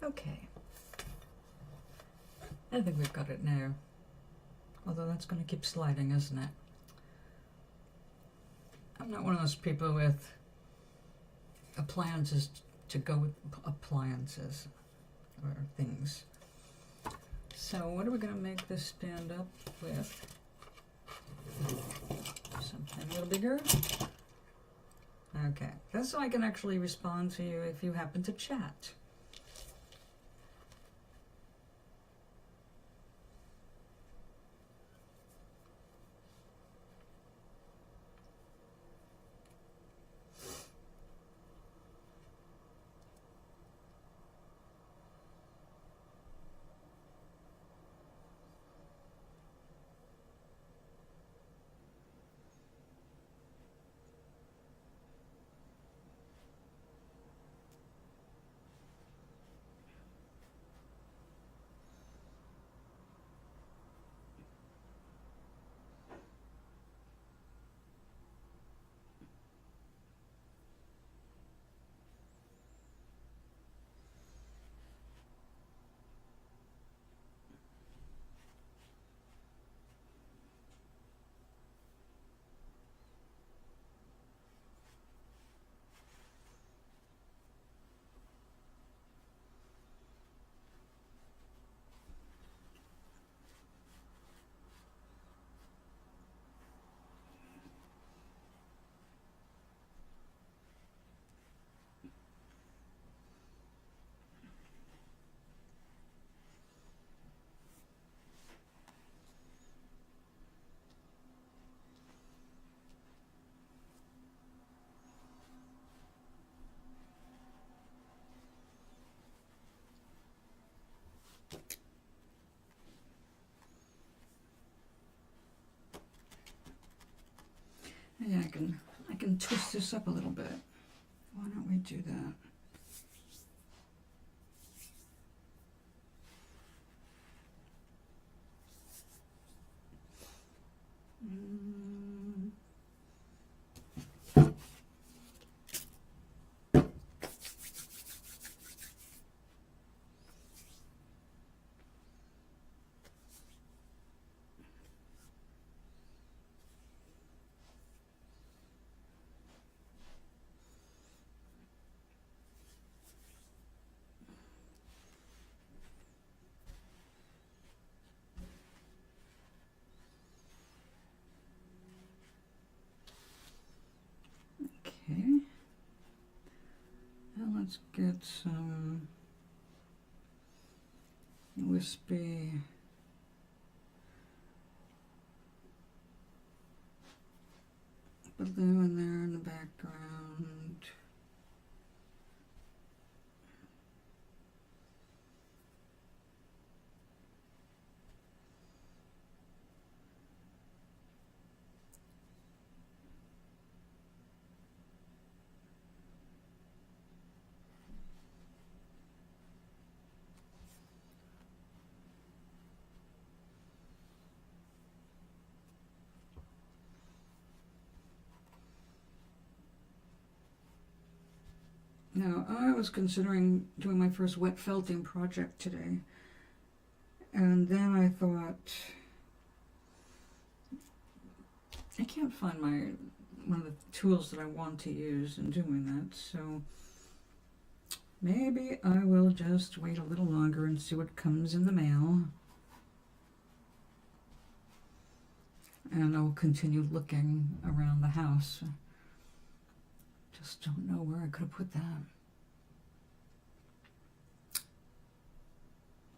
Okay. I think we've got it now. Although that's going to keep sliding, isn't it? I'm not one of those people with appliances to go with appliances or things. So what are we going to make this stand up with? Something a little bigger. Okay, that's so I can actually respond to you if you happen to chat. Yeah, I can twist this up a little bit. Why don't we do that? Okay. Now let's get some wispy blue in there in the background. Now, I was considering doing my first wet felting project today, and then I thought, I can't find one of the tools that I want to use in doing that, so maybe I will just wait a little longer and see what comes in the mail, and I'll continue looking around the house. Just don't know where I could have put that.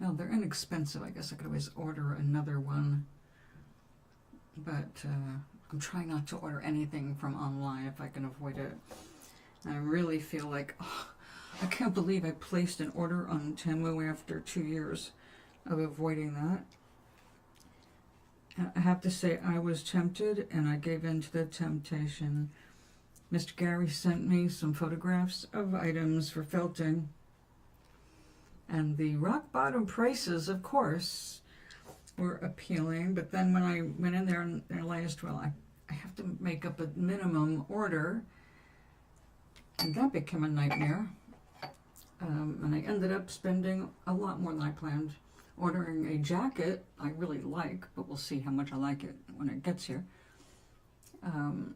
Well, they're inexpensive. I guess I could always order another one. But I'm trying not to order anything from online if I can avoid it. And I really feel like, oh, I can't believe I placed an order on Temu after 2 years of avoiding that. I have to say I was tempted and I gave in to the temptation. Mr. Gary sent me some photographs of items for felting, and the rock bottom prices, of course, were appealing, but then when I went in there and realized, well, I have to make up a minimum order, and that became a nightmare. And I ended up spending a lot more than I planned. Ordering a jacket I really like, but we'll see how much I like it when it gets here. And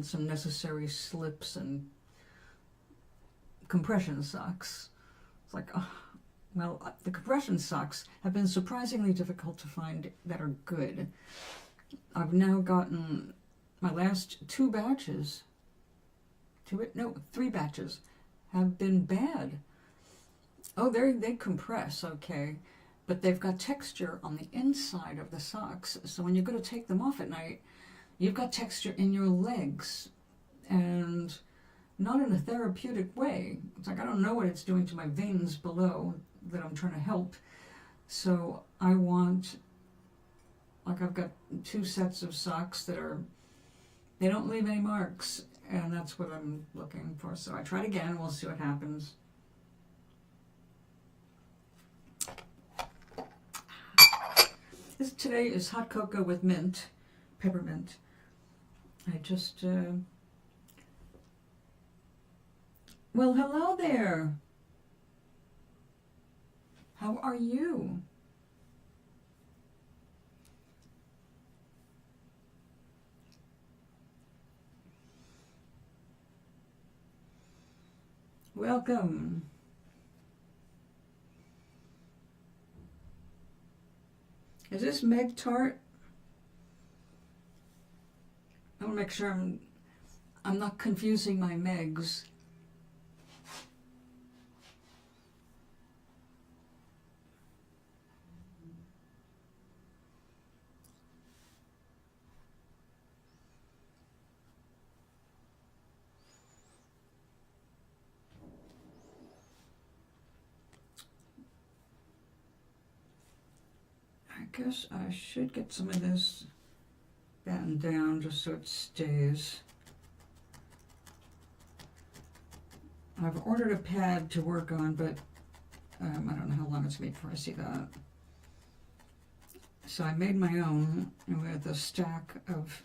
some necessary slips and compression socks. It's like, oh, well, the compression socks have been surprisingly difficult to find that are good. I've now gotten my last 3 batches have been bad. Oh, they compress, okay, but they've got texture on the inside of the socks, so when you go to take them off at night, you've got texture in your legs, and not in a therapeutic way. It's like, I don't know what it's doing to my veins below that I'm trying to help, so I want, like, I've got 2 sets of socks that they don't leave any marks, and that's what I'm looking for. So I tried again, we'll see what happens. Today is hot cocoa with mint, peppermint. I just, well, hello there. How are you? Welcome. Is this Meg Tart? I want to make sure I'm not confusing my Megs. I guess I should get some of this battened down just so it stays. I've ordered a pad to work on, but I don't know how long it's made before I see that. So I made my own with a stack of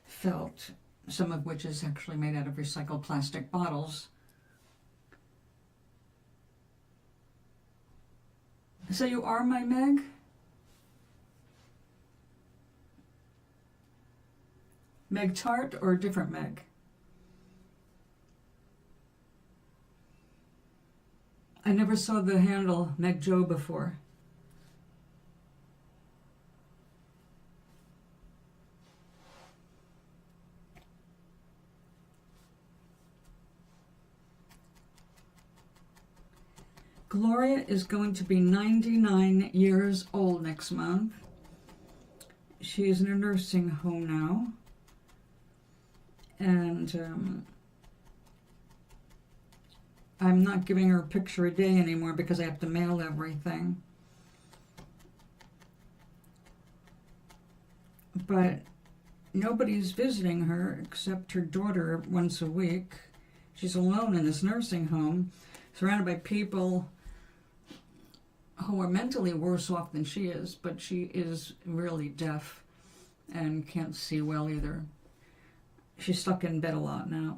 felt, some of which is actually made out of recycled plastic bottles. So you are my Meg? Meg Tart or a different Meg? I never saw the handle Meg Jo before. Gloria is going to be 99 years old next month. She is in a nursing home now. And I'm not giving her a picture a day anymore because I have to mail everything. But nobody's visiting her except her daughter once a week. She's alone in this nursing home, surrounded by people who are mentally worse off than she is, but she is really deaf and can't see well either. She's stuck in bed a lot now.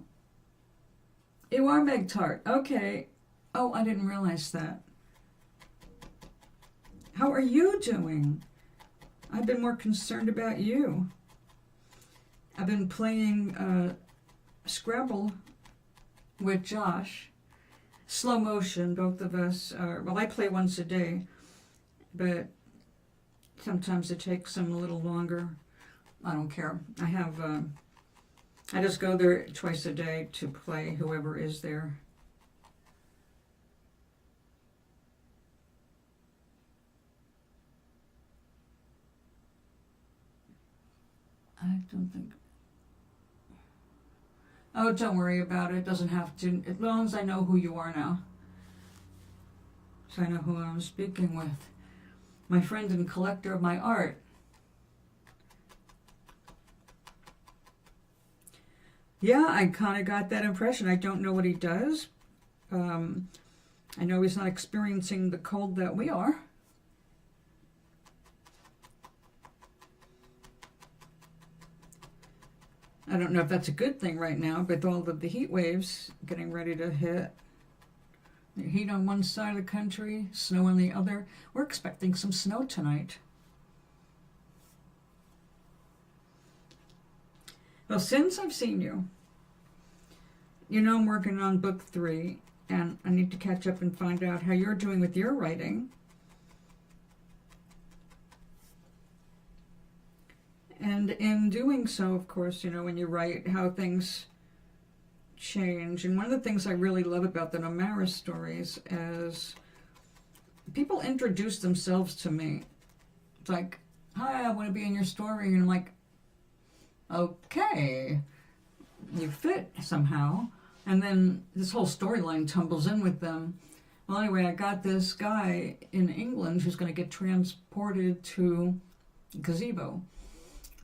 You are Meg Tart. Okay. Oh, I didn't realize that. How are you doing? I've been more concerned about you. I've been playing Scrabble with Josh. Slow motion, both of us. Well, I play once a day, but sometimes it takes him a little longer. I don't care. I just go there twice a day to play whoever is there. I don't think... Oh, don't worry about it. It doesn't have to, as long as I know who you are now. So I know who I'm speaking with. My friend and collector of my art. Yeah, I kind of got that impression. I don't know what he does. I know he's not experiencing the cold that we are. I don't know if that's a good thing right now, with all of the heat waves getting ready to hit. Heat on one side of the country, snow on the other. We're expecting some snow tonight. Well, since I've seen you, you know I'm working on book 3, and I need to catch up and find out how you're doing with your writing. And in doing so, of course, you know, when you write, how things change. And one of the things I really love about the Nomara stories is people introduce themselves to me. It's like, hi, I want to be in your story. And I'm like, okay, you fit somehow. And then this whole storyline tumbles in with them. Well, anyway, I got this guy in England who's going to get transported to Gazebo,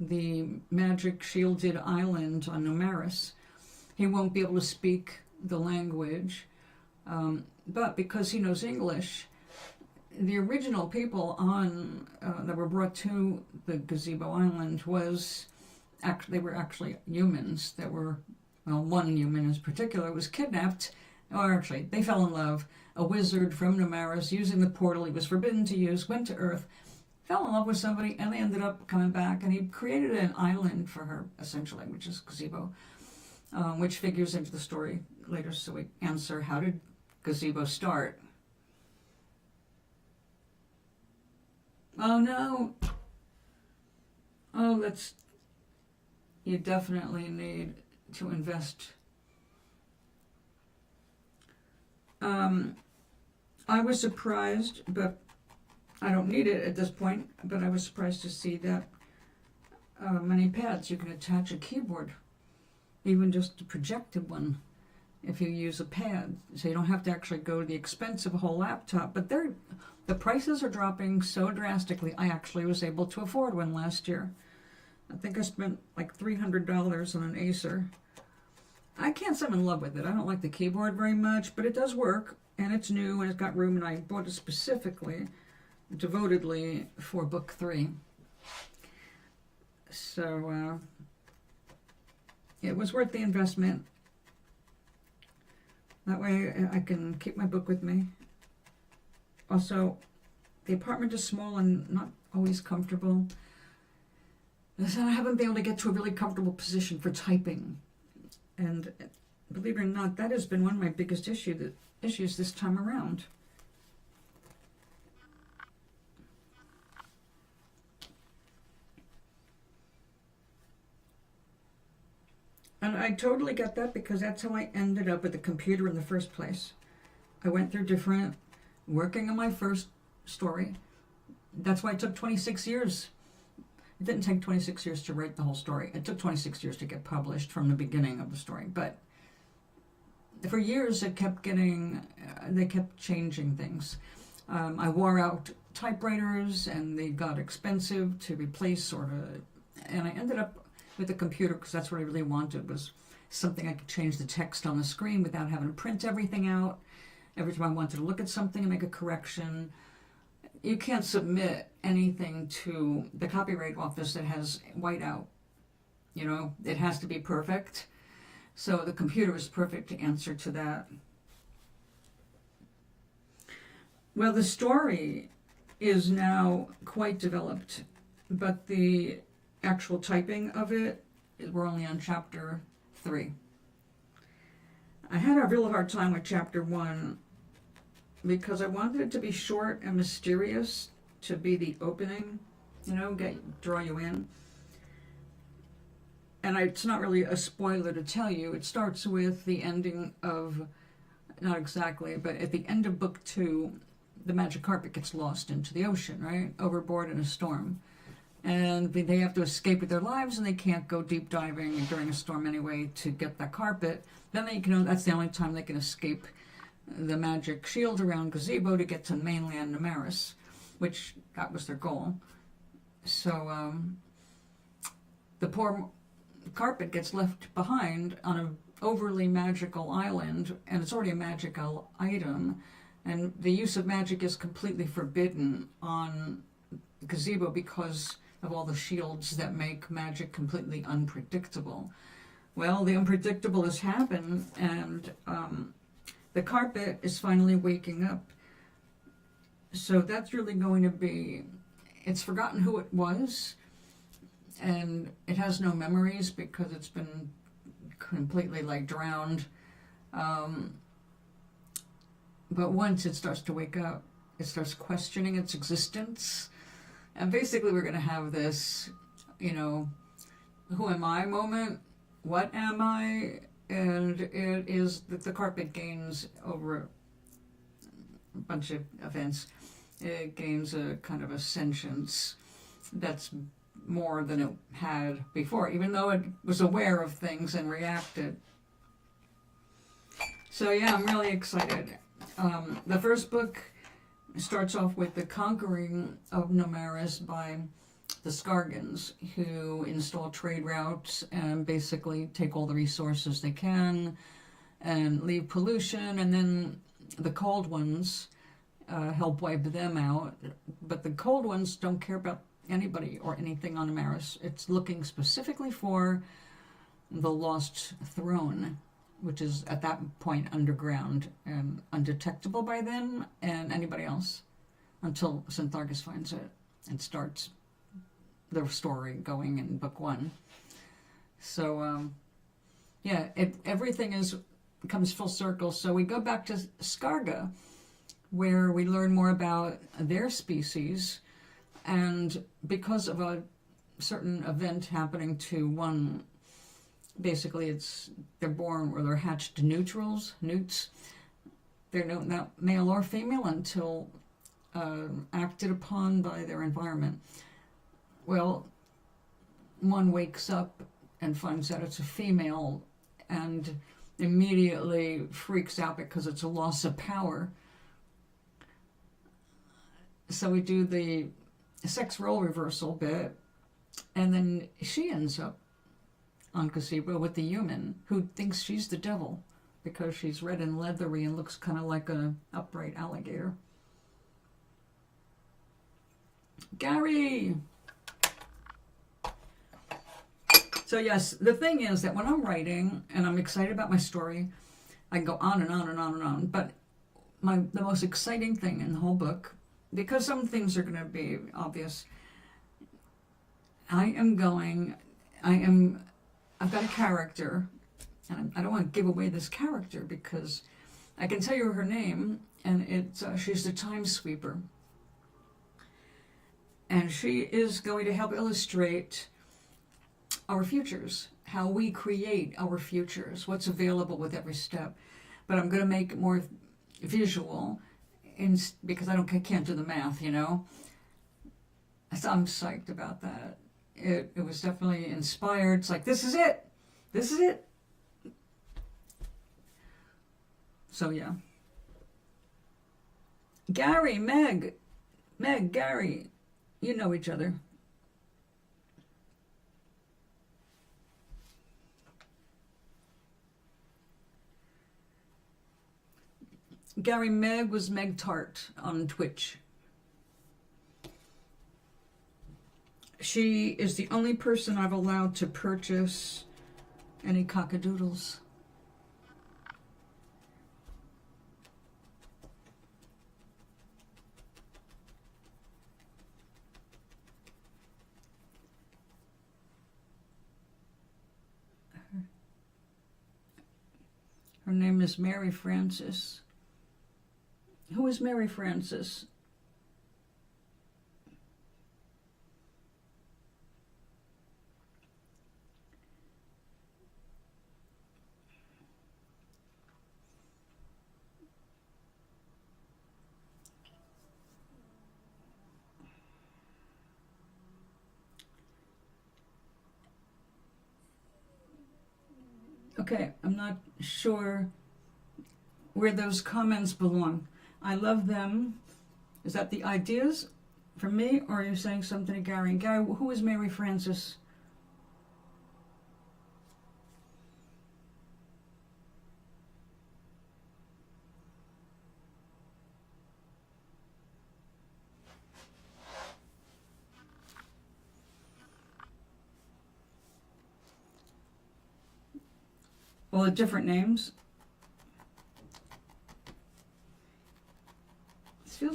the magic shielded island on Nomaris. He won't be able to speak the language, but because he knows English, the original people on that were brought to the Gazebo Island they were actually humans that were, well, one human in particular was kidnapped, or actually they fell in love. A wizard from Nomaris, using the portal he was forbidden to use, went to Earth, fell in love with somebody, and they ended up coming back, and he created an island for her, essentially, which is Gazebo, which figures into the story later. So we answer, how did Gazebo start? Oh no. Oh, you definitely need to invest. I was surprised, but I don't need it at this point, but I was surprised to see that many pads you can attach a keyboard, even just a projected one, if you use a pad. So you don't have to actually go to the expense of a whole laptop. But the prices are dropping so drastically. I actually was able to afford one last year. I think I spent like $300 on an Acer. I can't say I'm in love with it. I don't like the keyboard very much, but it does work, and it's new, and it's got room, and I bought it specifically, devotedly, for book 3. So it was worth the investment. That way I can keep my book with me. Also, the apartment is small and not always comfortable. So I haven't been able to get to a really comfortable position for typing. And believe it or not, that has been one of my biggest issues this time around. And I totally get that, because that's how I ended up with the computer in the first place. I went through working on my first story. That's why it took 26 years. It didn't take 26 years to write the whole story. It took 26 years to get published from the beginning of the story. But for years, they kept changing things. I wore out typewriters, and they got expensive to replace, and I ended up with a computer, because that's what I really wanted, was something I could change the text on the screen without having to print everything out. Every time I wanted to look at something and make a correction. You can't submit anything to the Copyright Office that has whiteout. You know, it has to be perfect. So the computer is perfect to answer to that. Well, the story is now quite developed, but the actual typing of it, we're only on chapter 3. I had a real hard time with chapter 1 because I wanted it to be short and mysterious, to be the opening, draw you in. And it's not really a spoiler to tell you. It starts with the ending of, not exactly, but at the end of book 2, the magic carpet gets lost into the ocean, right? Overboard in a storm. And they have to escape with their lives, and they can't go deep diving during a storm anyway to get that carpet. Then that's the only time they can escape the magic shield around Gazebo to get to mainland Nomaris, which that was their goal. So the poor carpet gets left behind on an overly magical island, and it's already a magical item, and the use of magic is completely forbidden on Gazebo because of all the shields that make magic completely unpredictable. Well, the unpredictable has happened, and the carpet is finally waking up. So that's really going to be, it's forgotten who it was, and it has no memories because it's been completely like drowned. But once it starts to wake up, it starts questioning its existence. And basically we're going to have this, you know, who am I moment? What am I? And it is that the carpet gains over a bunch of events. It gains a kind of a sentience that's more than it had before, even though it was aware of things and reacted. So yeah, I'm really excited. The first book starts off with the conquering of Nomaris by the Skargans, who install trade routes and basically take all the resources they can and leave pollution, and then the cold ones help wipe them out. But the cold ones don't care about anybody or anything on Nomaris. It's looking specifically for the lost throne, which is at that point underground and undetectable by them and anybody else until Sinthargus finds it and starts the story going in book 1. So yeah, everything comes full circle. So we go back to Skarga, where we learn more about their species, and because of a certain event happening to one, basically they're born or they're hatched newts. They're not male or female until acted upon by their environment. Well, one wakes up and finds out it's a female and immediately freaks out because it's a loss of power. So we do the sex role reversal bit, and then she ends up on Cassibra with the human who thinks she's the devil because she's red and leathery and looks kind of like an upright alligator. Gary! So yes, the thing is that when I'm writing and I'm excited about my story, I can go on and on and on and on. But the most exciting thing in the whole book, because some things are going to be obvious, I've got a character, and I don't want to give away this character because I can tell you her name, and she's the time sweeper. And she is going to help illustrate our futures, how we create our futures, what's available with every step. But I'm going to make it more visual because I can't do the math, you know. So I'm psyched about that. It was definitely inspired. It's like, this is it. This is it. So yeah. Gary, Meg, Gary, you know each other. Gary, Meg was Meg Tart on Twitch. She is the only person I've allowed to purchase any cockadoodles. Her name is Mary Frances. Who is Mary Frances? Okay, I'm not sure where those comments belong. I love them. Is that the ideas from me, or are you saying something to Gary? And Gary, who is Mary Frances? Well, the different names.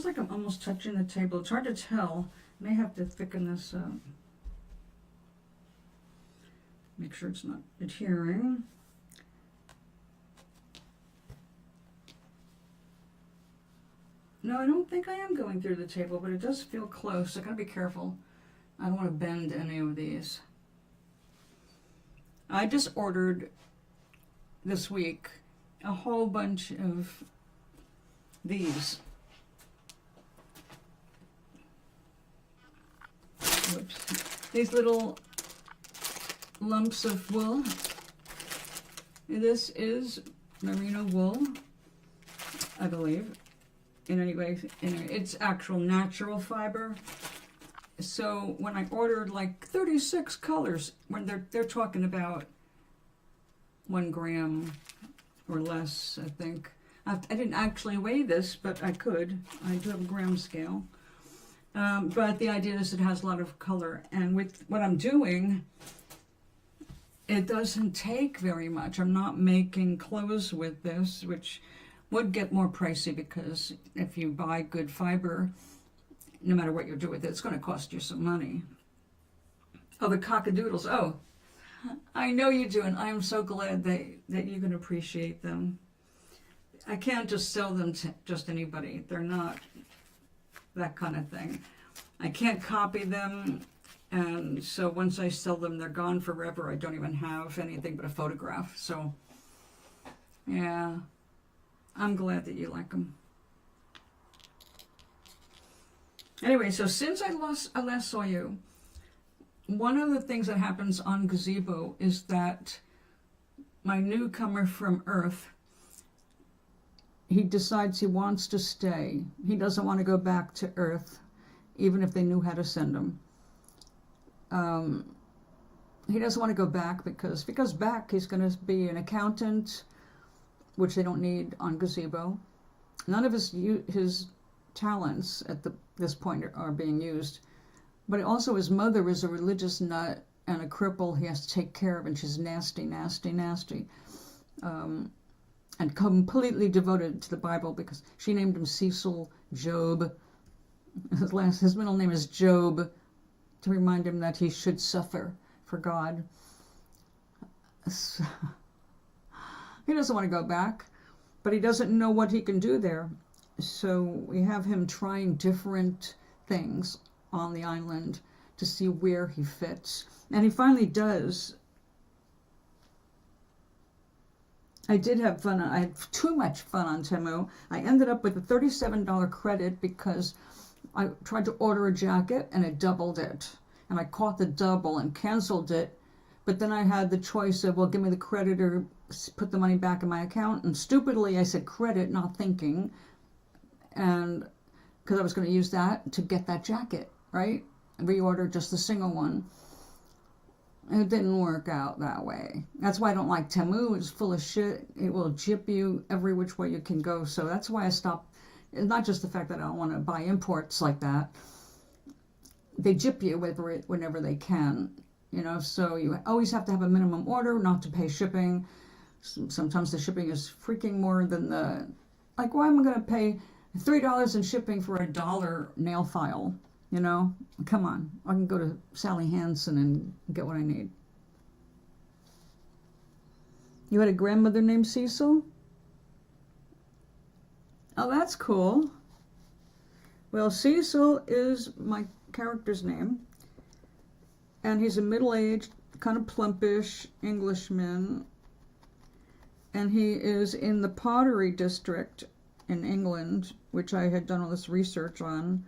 feels like I'm almost touching the table. It's hard to tell. I may have to thicken this up. Make sure it's not adhering. No, I don't think I am going through the table, but it does feel close. I gotta be careful. I don't want to bend any of these. I just ordered this week a whole bunch of these. Whoops. These little lumps of wool. This is merino wool, I believe. In any way, it's actual natural fiber. So when I ordered like 36 colors, when they're talking about 1 gram or less, I think. I didn't actually weigh this, but I could. I do have a gram scale. But the idea is it has a lot of color. And with what I'm doing, it doesn't take very much. I'm not making clothes with this, which would get more pricey because if you buy good fiber, no matter what you do with it, it's going to cost you some money. Oh, the cockadoodles. Oh, I know you do, and I'm so glad that you can appreciate them. I can't just sell them to just anybody. They're not that kind of thing. I can't copy them, and so once I sell them, they're gone forever. I don't even have anything but a photograph. So, yeah, I'm glad that you like them. Anyway, so since I last saw you, one of the things that happens on Gazebo is that my newcomer from Earth, he decides he wants to stay. He doesn't want to go back to Earth, even if they knew how to send him. He doesn't want to go back because if he goes back, he's going to be an accountant, which they don't need on Gazebo. None of his talents at this point are being used. But also his mother is a religious nut and a cripple he has to take care of, and she's nasty, nasty, nasty. And completely devoted to the Bible because she named him Cecil Job. His middle name is Job, to remind him that he should suffer for God. So, he doesn't want to go back, but he doesn't know what he can do there. So we have him trying different things on the island to see where he fits. And he finally does. I did have fun. I had too much fun on Temu. I ended up with a $37 credit because I tried to order a jacket and it doubled it. And I caught the double and canceled it. But then I had the choice of, well, give me the credit or put the money back in my account. And stupidly, I said credit, not thinking. And because I was going to use that to get that jacket, right? Reorder just the single one. It didn't work out that way. That's why I don't like Temu. It's full of shit. It will jip you every which way you can go. So that's why I stopped. It's not just the fact that I don't want to buy imports like that. They jip you whenever they can. You know, so you always have to have a minimum order, not to pay shipping. Sometimes the shipping is freaking more than the... Like, why am I going to pay $3 in shipping for a $1 nail file? You know, come on. I can go to Sally Hansen and get what I need. You had a grandmother named Cecil? Oh, that's cool. Well, Cecil is my character's name. And he's a middle-aged, kind of plumpish Englishman. And he is in the Pottery District in England, which I had done all this research on.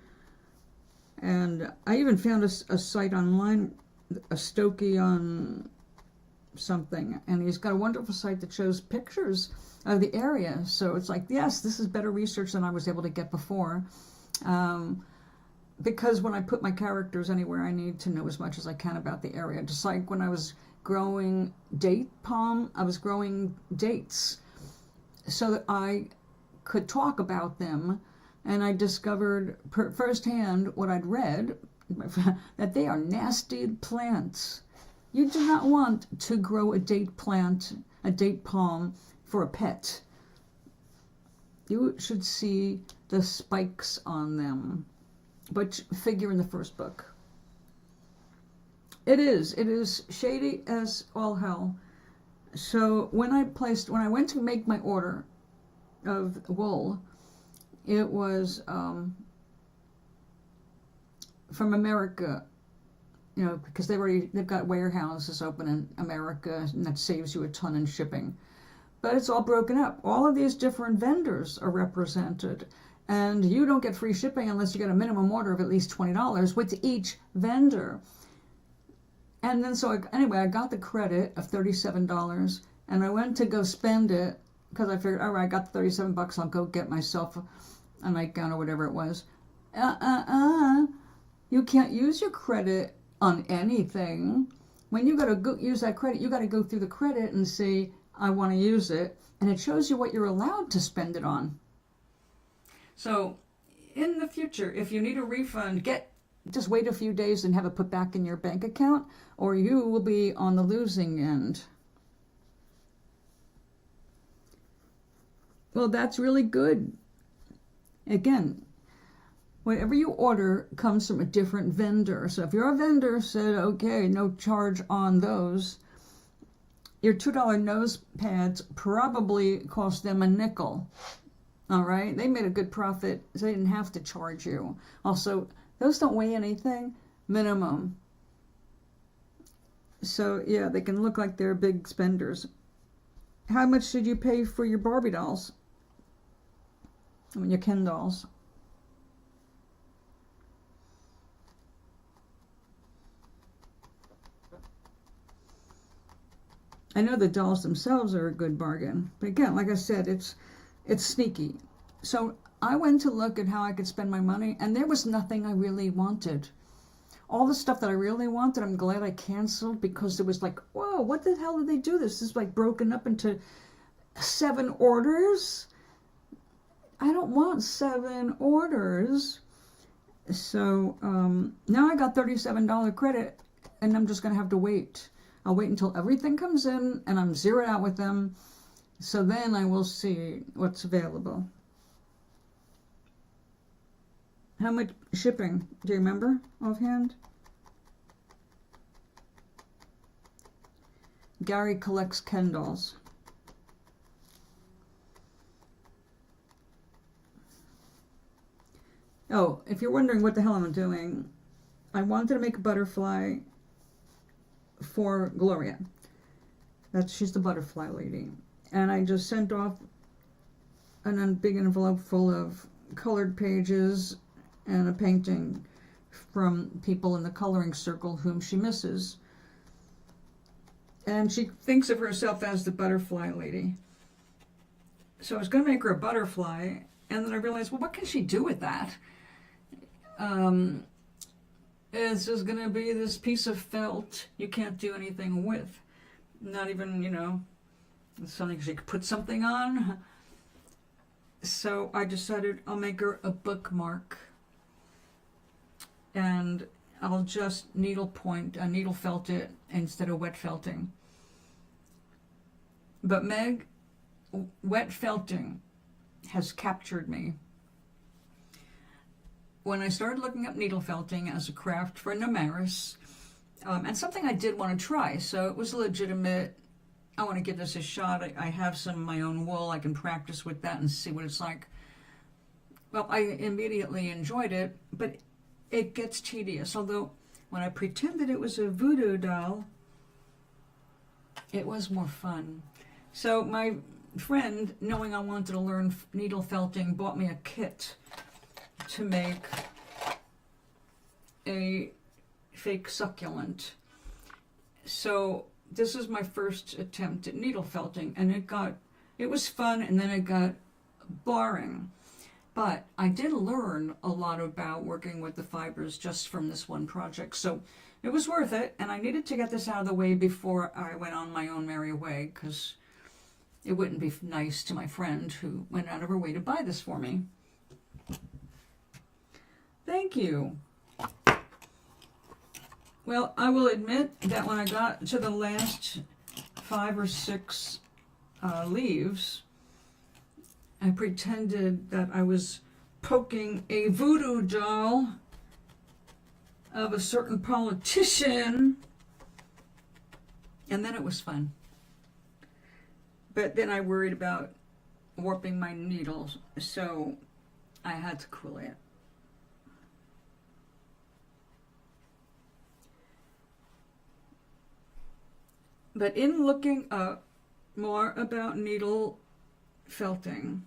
And I even found a site online, a Stokey on something, and he's got a wonderful site that shows pictures of the area. So it's like, yes, this is better research than I was able to get before. Because when I put my characters anywhere, I need to know as much as I can about the area. Just like when I was growing date palm, I was growing dates so that I could talk about them. And I discovered firsthand what I'd read, that they are nasty plants. You do not want to grow a date plant, a date palm, for a pet. you should see the spikes on them, but figure in the first book. It is shady as all hell. So when I went to make my order of wool, it was from America, you know, because they've got warehouses open in America, and that saves you a ton in shipping. But it's all broken up. All of these different vendors are represented, and you don't get free shipping unless you get a minimum order of at least $20 with each vendor. And then anyway, I got the credit of $37, and I went to go spend it because I figured, all right, I got the $37, I'll go get myself a nightgown or whatever it was. You can't use your credit on anything. When you got to go use that credit, you got to go through the credit and see, I want to use it, and it shows you what you're allowed to spend it on. So in the future, if you need a refund, just wait a few days and have it put back in your bank account, or you will be on the losing end. Well, that's really good. Again, whatever you order comes from a different vendor. So if your vendor said, okay, no charge on those, your $2 nose pads probably cost them a nickel. All right? They made a good profit, so they didn't have to charge you. Also, those don't weigh anything, minimum. So, yeah, they can look like they're big spenders. How much did you pay for your Barbie dolls? I mean, your Ken dolls. I know the dolls themselves are a good bargain. But again, like I said, it's sneaky. So I went to look at how I could spend my money, and there was nothing I really wanted. All the stuff that I really wanted, I'm glad I canceled, because it was like, whoa, what the hell did they do this? This is like broken up into 7 orders? I don't want 7 orders. So now I got $37 credit, and I'm just going to have to wait. I'll wait until everything comes in and I'm zeroed out with them. So then I will see what's available. How much shipping? Do you remember offhand? Gary collects Ken dolls. Oh, if you're wondering what the hell I'm doing, I wanted to make a butterfly for Gloria. She's the butterfly lady. And I just sent off a big envelope full of colored pages and a painting from people in the coloring circle whom she misses. And she thinks of herself as the butterfly lady. So I was going to make her a butterfly, and then I realized, well, what can she do with that? It's just going to be this piece of felt you can't do anything with. Not even, something she could put something on. So I decided I'll make her a bookmark. And I'll just needle felt it instead of wet felting. But Meg, wet felting has captured me. When I started looking up needle felting as a craft for Namaris, and something I did want to try, so it was legitimate. I want to give this a shot. I have some of my own wool. I can practice with that and see what it's like. Well, I immediately enjoyed it, but it gets tedious. Although when I pretended it was a voodoo doll, it was more fun. So my friend, knowing I wanted to learn needle felting, bought me a kit to make a fake succulent. So this is my first attempt at needle felting, and it was fun, and then it got boring. But I did learn a lot about working with the fibers just from this one project, so it was worth it, and I needed to get this out of the way before I went on my own merry way, because it wouldn't be nice to my friend who went out of her way to buy this for me. Thank you. Well, I will admit that when I got to the last 5 or 6 leaves, I pretended that I was poking a voodoo doll of a certain politician, and then it was fun. But then I worried about warping my needles, so I had to cool it. But in looking up more about needle felting,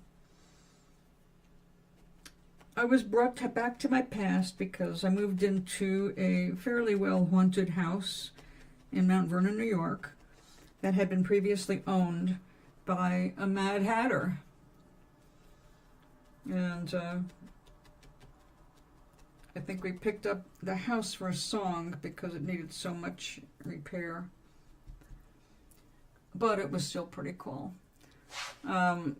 I was brought back to my past because I moved into a fairly well-haunted house in Mount Vernon, New York, that had been previously owned by a Mad Hatter. And I think we picked up the house for a song because it needed so much repair. But it was still pretty cool.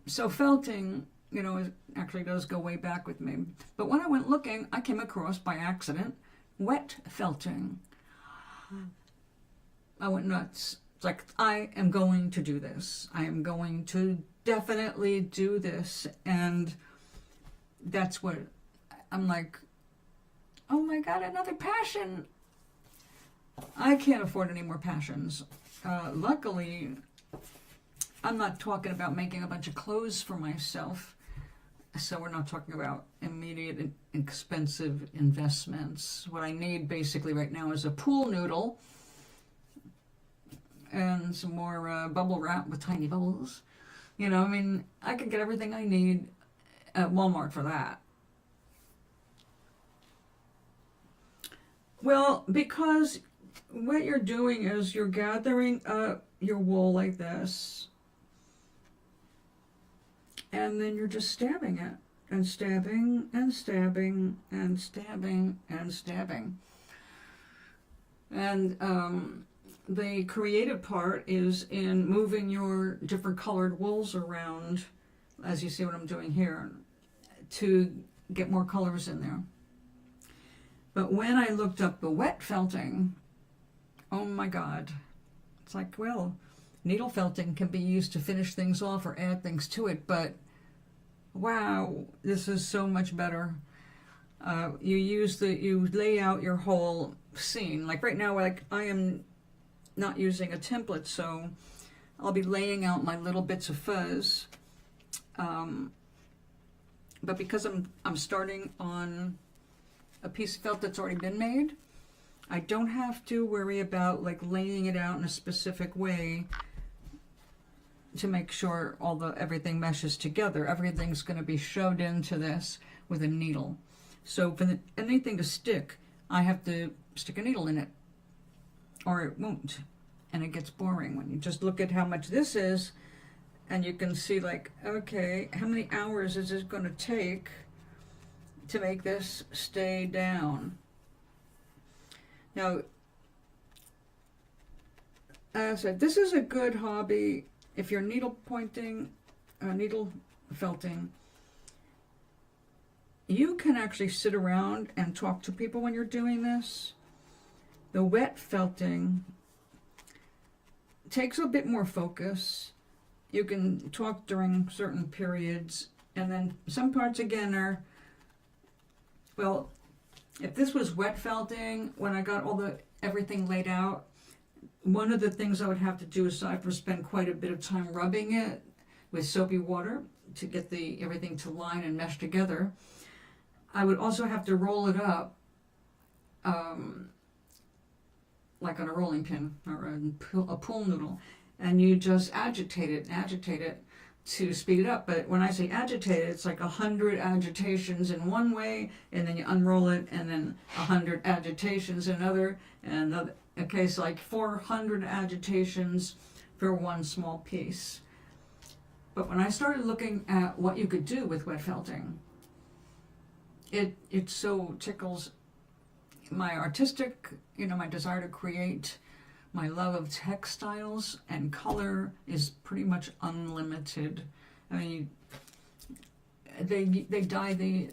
So felting, you know, it actually does go way back with me. But when I went looking, I came across, by accident, wet felting. I went nuts. It's like, I am going to do this. I am going to definitely do this. And that's what, I'm like, oh my God, another passion. I can't afford any more passions. Luckily, I'm not talking about making a bunch of clothes for myself. So we're not talking about immediate and expensive investments. What I need basically right now is a pool noodle and some more bubble wrap with tiny bubbles. You know, I mean, I can get everything I need at Walmart for that. Well, because what you're doing is you're gathering up your wool like this, and then you're just stabbing it, and stabbing, and stabbing, and stabbing, and stabbing. And the creative part is in moving your different colored wools around, as you see what I'm doing here, to get more colors in there. But when I looked up the wet felting, oh my God, it's like, well, needle felting can be used to finish things off or add things to it, but wow, this is so much better. You lay out your whole scene. Like right now, like I am not using a template, so I'll be laying out my little bits of fuzz. But because I'm starting on a piece of felt that's already been made, I don't have to worry about like laying it out in a specific way to make sure everything meshes together. Everything's going to be shoved into this with a needle. So for anything to stick, I have to stick a needle in it, or it won't, and it gets boring when you just look at how much this is, and you can see like, okay, how many hours is this going to take to make this stay down? Now, as I said, this is a good hobby if you're needle felting. You can actually sit around and talk to people when you're doing this. The wet felting takes a bit more focus. You can talk during certain periods, and then some parts again are, well, if this was wet felting, when I got everything laid out, one of the things I would have to do, aside from spend quite a bit of time rubbing it with soapy water to get everything to line and mesh together, I would also have to roll it up like on a rolling pin or a pool noodle, and you just agitate it to speed it up. But when I say agitate it, it's like 100 agitations in one way, and then you unroll it, and then 100 agitations in another, and another. Okay, so like 400 agitations for one small piece. But when I started looking at what you could do with wet felting, it so tickles my artistic, my desire to create. My love of textiles and color is pretty much unlimited. I mean, they dye the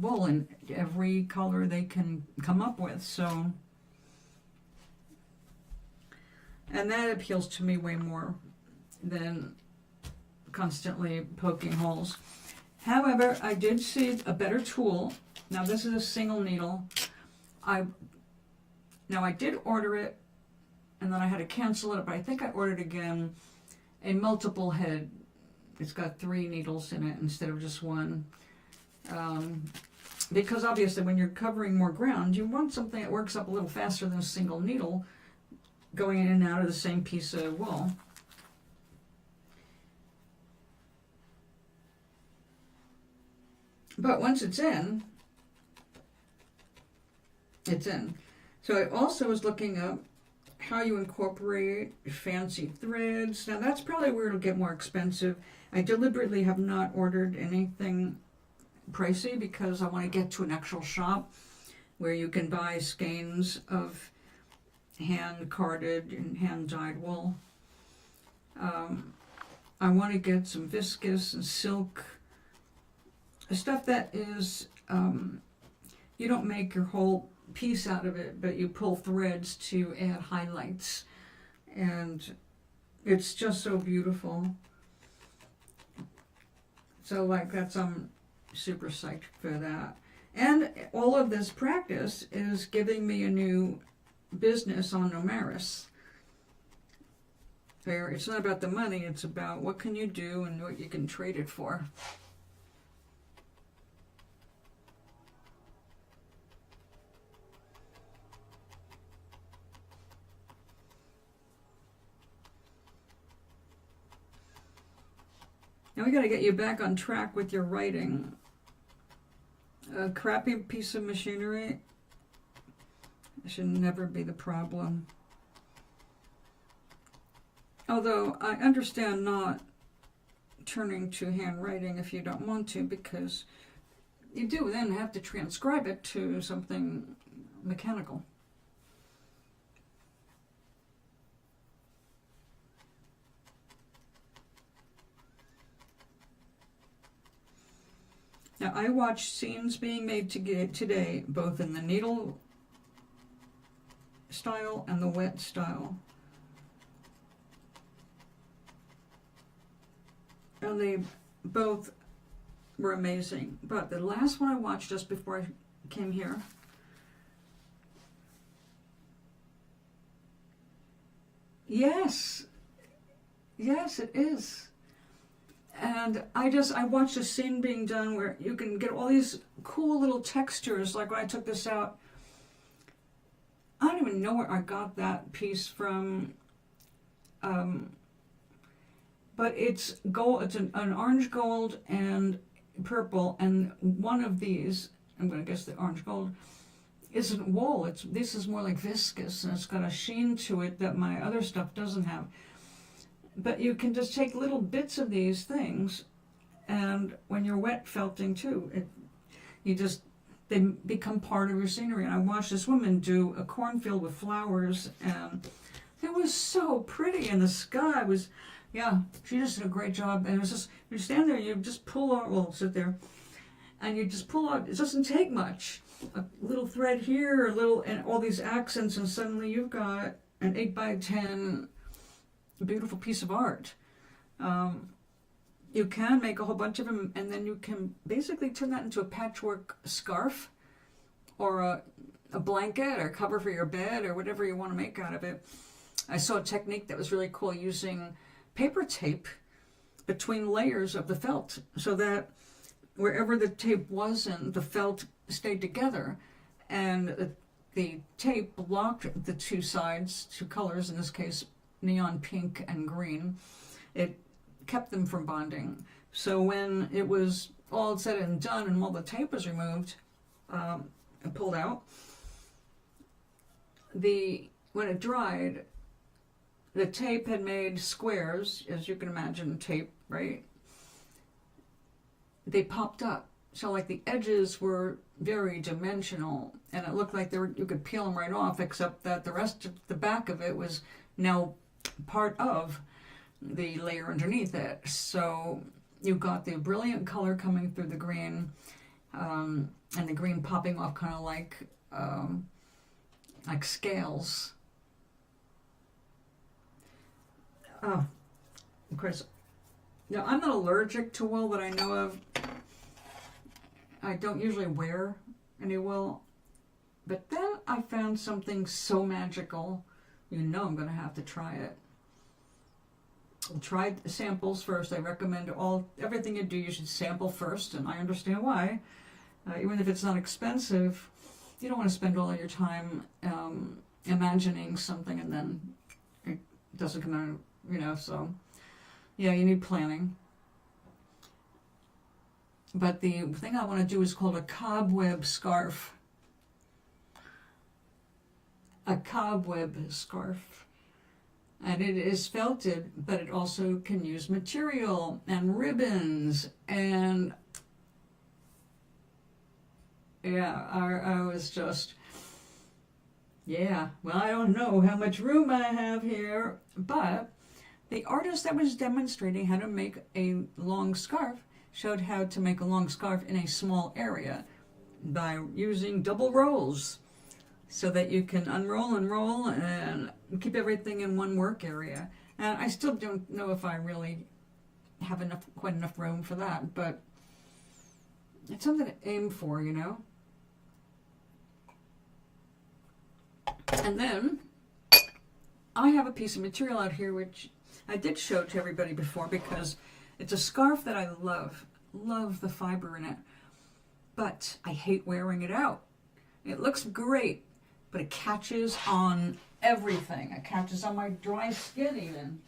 wool in every color they can come up with, so, and that appeals to me way more than constantly poking holes. However, I did see a better tool. Now this is a single needle. I did order it, and then I had to cancel it, but I think I ordered again a multiple head. It's got 3 needles in it instead of just one. Because obviously when you're covering more ground, you want something that works up a little faster than a single needle going in and out of the same piece of wool. But once it's in, it's in. So I also was looking up how you incorporate fancy threads. Now that's probably where it'll get more expensive. I deliberately have not ordered anything pricey because I want to get to an actual shop where you can buy skeins of hand carded and hand dyed wool. I want to get some viscose and silk, stuff that is, you don't make your whole piece out of it, but you pull threads to add highlights, and it's just so beautiful. So like that's, I'm super psyched for that. And all of this practice is giving me a new business on Nomaris. It's not about the money, it's about what can you do and what you can trade it for. Now we got to get you back on track with your writing. A crappy piece of machinery should never be the problem. Although I understand not turning to handwriting if you don't want to, because you do then have to transcribe it to something mechanical. Now I watched scenes being made today, both in the needle style and the wet style. And they both were amazing. But the last one I watched just before I came here, yes, it is. And I watched a scene being done where you can get all these cool little textures. Like when I took this out, I don't even know where I got that piece from. But it's gold. It's an orange gold and purple, and one of these, I'm going to guess the orange gold, isn't wool. This is more like viscose, and it's got a sheen to it that my other stuff doesn't have. But you can just take little bits of these things, and when you're wet felting too, they become part of your scenery. And I watched this woman do a cornfield with flowers, and it was so pretty, and the sky was, yeah, she just did a great job. And it was just, you stand there, you just pull out, well, sit there, and you just pull out, it doesn't take much. A little thread here, and all these accents, and suddenly you've got an 8x10 beautiful piece of art. You can make a whole bunch of them, and then you can basically turn that into a patchwork scarf, or a blanket, or cover for your bed, or whatever you want to make out of it. I saw a technique that was really cool, using paper tape between layers of the felt, so that wherever the tape wasn't, the felt stayed together, and the tape blocked the two sides, two colors, in this case neon pink and green. It kept them from bonding. So when it was all said and done and all the tape was removed and pulled out, when it dried, the tape had made squares, as you can imagine tape, right? They popped up. So like the edges were very dimensional, and it looked like you could peel them right off, except that the rest of the back of it was now part of the layer underneath it. So you got the brilliant color coming through the green, and the green popping off kind of like scales. Oh, of course, Now, I'm not allergic to wool that I know of. I don't usually wear any wool. But then I found something so magical. You know I'm going to have to try it. I'll try samples first. I recommend everything you do, you should sample first, and I understand why. Even if it's not expensive, you don't want to spend all of your time imagining something and then it doesn't come out, so yeah, you need planning. But the thing I want to do is called a cobweb scarf. A cobweb scarf. And it is felted, but it also can use material and ribbons. And yeah, I was just, yeah, well, I don't know how much room I have here, but the artist that was demonstrating how to make a long scarf showed how to make a long scarf in a small area by using double rolls so that you can unroll and roll and keep everything in one work area. And I still don't know if I really have quite enough room for that, but it's something to aim for, And then I have a piece of material out here which I did show to everybody before because it's a scarf that I love the fiber in it, but I hate wearing it out. It looks great, but it catches on everything. It catches on my dry skin even.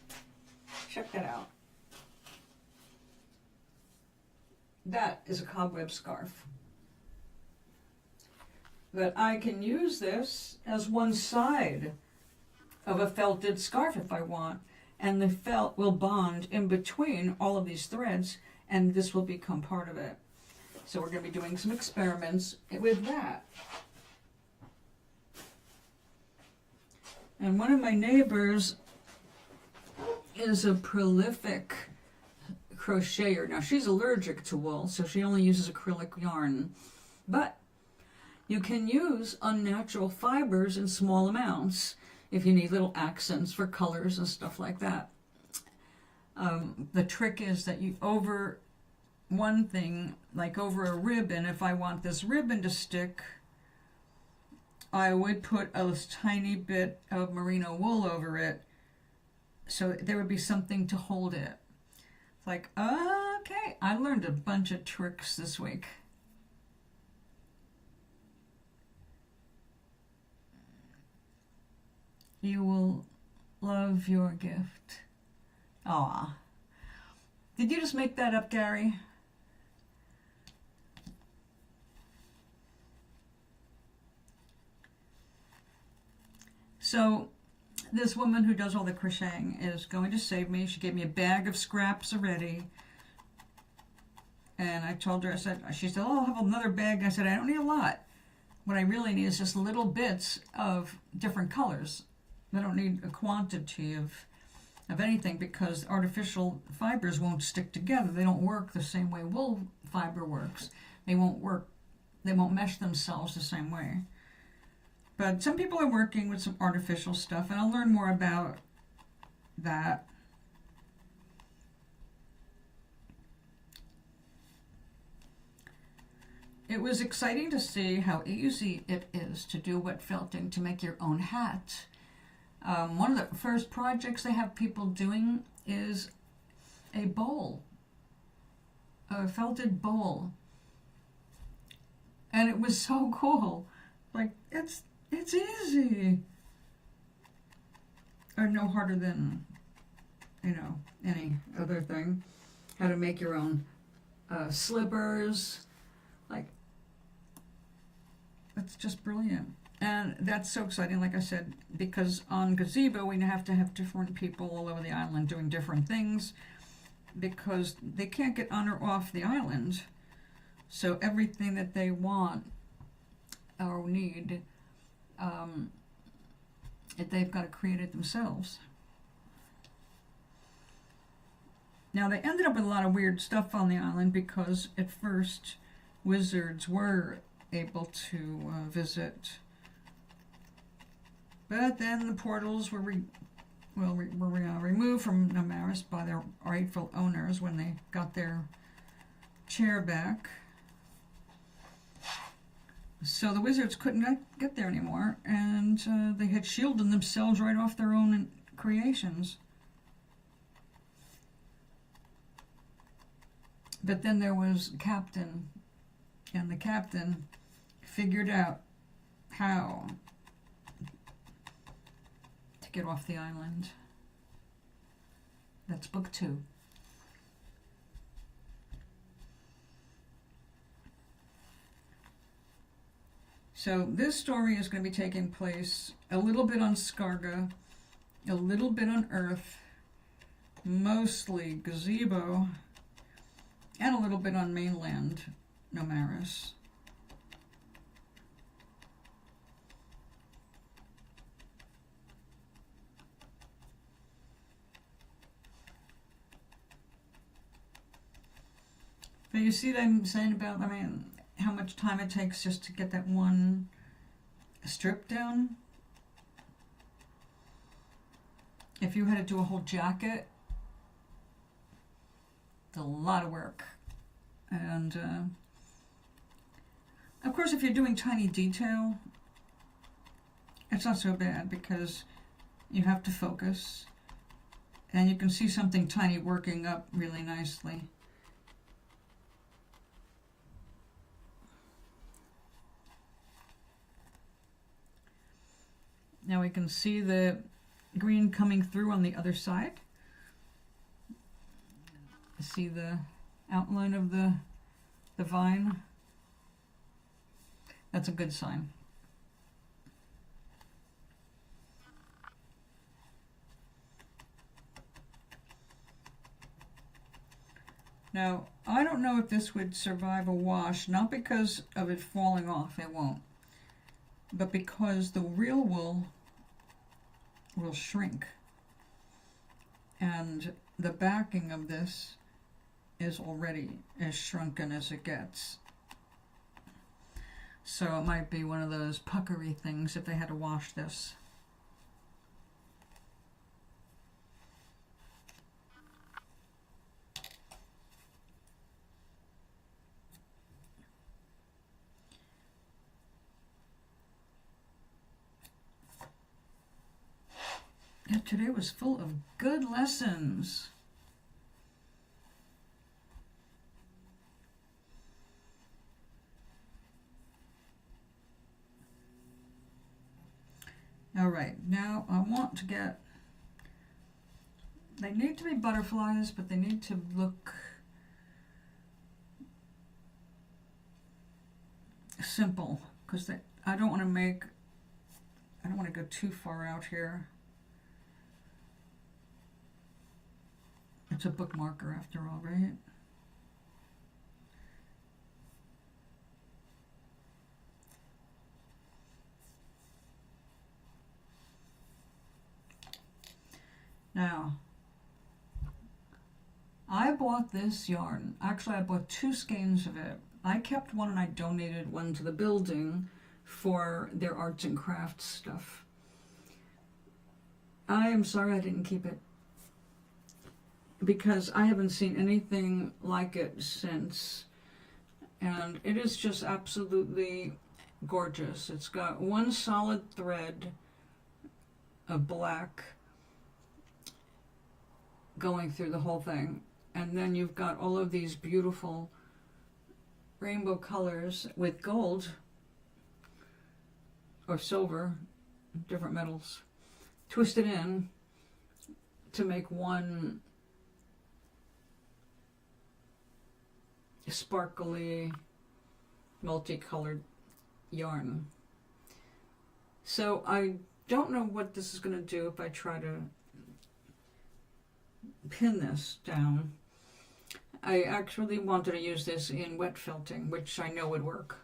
Check that out. That is a cobweb scarf. But I can use this as one side of a felted scarf if I want. And the felt will bond in between all of these threads, and this will become part of it. So we're going to be doing some experiments with that. And one of my neighbors is a prolific crocheter. Now, she's allergic to wool, so she only uses acrylic yarn. But you can use unnatural fibers in small amounts if you need little accents for colors and stuff like that. The trick is that you over one thing, like over a ribbon, if I want this ribbon to stick, I would put a tiny bit of merino wool over it so there would be something to hold it. It's like, okay, I learned a bunch of tricks this week. You will love your gift. Aw. Did you just make that up, Gary? So, this woman who does all the crocheting is going to save me. She gave me a bag of scraps already. And I told her, she said, oh, I'll have another bag. I said, I don't need a lot. What I really need is just little bits of different colors. I don't need a quantity of anything because artificial fibers won't stick together. They don't work the same way wool fiber works. They won't mesh themselves the same way. But some people are working with some artificial stuff, and I'll learn more about that. It was exciting to see how easy it is to do wet felting to make your own hat. One of the first projects they have people doing is a bowl, a felted bowl. And it was so cool. Like, it's easy. Or no harder than, any other thing. How to make your own slippers. Like, it's just brilliant. And that's so exciting, like I said, because on Gazebo we have to have different people all over the island doing different things because they can't get on or off the island. So everything that they want or need, they've got to create it themselves. Now, they ended up with a lot of weird stuff on the island because at first wizards were able to visit. But then the portals were were removed from Namaris by their rightful owners when they got their chair back. So the wizards couldn't get there anymore, and they had shielded themselves right off their own creations. But then there was Captain, and the captain figured out how to get off the island. That's book 2. So this story is going to be taking place a little bit on Skarga, a little bit on Earth, mostly Gazebo, and a little bit on mainland Namaris. But you see what I'm saying about, how much time it takes just to get that one strip down? If you had to do a whole jacket, it's a lot of work. And of course, if you're doing tiny detail, it's not so bad because you have to focus and you can see something tiny working up really nicely. Now we can see the green coming through on the other side. See the outline of the vine. That's a good sign. Now, I don't know if this would survive a wash, not because of it falling off, it won't, but because the real wool will shrink. And the backing of this is already as shrunken as it gets. So it might be one of those puckery things if they had to wash this. Yeah, today was full of good lessons. All right, now I want to get, they need to be butterflies, but they need to look simple, because I don't want to go too far out here. It's a bookmarker after all, right? Now, I bought this yarn. Actually, I bought 2 skeins of it. I kept one and I donated one to the building for their arts and crafts stuff. I am sorry I didn't keep it, because I haven't seen anything like it since. And it is just absolutely gorgeous. It's got one solid thread of black going through the whole thing, and then you've got all of these beautiful rainbow colors with gold or silver, different metals, twisted in to make one sparkly, multicolored yarn. So I don't know what this is going to do if I try to pin this down. I actually wanted to use this in wet felting, which I know would work.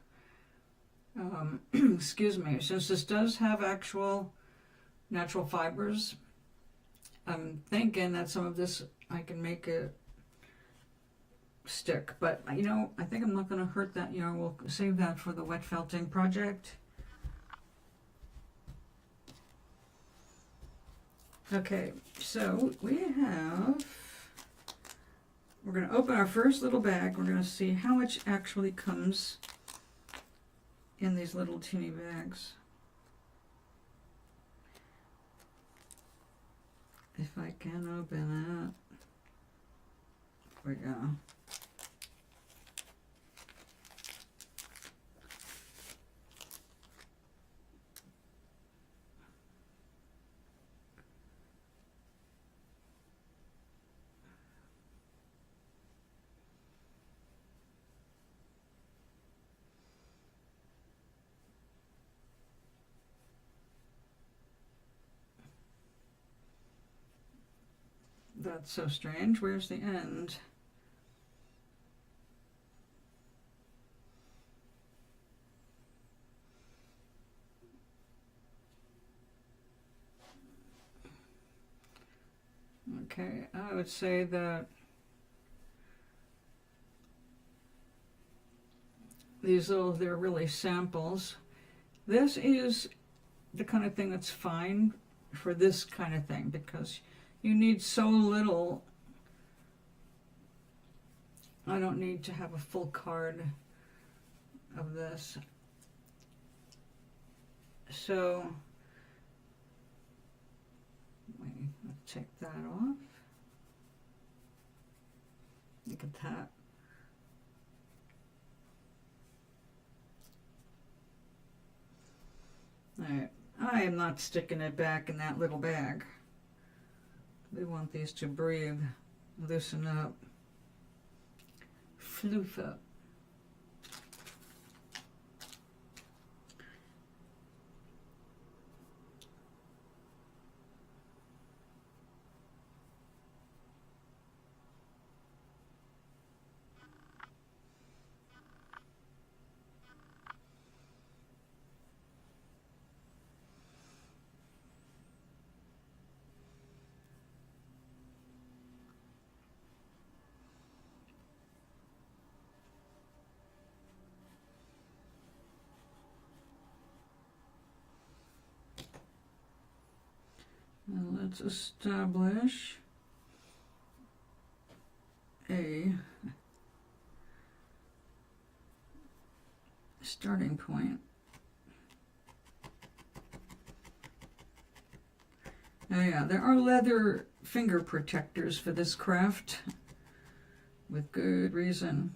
Excuse me. Since this does have actual natural fibers, I'm thinking that some of this I can make it stick. But, I think I'm not going to hurt that. We'll save that for the wet felting project. Okay, so we're going to open our first little bag. We're going to see how much actually comes in these little teeny bags. If I can open it. There we go. That's so strange. Where's the end? Okay, I would say that they're really samples. This is the kind of thing that's fine for this kind of thing because you need so little. I don't need to have a full card of this. So let's take that off. Look at that. Alright, I am not sticking it back in that little bag. We want these to breathe, loosen up, floof up. Now let's establish a starting point. Oh yeah, there are leather finger protectors for this craft, with good reason.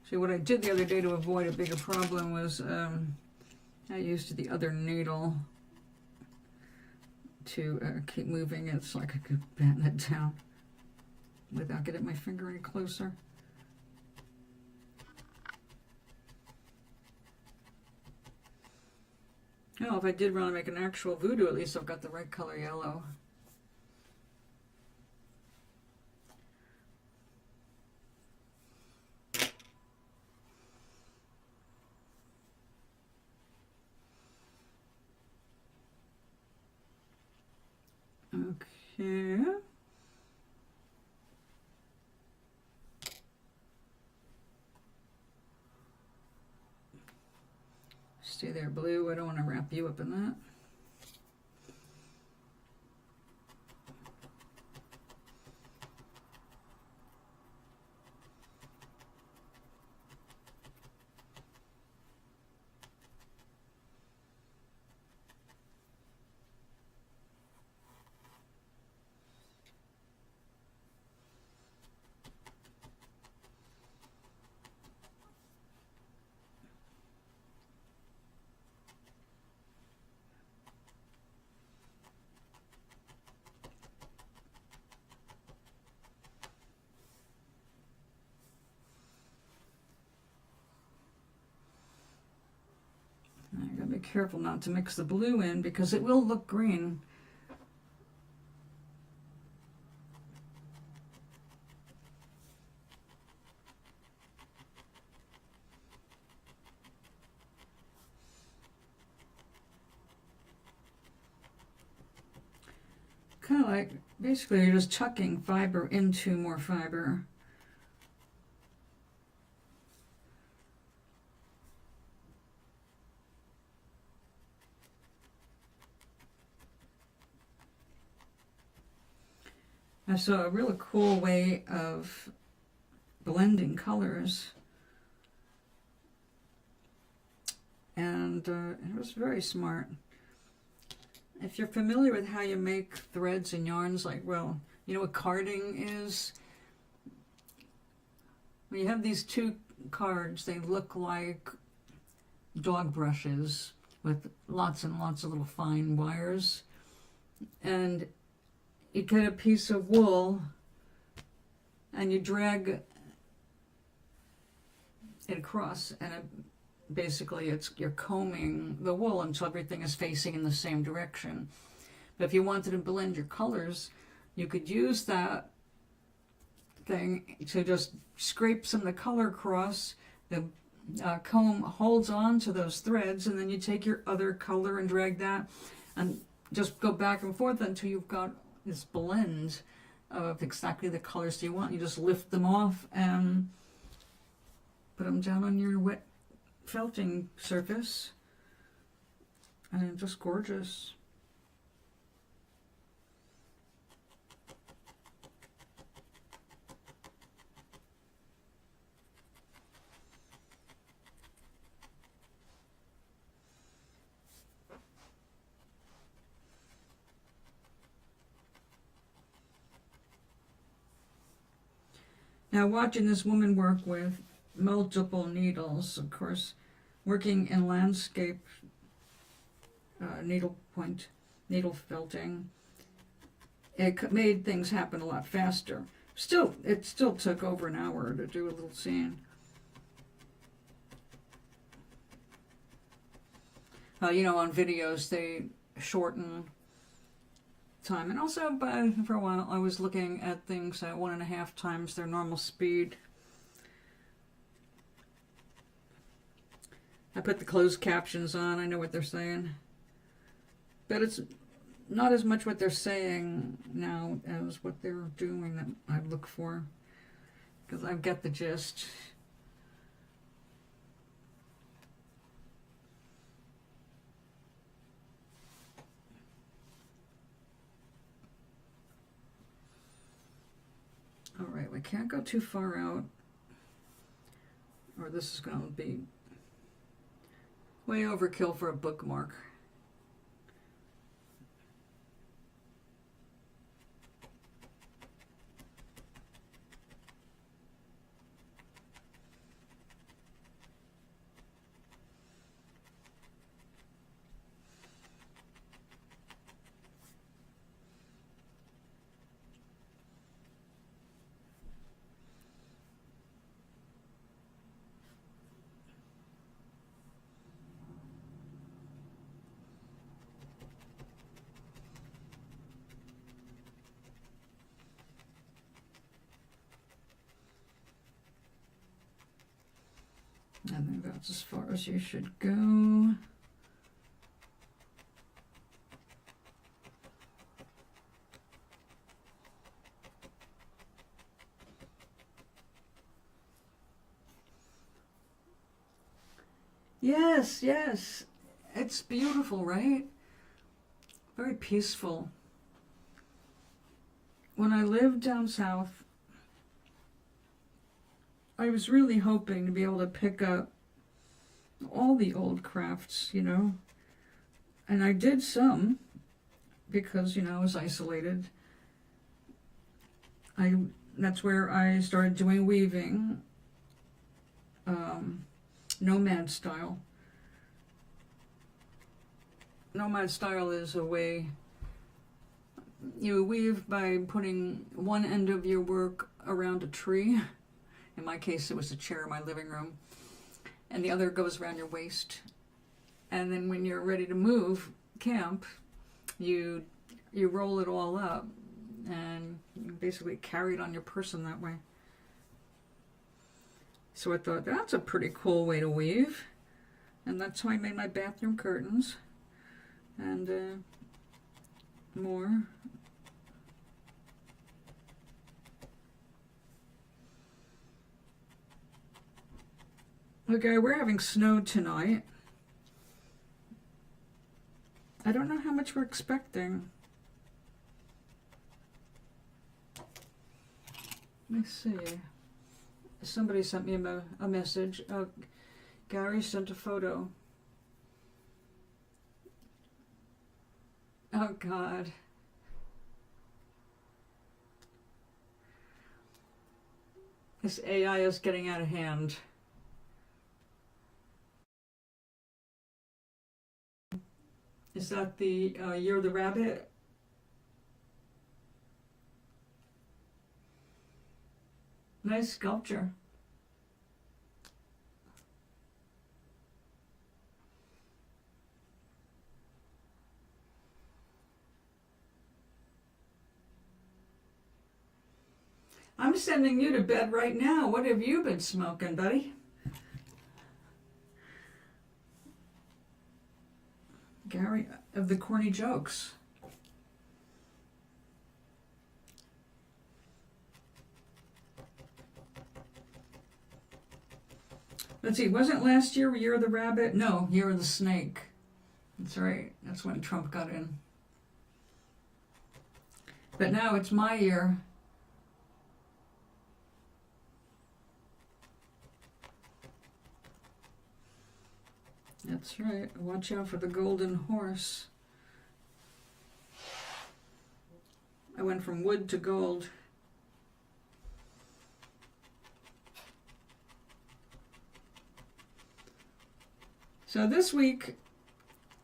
See, what I did the other day to avoid a bigger problem was I used the other needle to keep moving it so I could batten it down without getting my finger any closer. Oh, if I did want to make an actual voodoo, at least I've got the right color yellow. Okay. Stay there, Blue. I don't want to wrap you up in that. I gotta be careful not to mix the blue in because it will look green. Kind of like, basically you're just chucking fiber into more fiber. I saw a really cool way of blending colors, and it was very smart. If you're familiar with how you make threads and yarns, like, well, you know what carding is? When you have these two cards, they look like dog brushes with lots and lots of little fine wires. And you get a piece of wool and you drag it across, and basically you're combing the wool until everything is facing in the same direction. But if you wanted to blend your colors, you could use that thing to just scrape some of the color across. The comb holds on to those threads, and then you take your other color and drag that and just go back and forth until you've got this blend of exactly the colors you want. You just lift them off and put them down on your wet felting surface, and it's just gorgeous. Now, watching this woman work with multiple needles, of course, working in landscape needle felting, it made things happen a lot faster. It still took over an hour to do a little scene. You know, on videos they shorten time, and also for a while I was looking at things at 1.5 times their normal speed. I put the closed captions on. I know what they're saying, but it's not as much what they're saying now as what they're doing that I look for, because I get the gist. All right, we can't go too far out, or this is going to be way overkill for a bookmark. I think that's as far as you should go. Yes, yes. It's beautiful, right? Very peaceful. When I lived down south, I was really hoping to be able to pick up all the old crafts, you know. And I did some because, you know, I was isolated. That's where I started doing weaving, nomad style. Nomad style is a way you weave by putting one end of your work around a tree. In my case, it was a chair in my living room. And the other goes around your waist. And then when you're ready to move, camp, you roll it all up. And you basically carry it on your person that way. So I thought, that's a pretty cool way to weave. And that's how I made my bathroom curtains. And more. Okay, we're having snow tonight. I don't know how much we're expecting. me see. Somebody sent me a message. Gary sent a photo. Oh, God. This AI is getting out of hand. Is that the Year of the Rabbit? Nice sculpture. I'm sending you to bed right now. What have you been smoking, buddy? Gary of the corny jokes. Let's see, wasn't last year Year of the Rabbit? No, Year of the Snake. That's right. That's when Trump got in. But now it's my year. That's right. Watch out for the golden horse. I went from wood to gold. So this week,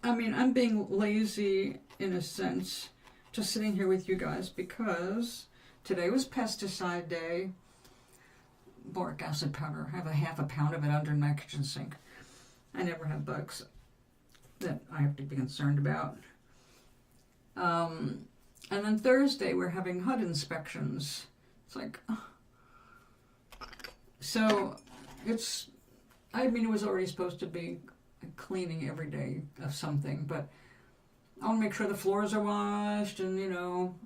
I mean, I'm being lazy in a sense, just sitting here with you guys, because today was pesticide day. Boric acid powder. I have a half a pound of it under my kitchen sink. I never have bugs that I have to be concerned about. And then Thursday, we're having HUD inspections. It's like, so it's, I mean, it was already supposed to be cleaning every day of something, but I want to make sure the floors are washed and, you know,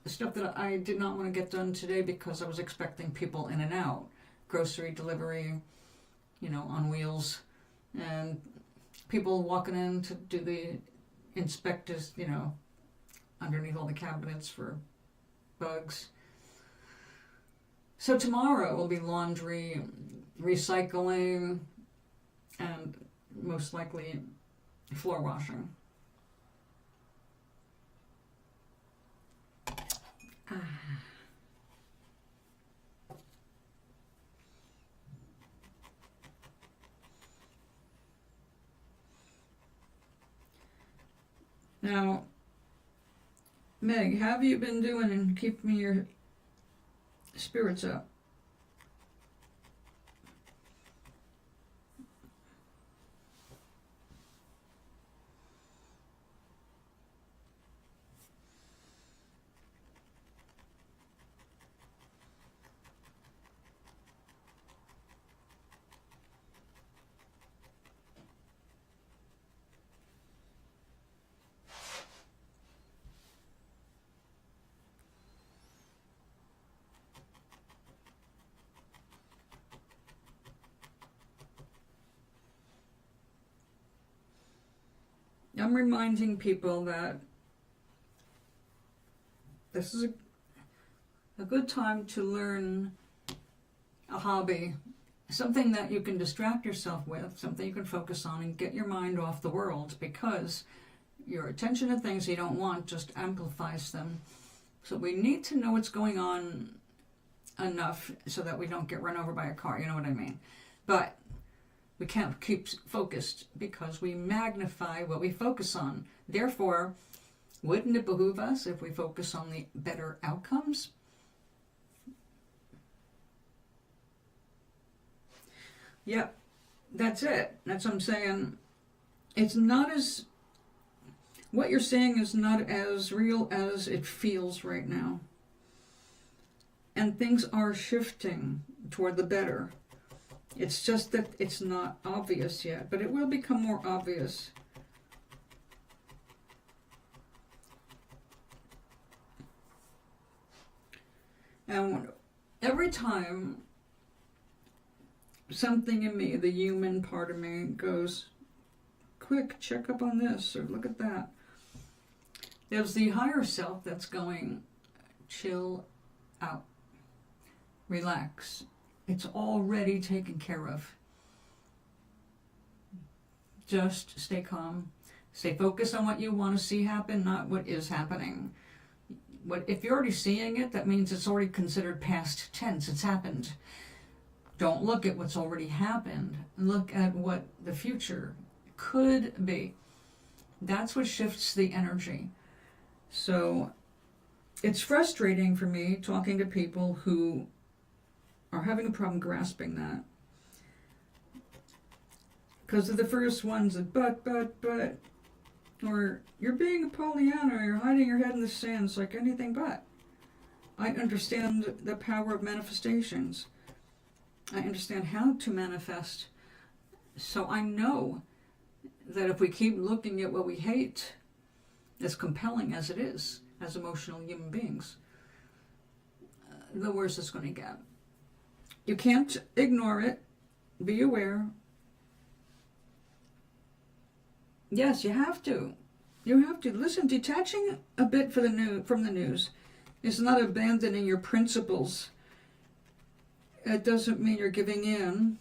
stuff that I did not want to get done today because I was expecting people in and out. Grocery delivery, you know, on wheels. And people walking in to do the inspectors, you know, underneath all the cabinets for bugs. So tomorrow will be laundry, recycling, and most likely floor washing. Now, Meg, how have you been doing in keeping your spirits up? I'm reminding people that this is a good time to learn a hobby, something that you can distract yourself with, something you can focus on and get your mind off the world, because your attention to things you don't want just amplifies them. So we need to know what's going on enough so that we don't get run over by a car, you know what I mean? But we can't keep focused because we magnify what we focus on. Therefore, wouldn't it behoove us if we focus on the better outcomes? Yep, that's it. That's what I'm saying. It's not as, what you're saying is not as real as it feels right now. And things are shifting toward the better. It's just that it's not obvious yet, but it will become more obvious. And every time something in me, the human part of me, goes, quick, check up on this, or look at that, there's the higher self that's going, chill out. relax. It's already taken care of. Just stay calm. Stay focused on what you want to see happen, not what is happening. If you're already seeing it, that means it's already considered past tense. It's happened. Don't look at what's already happened. Look at what the future could be. That's what shifts the energy. So it's frustrating for me talking to people who are having a problem grasping that. Because of the first ones that but, or you're being a Pollyanna, or you're hiding your head in the sand. It's like anything but. I understand the power of manifestations. I understand how to manifest. So I know that if we keep looking at what we hate, as compelling as it is, as emotional human beings, the worse it's going to get. You can't ignore it. Be aware. Yes, you have to. You have to. Listen, detaching a bit from the news is not abandoning your principles. It doesn't mean you're giving in.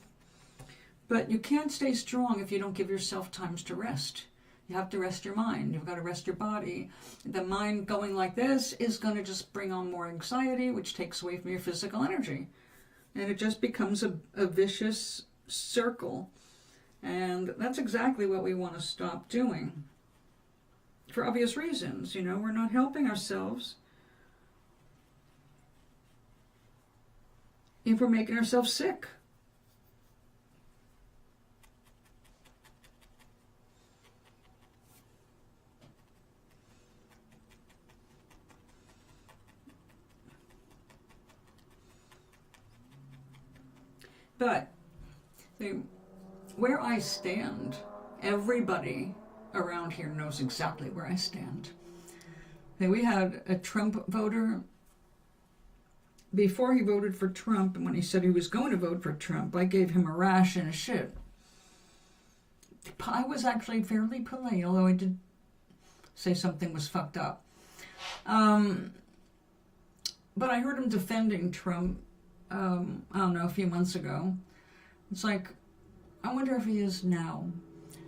But you can't stay strong if you don't give yourself times to rest. You have to rest your mind. You've got to rest your body. The mind going like this is going to just bring on more anxiety, which takes away from your physical energy. And it just becomes a vicious circle. And that's exactly what we want to stop doing. For obvious reasons, we're not helping ourselves if we're making ourselves sick. But where I stand, everybody around here knows exactly where I stand. We had a Trump voter. Before he voted for Trump, and when he said he was going to vote for Trump, I gave him a rash and a shit. I was actually fairly polite, although I did say something was fucked up. But I heard him defending Trump, I don't know, a few months ago. It's like, I wonder if he is now.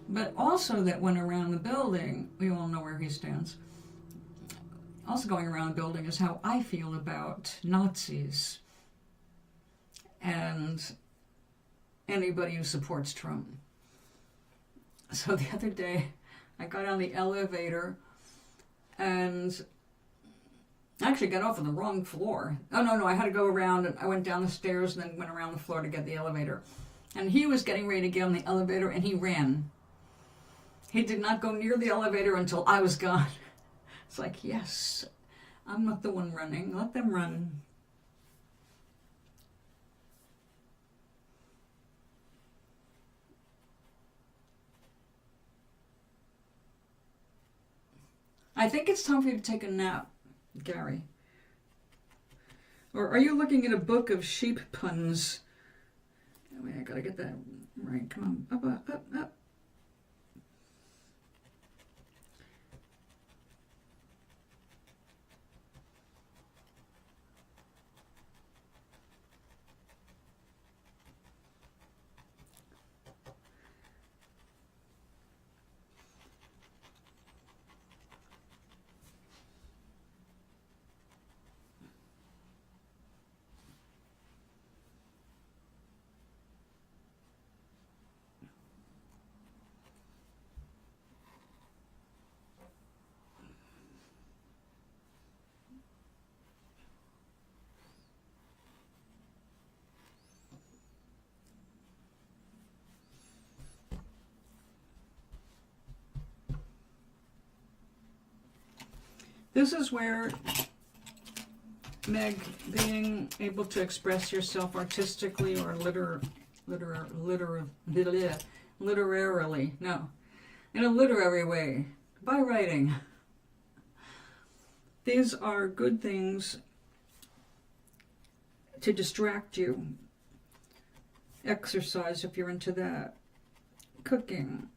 But also that went around the building, we all know where he stands. Also going around the building is how I feel about Nazis and anybody who supports Trump. So the other day, I got on the elevator and I actually got off on the wrong floor. Oh, no, I had to go around, and I went down the stairs and then went around the floor to get the elevator. And he was getting ready to get on the elevator, and he ran. He did not go near the elevator until I was gone. It's like, yes, I'm not the one running. Let them run. I think it's time for you to take a nap, Gary. Or are you looking at a book of sheep puns? Wait, I gotta get that right. Come on. Up. This is where, Meg, being able to express yourself artistically or literarily, no, in a literary way, by writing. These are good things to distract you. Exercise, if you're into that. Cooking.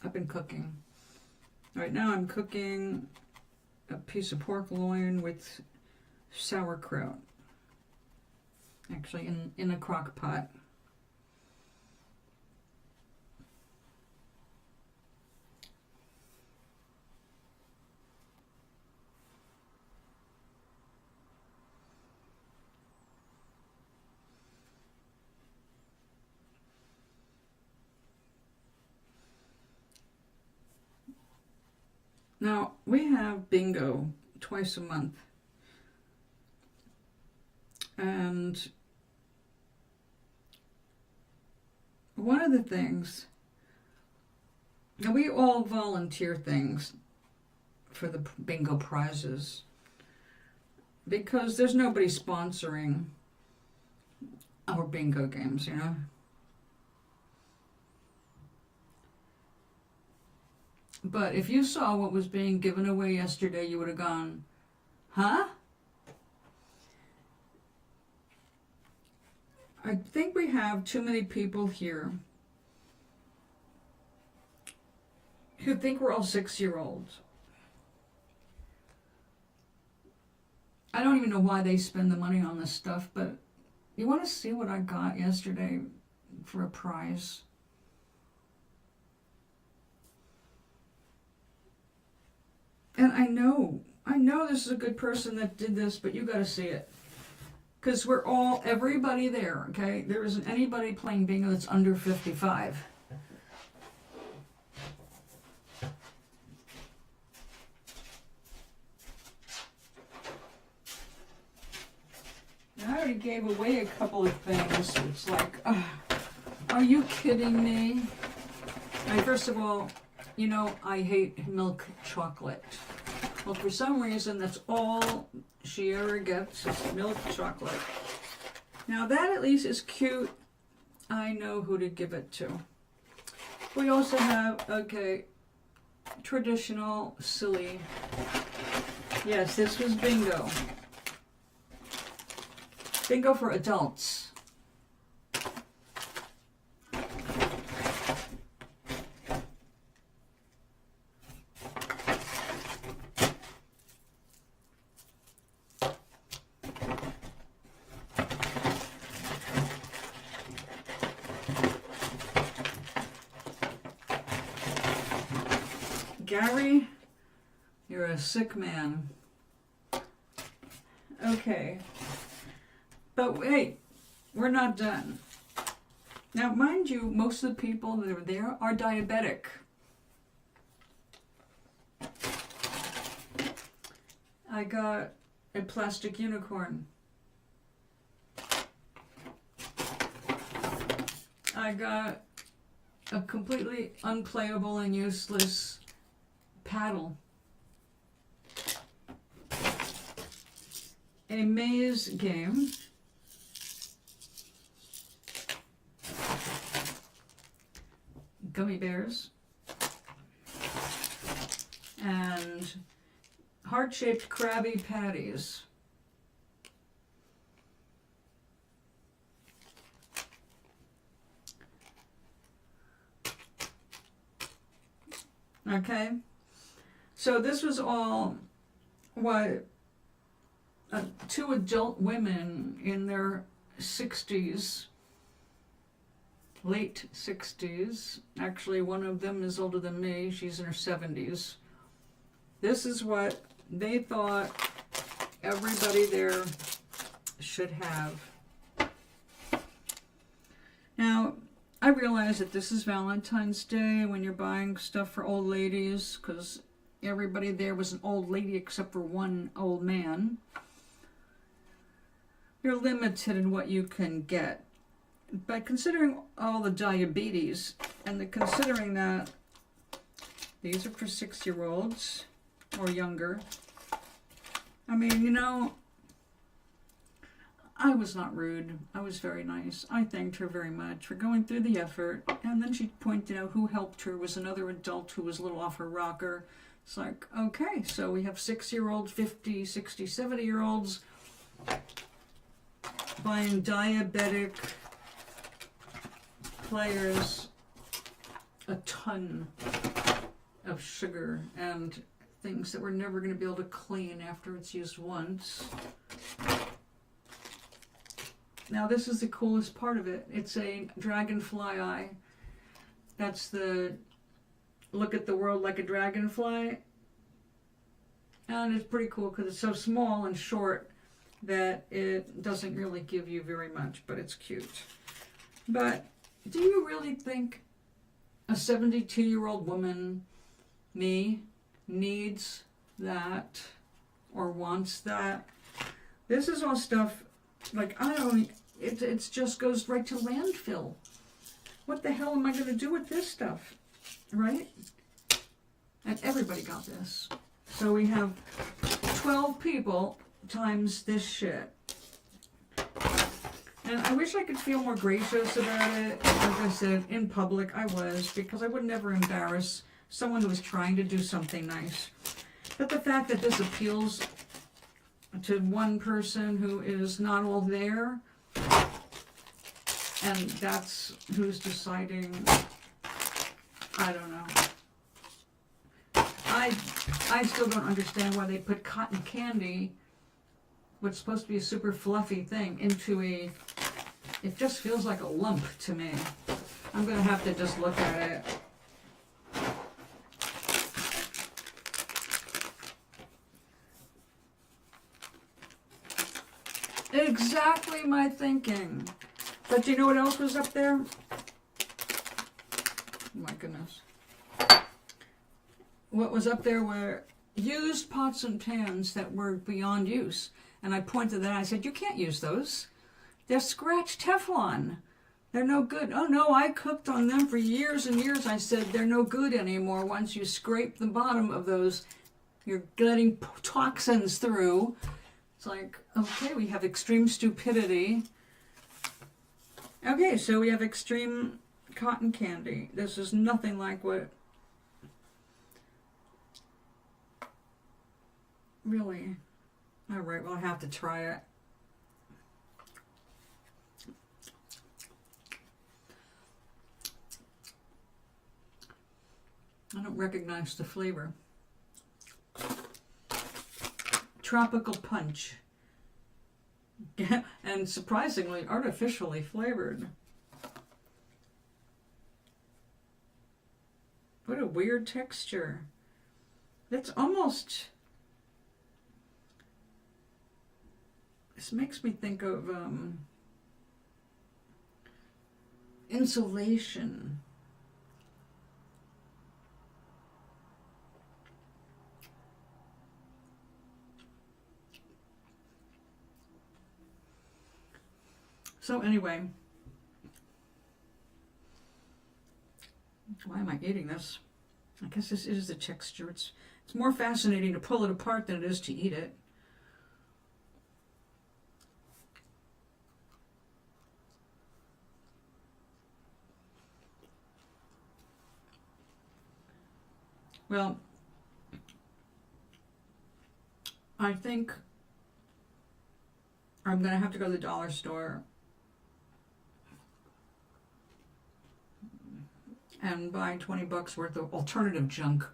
I've been cooking. Right now I'm cooking a piece of pork loin with sauerkraut. actually in a crock pot. Now, we have bingo twice a month. And one of the things, now we all volunteer things for the bingo prizes because there's nobody sponsoring our bingo games, you know. But if you saw what was being given away yesterday, you would have gone, huh? I think we have too many people here who think we're all 6-year-olds. I don't even know why they spend the money on this stuff, but you want to see what I got yesterday for a prize? And I know this is a good person that did this, but you got to see it. Because everybody there, okay? There isn't anybody playing bingo that's under 55. I already gave away a couple of things. It's like, are you kidding me? First of all, you know, I hate milk chocolate. Well, for some reason, that's all she ever gets is milk chocolate. Now, that at least is cute. I know who to give it to. We also have, traditional, silly. Yes, this was bingo. Bingo for adults. Gary, you're a sick man. Okay. But wait, we're not done. Now, mind you, most of the people that are there are diabetic. I got a plastic unicorn. I got a completely unplayable and useless paddle. A maze game. Gummy bears. And heart-shaped Krabby Patties. Okay, so this was all what two adult women in their 60s, late 60s. Actually, one of them is older than me. She's in her 70s. This is what they thought everybody there should have. Now, I realize that this is Valentine's Day when you're buying stuff for old ladies, because everybody there was an old lady except for one old man. You're limited in what you can get. But considering all the diabetes, and considering that these are for 6-year-olds or younger, I mean, you know, I was not rude. I was very nice. I thanked her very much for going through the effort. And then she pointed out who helped her was another adult who was a little off her rocker. It's like, okay, so we have 6-year-olds, 50, 60, 70-year-olds buying diabetic players a ton of sugar and things that we're never going to be able to clean after it's used once. Now this is the coolest part of it. It's a dragonfly eye. That's the look at the world like a dragonfly. And it's pretty cool because it's so small and short that it doesn't really give you very much, but it's cute. But do you really think a 72-year-old woman, me, needs that or wants that? This is all stuff, like, I don't, it just goes right to landfill. What the hell am I going to do with this stuff, right? And everybody got this. So we have 12 people times this shit. And I wish I could feel more gracious about it. Like I said, in public I was, because I would never embarrass someone who was trying to do something nice. But the fact that this appeals to one person who is not all there, and that's who's deciding, I don't know. I still don't understand why they put cotton candy, what's supposed to be a super fluffy thing, into a, it just feels like a lump to me. I'm going to have to just look at it. Exactly my thinking. But do you know what else was up there? Oh my goodness. What was up there were used pots and pans that were beyond use. And I pointed that out. I said, you can't use those. They're scratched Teflon. They're no good. Oh no, I cooked on them for years and years. I said, they're no good anymore. Once you scrape the bottom of those, you're letting toxins through. It's like, okay, we have extreme stupidity. Okay, so we have extreme cotton candy. This is nothing like what... Really? Alright, well, I have to try it. I don't recognize the flavor. Tropical punch. And surprisingly, artificially flavored. What a weird texture. It's almost... This makes me think of insulation. So anyway, why am I eating this? I guess this is the texture. It's more fascinating to pull it apart than it is to eat it. Well, I think I'm going to have to go to the dollar store and buy 20 bucks worth of alternative junk.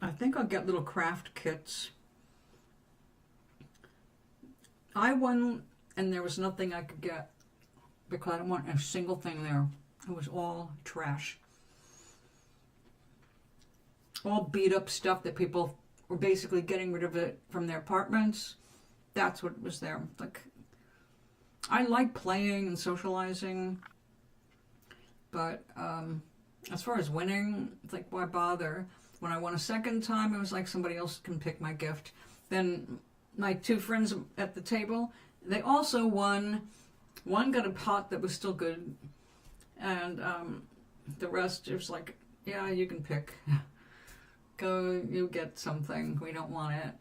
I think I'll get little craft kits. I won, and there was nothing I could get because I didn't want a single thing there. It was all trash. All beat up stuff that people were basically getting rid of it from their apartments. That's what was there. Like, I like playing and socializing, but as far as winning, it's like, why bother? When I won a second time, it was like somebody else can pick my gift. Then my two friends at the table, they also won. One got a pot that was still good, and the rest, it was like, yeah, you can pick. Go, you get something. We don't want it.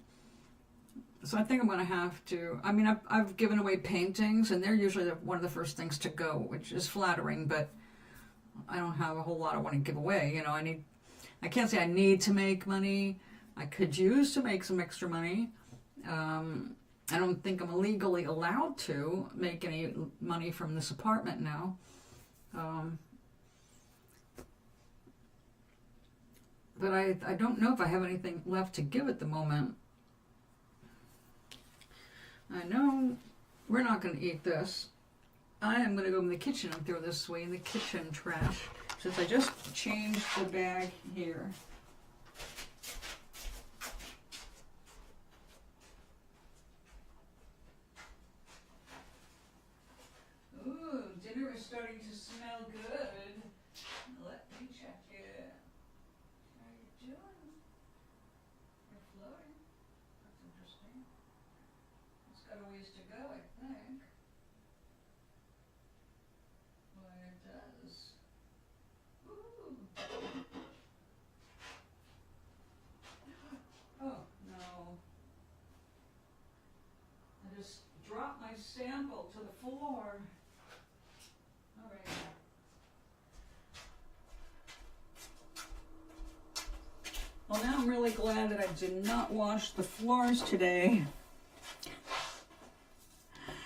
So I think I'm going to have to... I mean, I've given away paintings, and they're usually one of the first things to go, which is flattering, but I don't have a whole lot I want to give away. You know, I can't say I need to make money. I could use to make some extra money. I don't think I'm legally allowed to make any money from this apartment now. But I don't know if I have anything left to give at the moment. I know we're not going to eat this. I am going to go in the kitchen and throw this away in the kitchen trash, since I just changed the bag here. Ooh, dinner is starting to smell good. Let me check it. How are you doing? You're floating. That's interesting. It's got a ways to go, I think. Well, it does. Ooh. Oh, no. I just dropped my sample to the floor. All right. Well, now I'm really glad that I did not wash the floors today,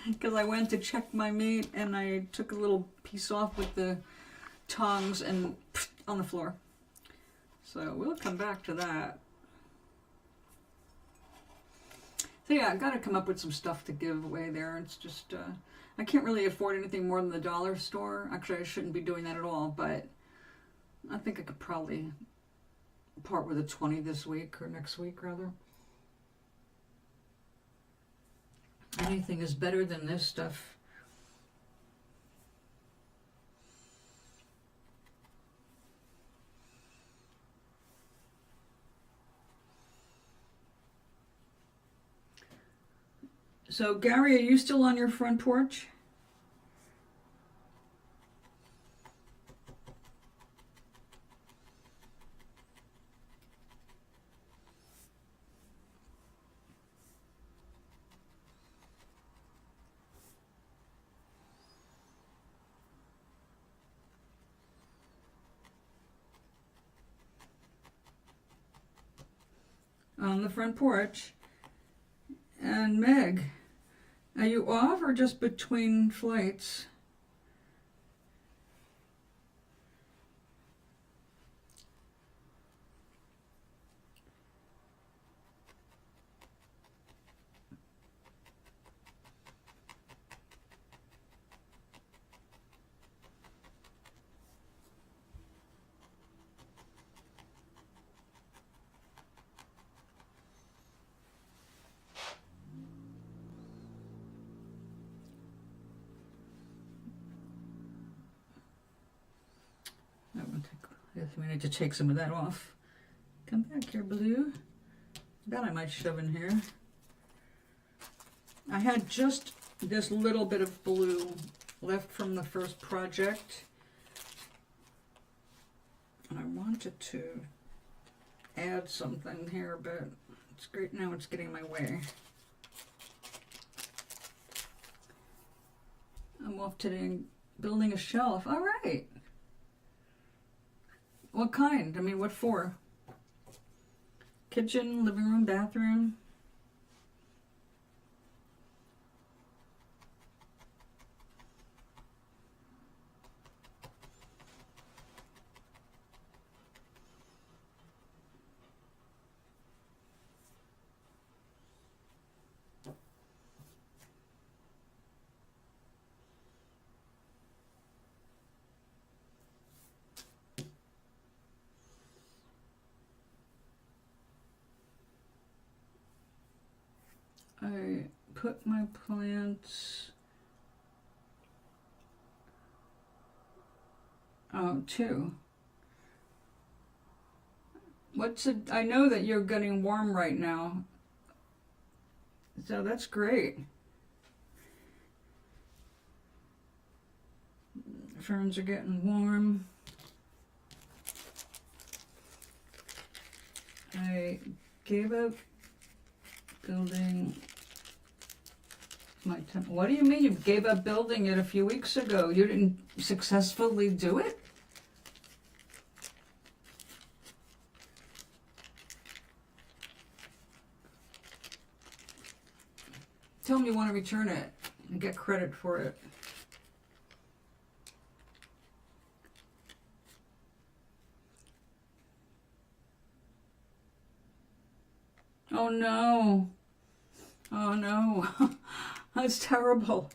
because I went to check my meat and I took a little piece off with the tongs and on the floor. So we'll come back to that. So yeah, I've got to come up with some stuff to give away there. It's just, I can't really afford anything more than the dollar store. Actually, I shouldn't be doing that at all, but I think I could probably part with a 20 this week, or next week rather. Anything is better than this stuff. So Gary, are you still on your front porch? On the front porch. And Meg, are you off or just between flights? We need to take some of that off. Come back here, Blue. That I might shove in here. I had just this little bit of blue left from the first project, and I wanted to add something here, but it's great now. It's getting in my way. I'm off today building a shelf. All right. What kind? I mean, what for? Kitchen, living room, bathroom? I put my plants, two. What's it? I know that you're getting warm right now, so that's great. Ferns are getting warm. I gave up building my temple. What do you mean you gave up building it a few weeks ago? You didn't successfully do it? Tell me you want to return it and get credit for it. Oh no. Oh no, that's terrible.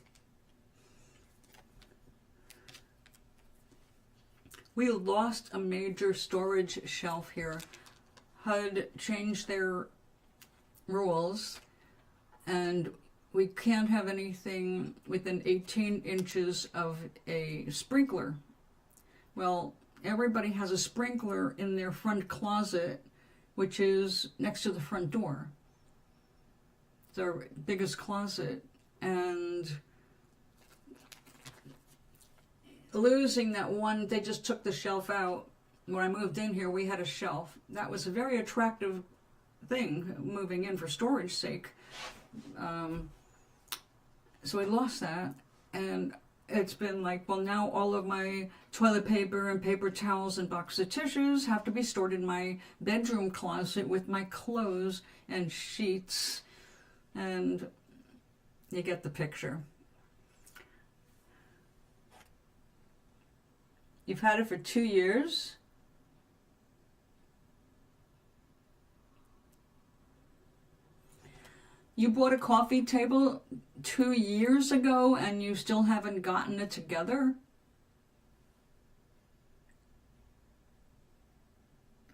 We lost a major storage shelf here. HUD changed their rules, and we can't have anything within 18 inches of a sprinkler. Well, everybody has a sprinkler in their front closet, which is next to the front door. It's our biggest closet, and losing that one, they just took the shelf out. When I moved in here, we had a shelf. That was a very attractive thing, moving in for storage sake. So we lost that, and it's been like, well, now all of my toilet paper and paper towels and box of tissues have to be stored in my bedroom closet with my clothes and sheets, and you get the picture. You've had it for 2 years. You bought a coffee table 2 years ago and you still haven't gotten it together?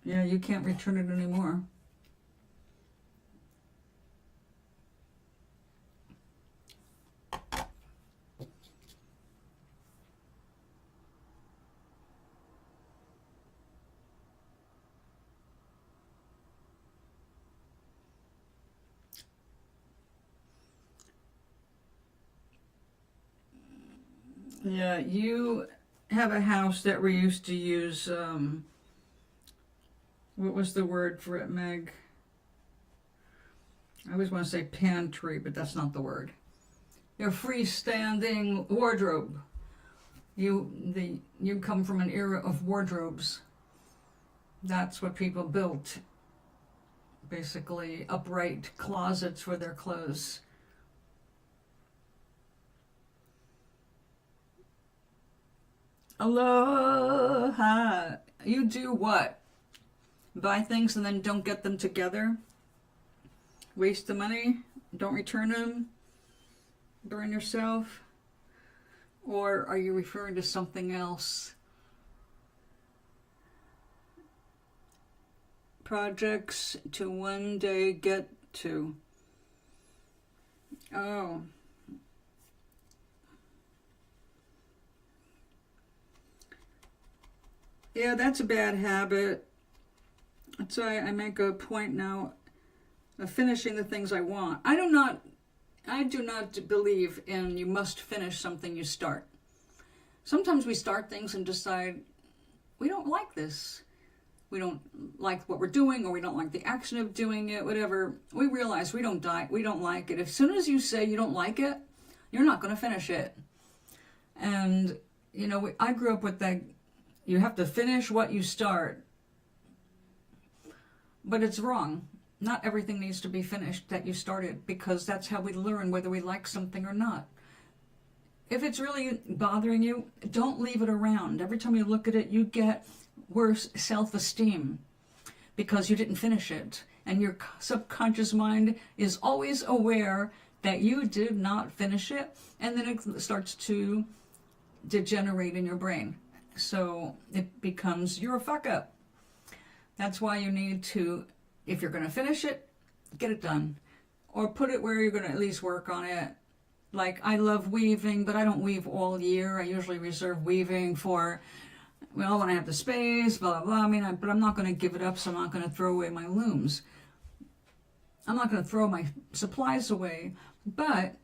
Yeah, you can't return it anymore. Yeah, you have a house that we used to use, what was the word for it, Meg? I always want to say pantry, but that's not the word. Your freestanding wardrobe. You come from an era of wardrobes. That's what people built. Basically, upright closets for their clothes. Aloha. You do what? Buy things and then don't get them together? Waste the money? Don't return them? Burn yourself? Or are you referring to something else? Projects to one day get to. Oh. Yeah, that's a bad habit. That's why I make a point now of finishing the things I want. I do not believe in you must finish something you start. Sometimes we start things and decide we don't like this. We don't like what we're doing, or we don't like the action of doing it, whatever. We realize we don't like it. As soon as you say you don't like it, you're not going to finish it. And, I grew up with that. You have to finish what you start. But it's wrong. Not everything needs to be finished that you started, because that's how we learn whether we like something or not. If it's really bothering you, don't leave it around. Every time you look at it, you get worse self-esteem because you didn't finish it. And your subconscious mind is always aware that you did not finish it, and then it starts to degenerate in your brain. So it becomes your fuck up. That's why you need to, if you're going to finish it, get it done. Or put it where you're going to at least work on it. Like, I love weaving, but I don't weave all year. I usually reserve weaving for, when I have the space, blah, blah, blah. But I'm not going to give it up, so I'm not going to throw away my looms. I'm not going to throw my supplies away. But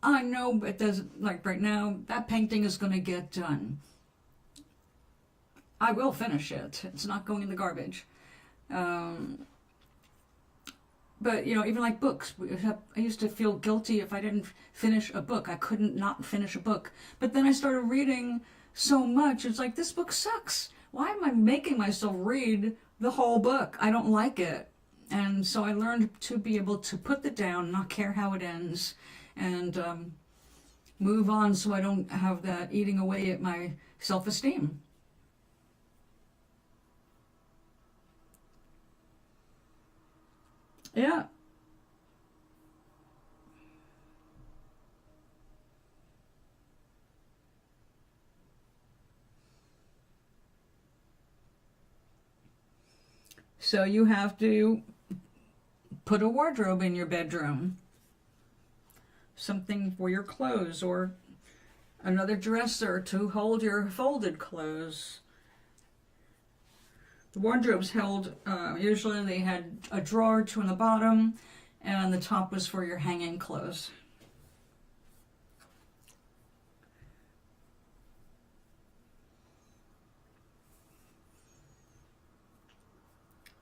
I know it doesn't, like right now, that painting is going to get done. I will finish it. It's not going in the garbage. But, even like books. I used to feel guilty if I didn't finish a book. I couldn't not finish a book. But then I started reading so much. It's like, this book sucks. Why am I making myself read the whole book? I don't like it. And so I learned to be able to put it down, not care how it ends, and move on so I don't have that eating away at my self-esteem. Yeah. So you have to put a wardrobe in your bedroom. Something for your clothes, or another dresser to hold your folded clothes. The wardrobes held, usually they had a drawer or two on the bottom, and the top was for your hanging clothes.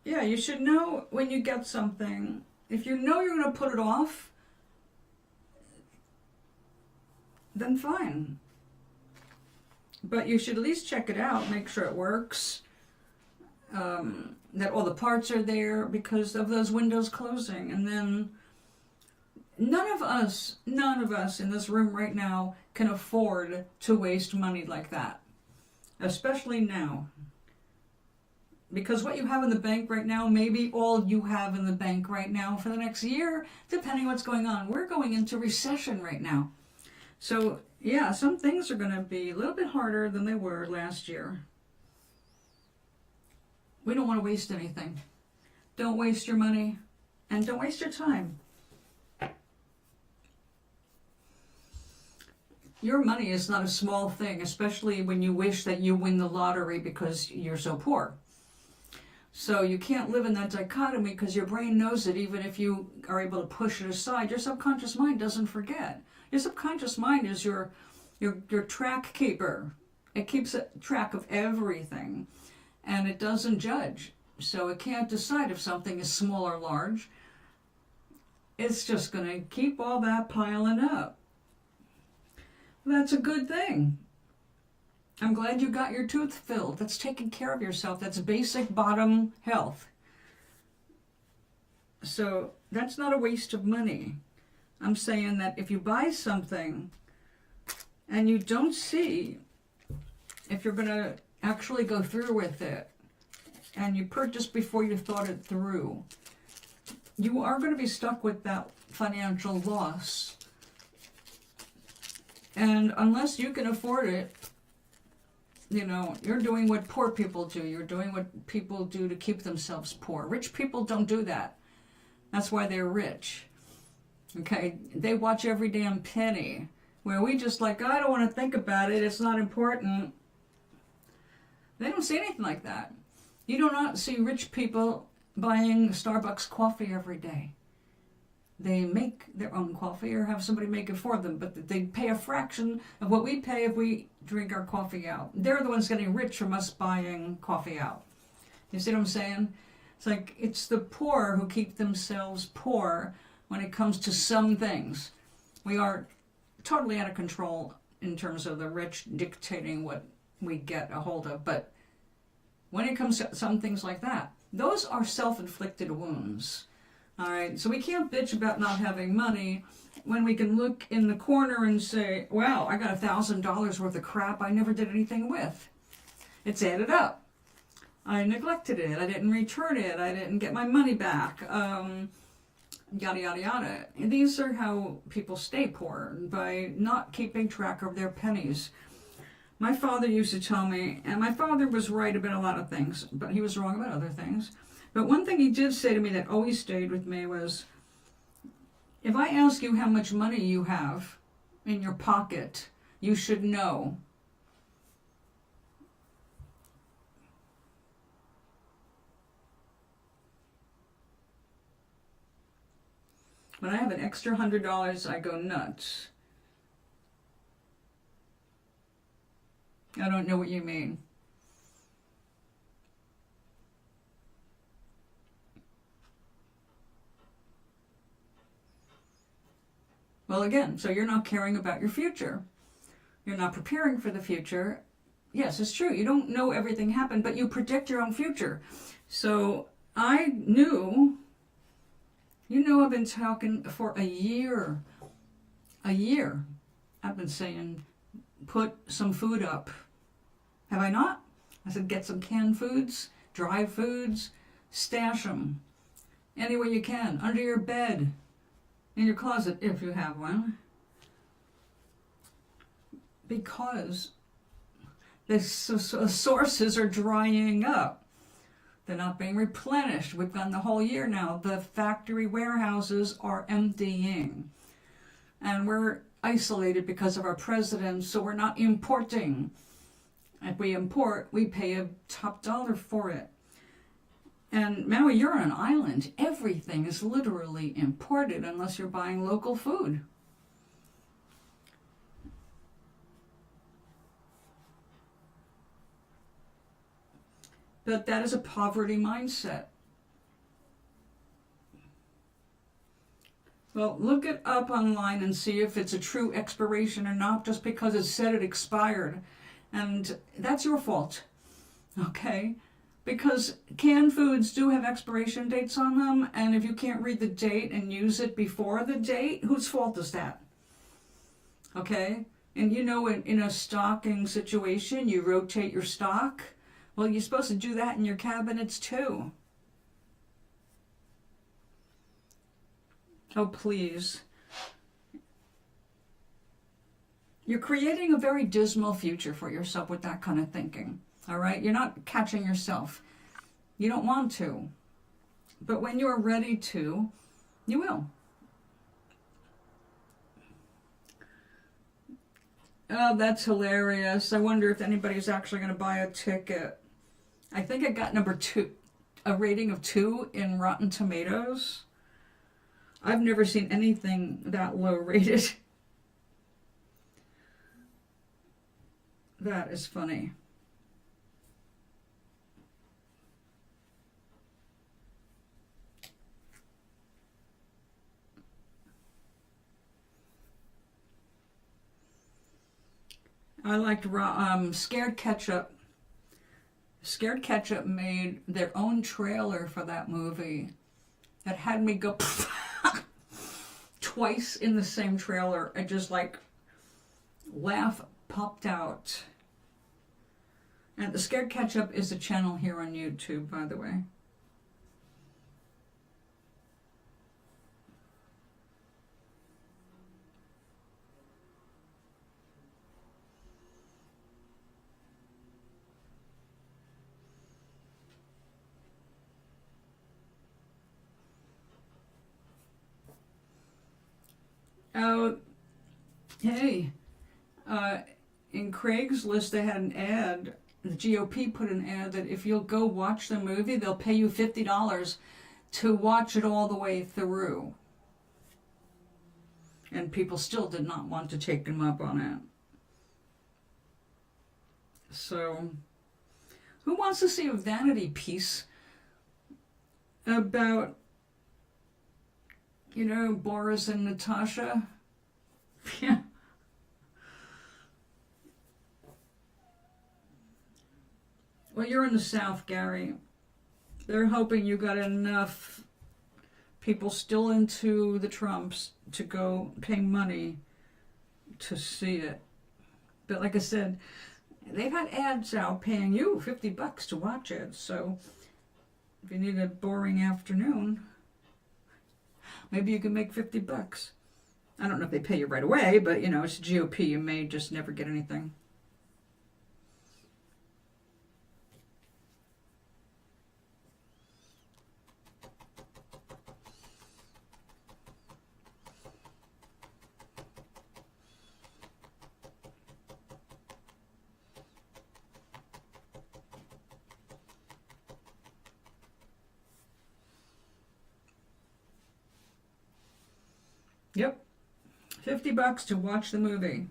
Yeah, you should know when you get something. If you know you're going to put it off, then fine. But you should at least check it out, make sure it works, that all the parts are there, because of those windows closing. And then none of us in this room right now can afford to waste money like that, especially now. Because what you have in the bank right now may be all you have in the bank right now for the next year, depending what's going on. We're going into recession right now. So, yeah, some things are going to be a little bit harder than they were last year. We don't want to waste anything. Don't waste your money, and don't waste your time. Your money is not a small thing, especially when you wish that you win the lottery because you're so poor. So you can't live in that dichotomy, because your brain knows it. Even if you are able to push it aside, your subconscious mind doesn't forget. Your subconscious mind is your track keeper. It keeps a track of everything, and it doesn't judge. So it can't decide if something is small or large. It's just going to keep all that piling up. That's a good thing. I'm glad you got your tooth filled. That's taking care of yourself. That's basic bottom health. So that's not a waste of money. I'm saying that if you buy something and you don't see if you're going to actually go through with it, and you purchased before you thought it through, you are going to be stuck with that financial loss. And unless you can afford it, you're doing what poor people do. You're doing what people do to keep themselves poor. Rich people don't do that. That's why they're rich. Okay? They watch every damn penny. Where we just I don't want to think about it. It's not important. They don't see anything like that. You do not see rich people buying Starbucks coffee every day. They make their own coffee or have somebody make it for them, but they pay a fraction of what we pay if we drink our coffee out. They're the ones getting rich from us buying coffee out. You see what I'm saying? It's the poor who keep themselves poor when it comes to some things. We are totally out of control in terms of the rich dictating what we get a hold of, but when it comes to some things like that, those are self-inflicted wounds. All right, so we can't bitch about not having money when we can look in the corner and say, wow, I got $1,000 worth of crap I never did anything with. It's added up. I neglected it. I didn't return it. I didn't get my money back. Yada, yada, yada. And these are how people stay poor, by not keeping track of their pennies. My father used to tell me, and my father was right about a lot of things, but he was wrong about other things. But one thing he did say to me that always stayed with me was, if I ask you how much money you have in your pocket, you should know. When I have an extra $100, I go nuts. I don't know what you mean. Well, again, so you're not caring about your future. You're not preparing for the future. Yes, it's true. You don't know everything happened, but you predict your own future. So I knew, I've been talking for a year. I've been saying, put some food up. Have I not? I said, get some canned foods, dry foods, stash them anywhere you can, under your bed, in your closet if you have one, because the sources are drying up. They're not being replenished. We've gone the whole year now. The factory warehouses are emptying. And we're isolated because of our president, so we're not importing. If we import, we pay a top dollar for it. And Maui, you're on an island. Everything is literally imported unless you're buying local food. But that is a poverty mindset. Well, look it up online and see if it's a true expiration or not, just because it said it expired. And that's your fault, okay? Because canned foods do have expiration dates on them, and if you can't read the date and use it before the date, whose fault is that? Okay? And you know, in a stocking situation, you rotate your stock. Well, you're supposed to do that in your cabinets too. Oh, please. You're creating a very dismal future for yourself with that kind of thinking. All right? You're not catching yourself. You don't want to. But when you're ready to, you will. Oh, that's hilarious. I wonder if anybody's actually going to buy a ticket. I think it got number 2, a rating of 2 in Rotten Tomatoes. I've never seen anything that low rated. That is funny. I liked Scared Ketchup. Scared Ketchup made their own trailer for that movie that had me go twice in the same trailer. I just like laugh popped out. And the Scared Ketchup is a channel here on YouTube, by the way. Oh, hey, in Craigslist they had an ad, the GOP put an ad that if you'll go watch the movie, they'll pay you $50 to watch it all the way through. And people still did not want to take them up on it. So, who wants to see a vanity piece about, you know, Boris and Natasha? Yeah. Well, you're in the South, Gary. They're hoping you got enough people still into the Trumps to go pay money to see it. But like I said, they've had ads out paying you $50 to watch it. So if you need a boring afternoon, maybe you can make $50. I don't know if they pay you right away, but you know, it's GOP. You may just never get anything. Yep. $50 to watch the movie.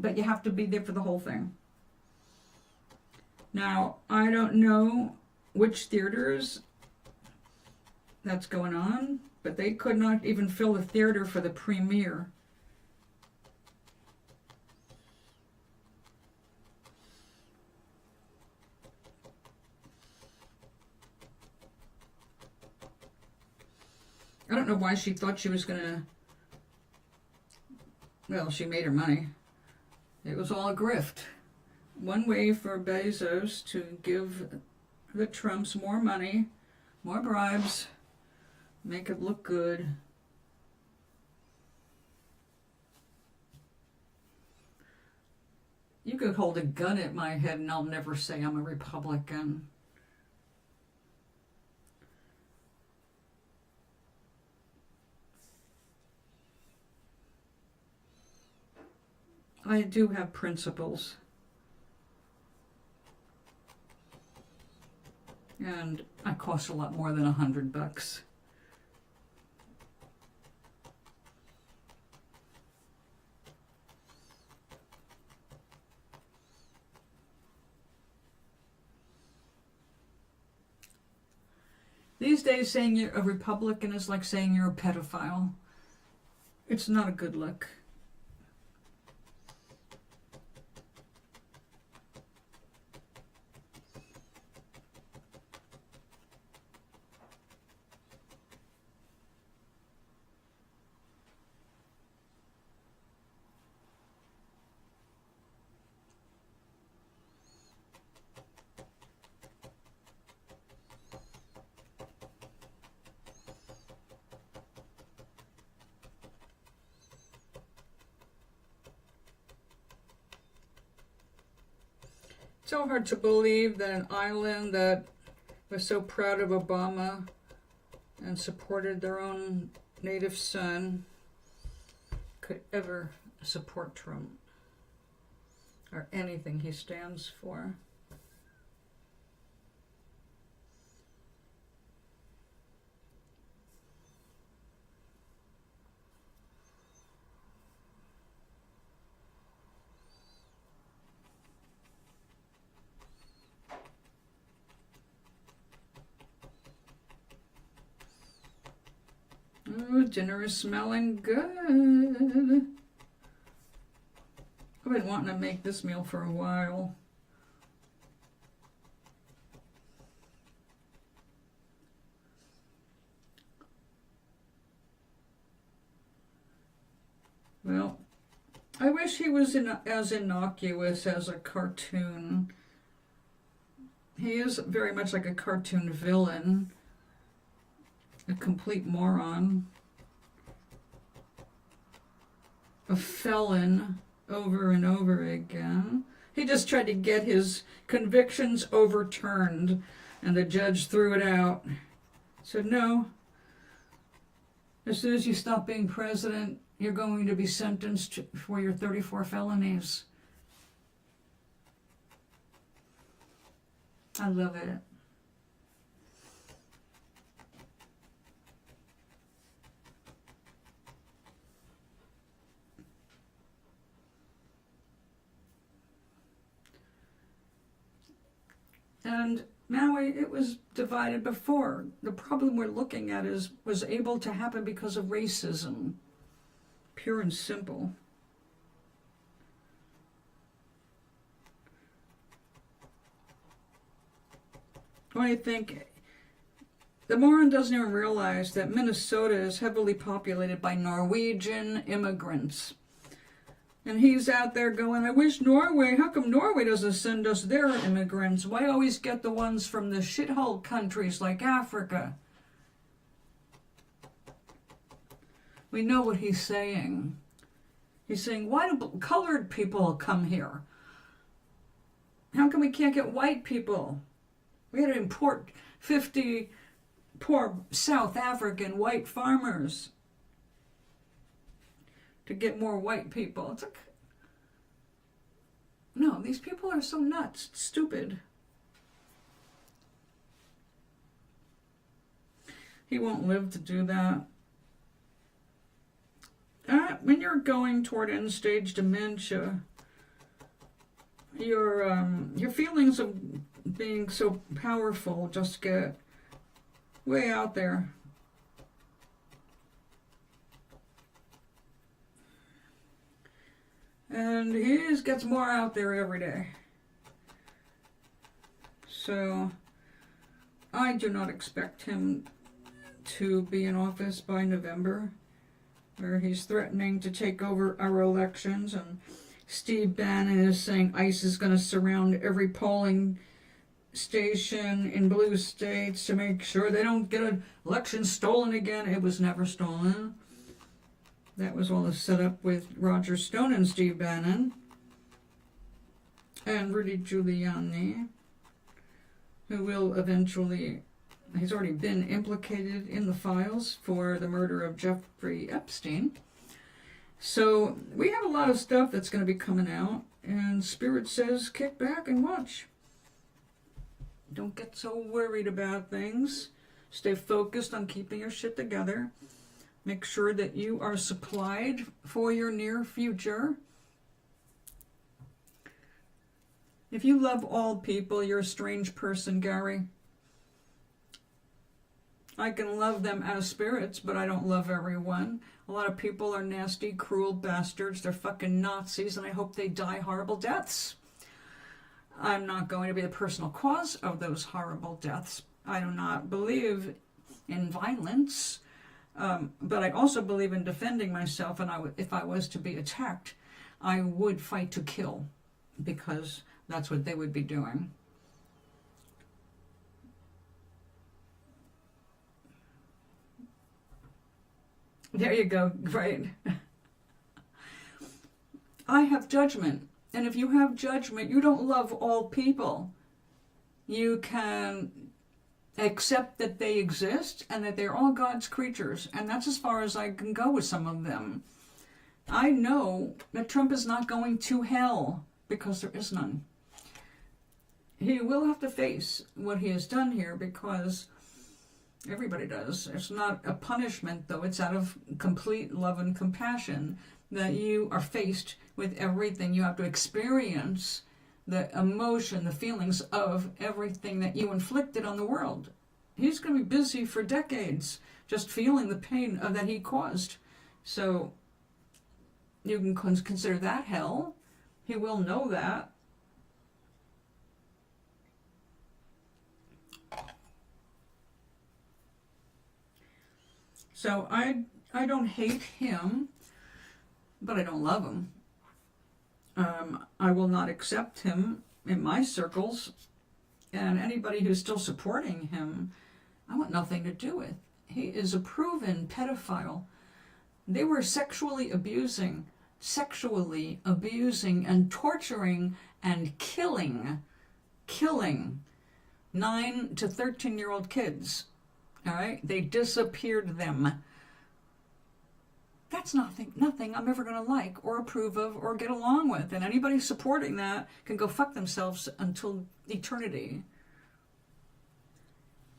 But you have to be there for the whole thing. Now, I don't know which theaters that's going on, but they could not even fill the theater for the premiere. I don't know why she thought she was going to... Well, she made her money. It was all a grift. One way for Bezos to give the Trumps more money, more bribes, make it look good. You could hold a gun at my head and I'll never say I'm a Republican. I do have principles. And I cost a lot more than $100. These days, saying you're a Republican is like saying you're a pedophile. It's not a good look. It's so hard to believe that an island that was so proud of Obama and supported their own native son could ever support Trump or anything he stands for. Ooh, dinner is smelling good. I've been wanting to make this meal for a while. Well, I wish he was as innocuous as a cartoon. He is very much like a cartoon villain. A complete moron, a felon over and over again. He just tried to get his convictions overturned, and the judge threw it out. Said, no, as soon as you stop being president, you're going to be sentenced for your 34 felonies. I love it. And Maui, it was divided before. The problem we're looking at was able to happen because of racism. Pure and simple. What do you think? The moron doesn't even realize that Minnesota is heavily populated by Norwegian immigrants. And he's out there going, I wish Norway, how come Norway doesn't send us their immigrants? Why always get the ones from the shithole countries like Africa? We know what he's saying. He's saying, why do colored people come here? How come we can't get white people? We had to import 50 poor South African white farmers to get more white people. It's like, no, these people are so nuts, stupid. He won't live to do that. When you're going toward end-stage dementia, your feelings of being so powerful just get way out there. And he gets more out there every day. So I do not expect him to be in office by November, where he's threatening to take over our elections. And Steve Bannon is saying ICE is going to surround every polling station in blue states to make sure they don't get an election stolen again. It was never stolen. That was all a setup with Roger Stone and Steve Bannon and Rudy Giuliani, who will eventually, he's already been implicated in the files for the murder of Jeffrey Epstein. So we have a lot of stuff that's going to be coming out, and Spirit says kick back and watch. Don't get so worried about things. Stay focused on keeping your shit together. Make sure that you are supplied for your near future. If you love all people, you're a strange person, Gary. I can love them as spirits, but I don't love everyone. A lot of people are nasty, cruel bastards. They're fucking Nazis, and I hope they die horrible deaths. I'm not going to be the personal cause of those horrible deaths. I do not believe in violence, but I also believe in defending myself, and if I was to be attacked, I would fight to kill, because that's what they would be doing. There you go, right? I have judgment. And if you have judgment, you don't love all people. You can accept that they exist and that they're all God's creatures. And that's as far as I can go with some of them. I know that Trump is not going to hell because there is none. He will have to face what he has done here because everybody does. It's not a punishment, though. It's out of complete love and compassion that you are faced with everything. You have to experience the emotion, the feelings of everything that you inflicted on the world. He's going to be busy for decades just feeling the pain that he caused. So you can consider that hell. He will know that. So I don't hate him, but I don't love him. I will not accept him in my circles, and anybody who's still supporting him, I want nothing to do with. He is a proven pedophile. They were sexually abusing and torturing and killing 9 to 13-year-old kids. All right? They disappeared them. That's nothing I'm ever going to like or approve of or get along with. And anybody supporting that can go fuck themselves until eternity.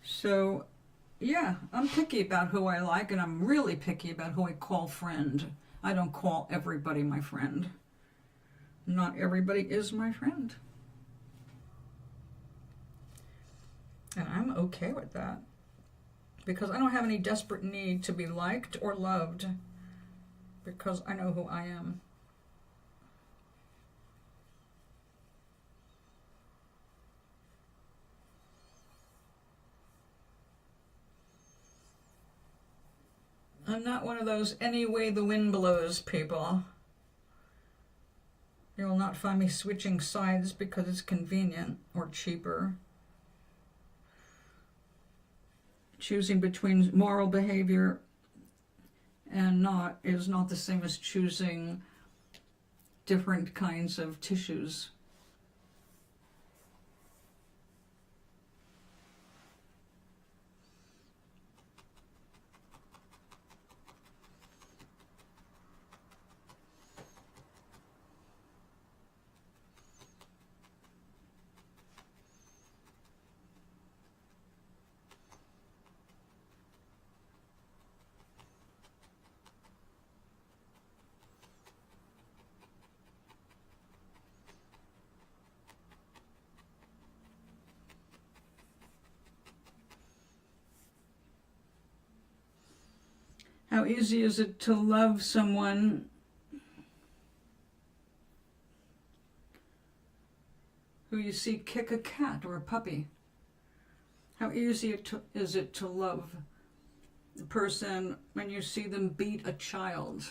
So, yeah, I'm picky about who I like, and I'm really picky about who I call friend. I don't call everybody my friend. Not everybody is my friend. And I'm okay with that. Because I don't have any desperate need to be liked or loved. Because I know who I am. I'm not one of those any way the wind blows people. You will not find me switching sides because it's convenient or cheaper. Choosing between moral behavior and not is not the same as choosing different kinds of tissues. How easy is it to love someone who you see kick a cat or a puppy? How easy is it to love the person when you see them beat a child?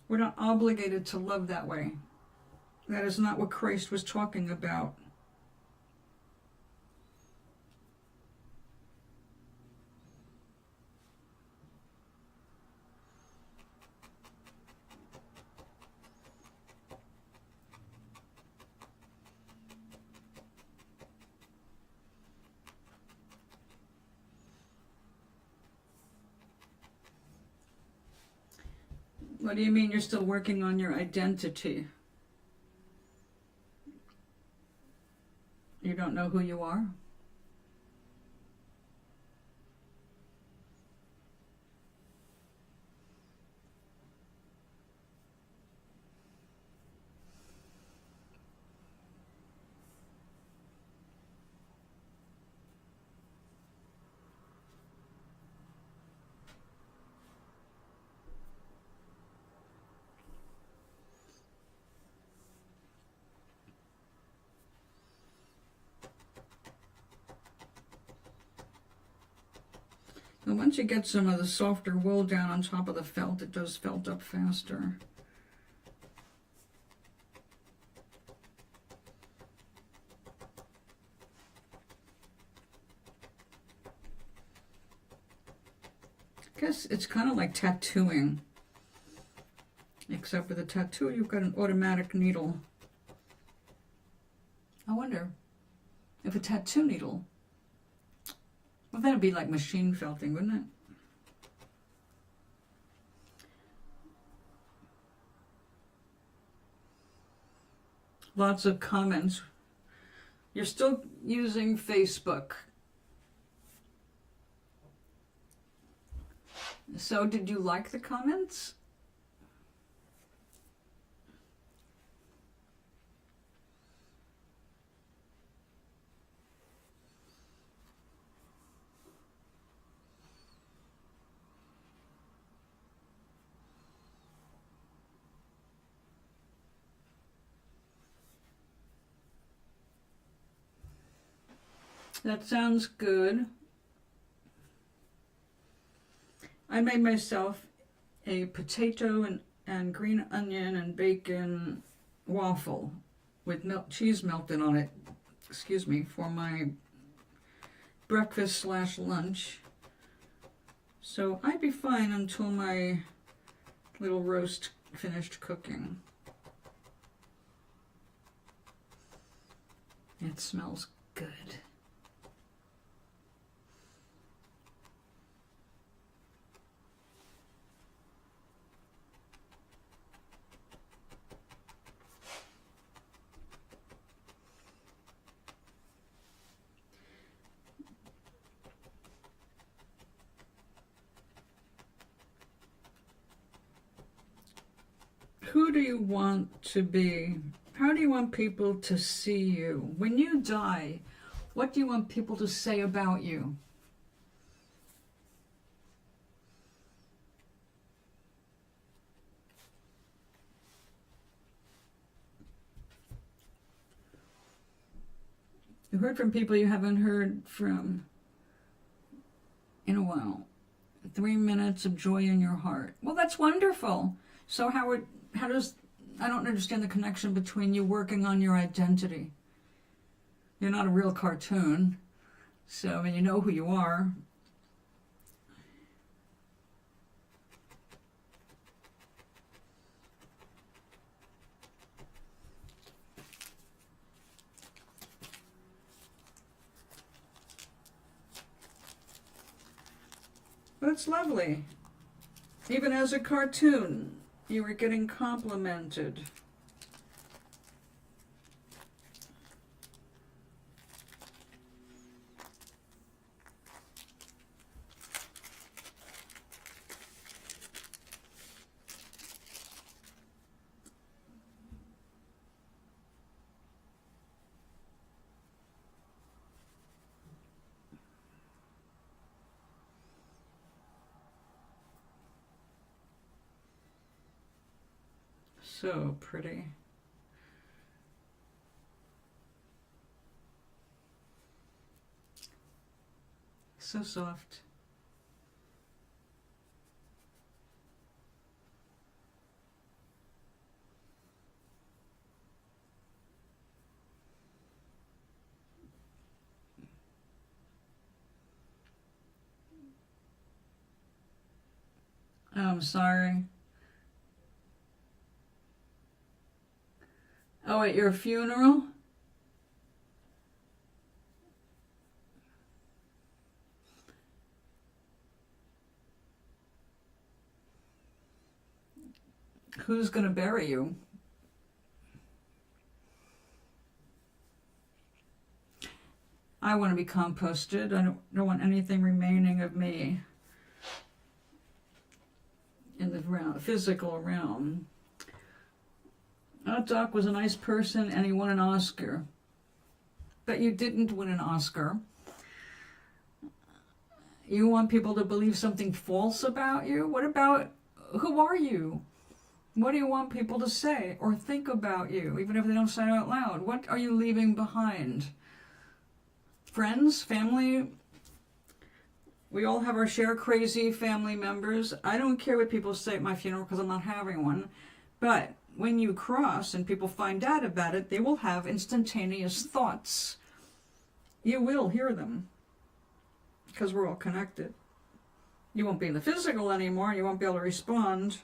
We're not obligated to love that way. That is not what Christ was talking about. What do you mean you're still working on your identity? You don't know who you are? And once you get some of the softer wool down on top of the felt, it does felt up faster. I guess it's kind of like tattooing, except with a tattoo you've got an automatic needle. I wonder if a tattoo needle, well, that'd be like machine felting, wouldn't it? Lots of comments. You're still using Facebook. So did you like the comments? That sounds good. I made myself a potato and green onion and bacon waffle with cheese melted on it, excuse me, for my breakfast / lunch. So I'd be fine until my little roast finished cooking. It smells good. Who do you want to be? How do you want people to see you? When you die, what do you want people to say about you? You heard from people you haven't heard from in a while. 3 minutes of joy in your heart. Well, that's wonderful. So how does, I don't understand the connection between you working on your identity. You're not a real cartoon, so I mean, you know who you are. That's lovely. Even as a cartoon, you were getting complimented. So pretty. So soft. I'm sorry. Oh, at your funeral? who's going to bury you? I want to be composted. I don't want anything remaining of me in the physical realm. Doc was a nice person and he won an Oscar. But you didn't win an Oscar. You want people to believe something false about you? What about, who are you? What do you want people to say or think about you, even if they don't say it out loud? What are you leaving behind? Friends? Family? We all have our share crazy family members. I don't care what people say at my funeral because I'm not having one. But when you cross and people find out about it, they will have instantaneous thoughts. You will hear them because we're all connected. You won't be in the physical anymore. You won't be able to respond.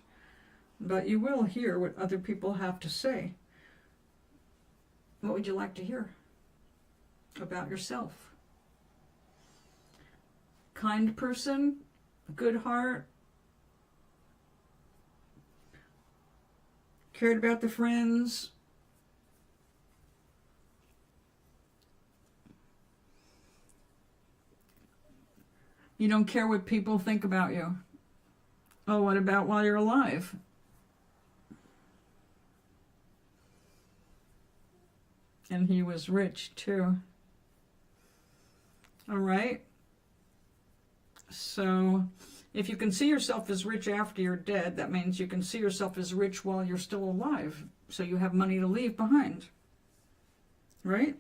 But you will hear what other people have to say. What would you like to hear about yourself? Kind person, good heart, cared about the friends, you don't care what people think about you. Oh, what about while you're alive? And he was rich too. All right. So if you can see yourself as rich after you're dead, that means you can see yourself as rich while you're still alive. So you have money to leave behind. Right?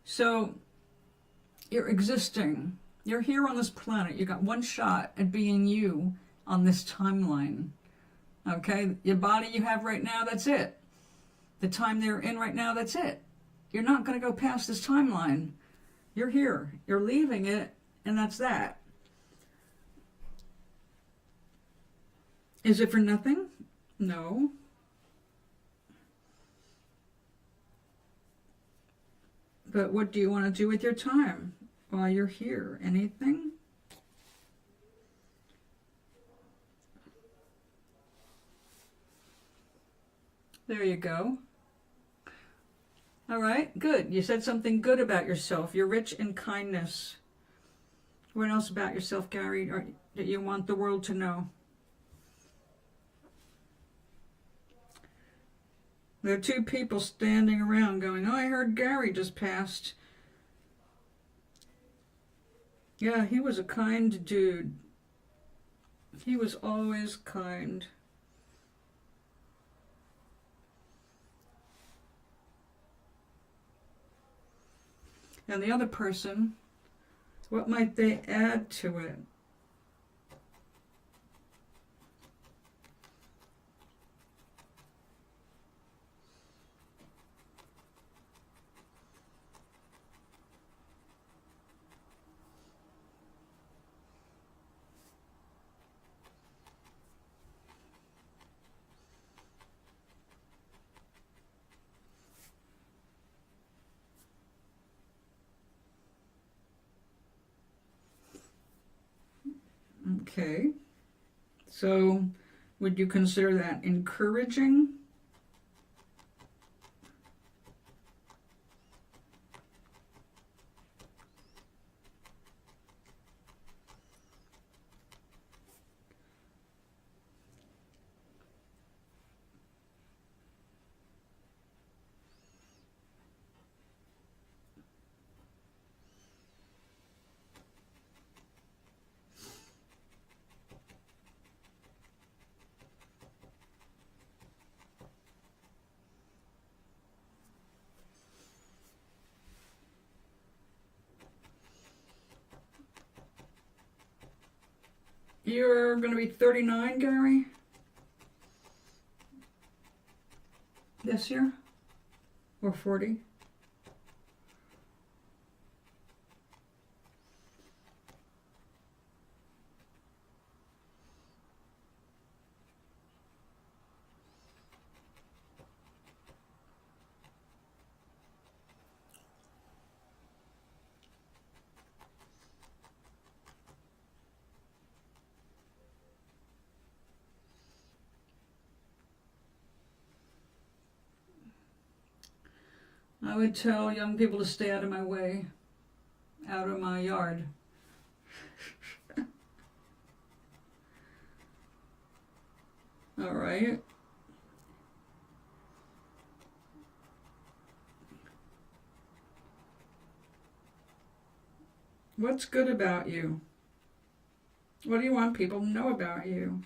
So you're existing. You're here on this planet. You got one shot at being you on this timeline. Okay? Your body you have right now, that's it. The time they're in right now, that's it. You're not going to go past this timeline. You're here. You're leaving it, and that's that. Is it for nothing? No. But what do you want to do with your time while you're here? Anything? There you go. All right, good. You said something good about yourself. You're rich in kindness. What else about yourself, Gary, that you want the world to know? There are two people standing around going, oh, I heard Gary just passed. Yeah, he was a kind dude. He was always kind. And the other person, what might they add to it? Okay, so would you consider that encouraging? You're going to be 39, Gary? This year? Or 40? I would tell young people to stay out of my way, out of my yard. All right. What's good about you? What do you want people to know about you?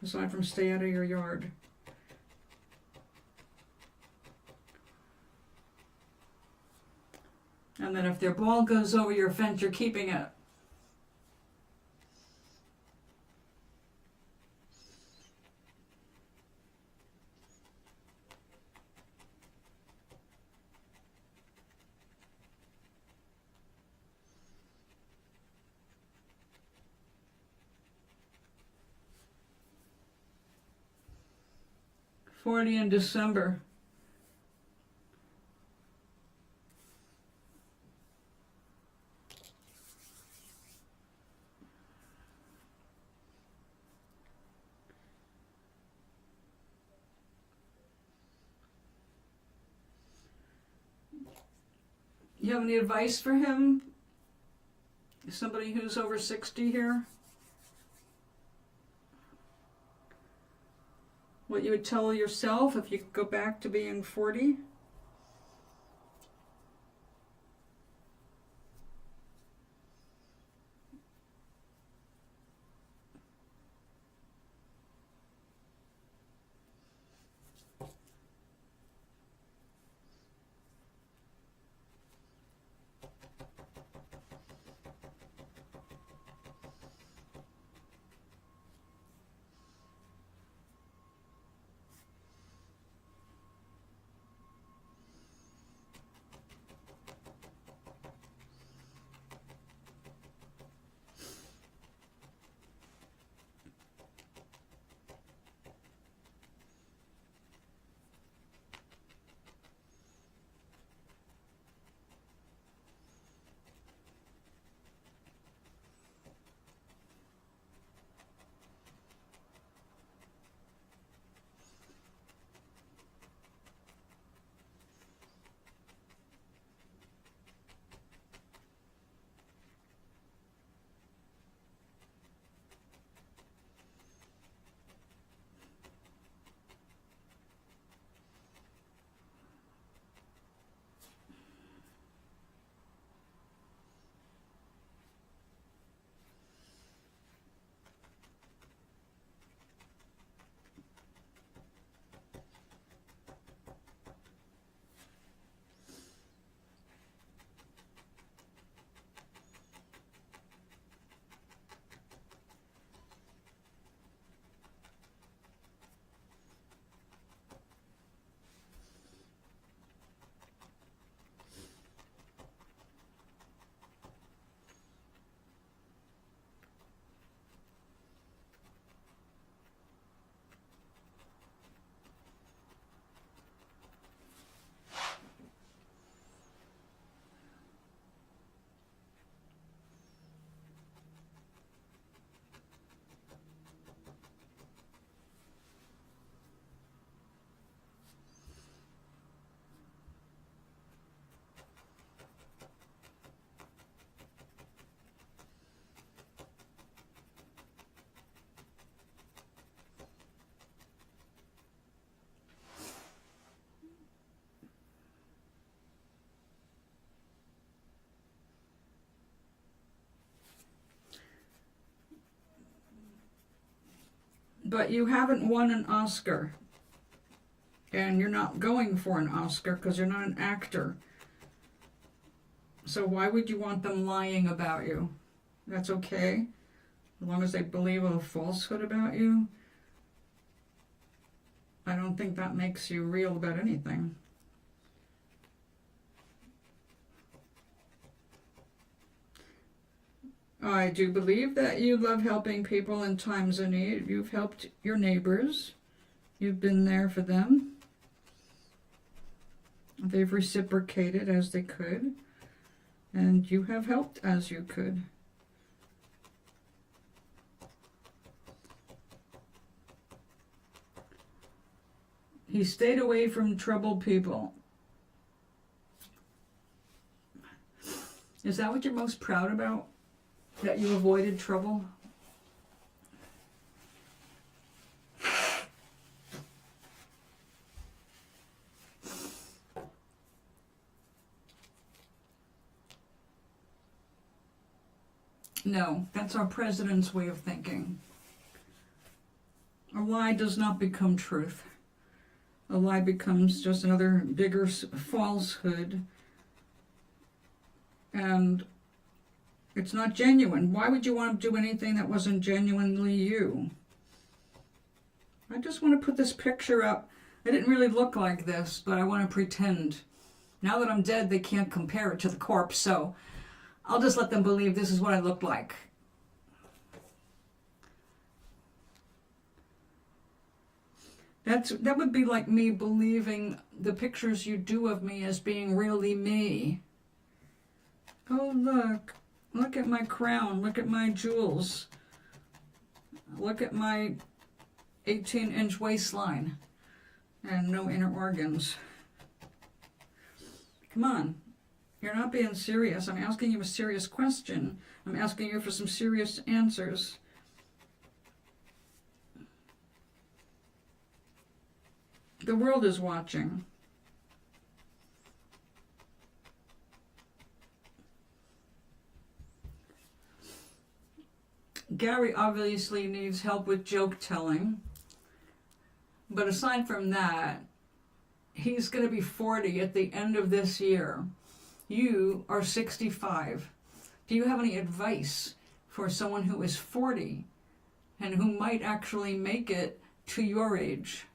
Aside from stay out of your yard. And then if their ball goes over your fence, you're keeping it. $40 in December. You have any advice for him? Somebody who's over 60 here? What you would tell yourself if you could go back to being 40? But you haven't won an Oscar. And you're not going for an Oscar because you're not an actor. So why would you want them lying about you? That's okay. As long as they believe a falsehood about you. I don't think that makes you real about anything. I do believe that you love helping people in times of need. You've helped your neighbors. You've been there for them. They've reciprocated as they could. And you have helped as you could. He stayed away from troubled people. Is that what you're most proud about? That you avoided trouble? No, that's our president's way of thinking. A lie does not become truth. A lie becomes just another bigger falsehood. And it's not genuine. Why would you want to do anything that wasn't genuinely you? I just want to put this picture up. I didn't really look like this, but I want to pretend. Now that I'm dead, they can't compare it to the corpse, so I'll just let them believe this is what I looked like. That would be like me believing the pictures you do of me as being really me. Oh, look at my crown, look at my jewels, look at my 18-inch waistline and no inner organs. Come on, you're not being serious. I'm asking you a serious question. I'm asking you for some serious answers. The world is watching. Gary obviously needs help with joke telling. But aside from that, he's going to be 40 at the end of this year. You are 65. Do you have any advice for someone who is 40 and who might actually make it to your age?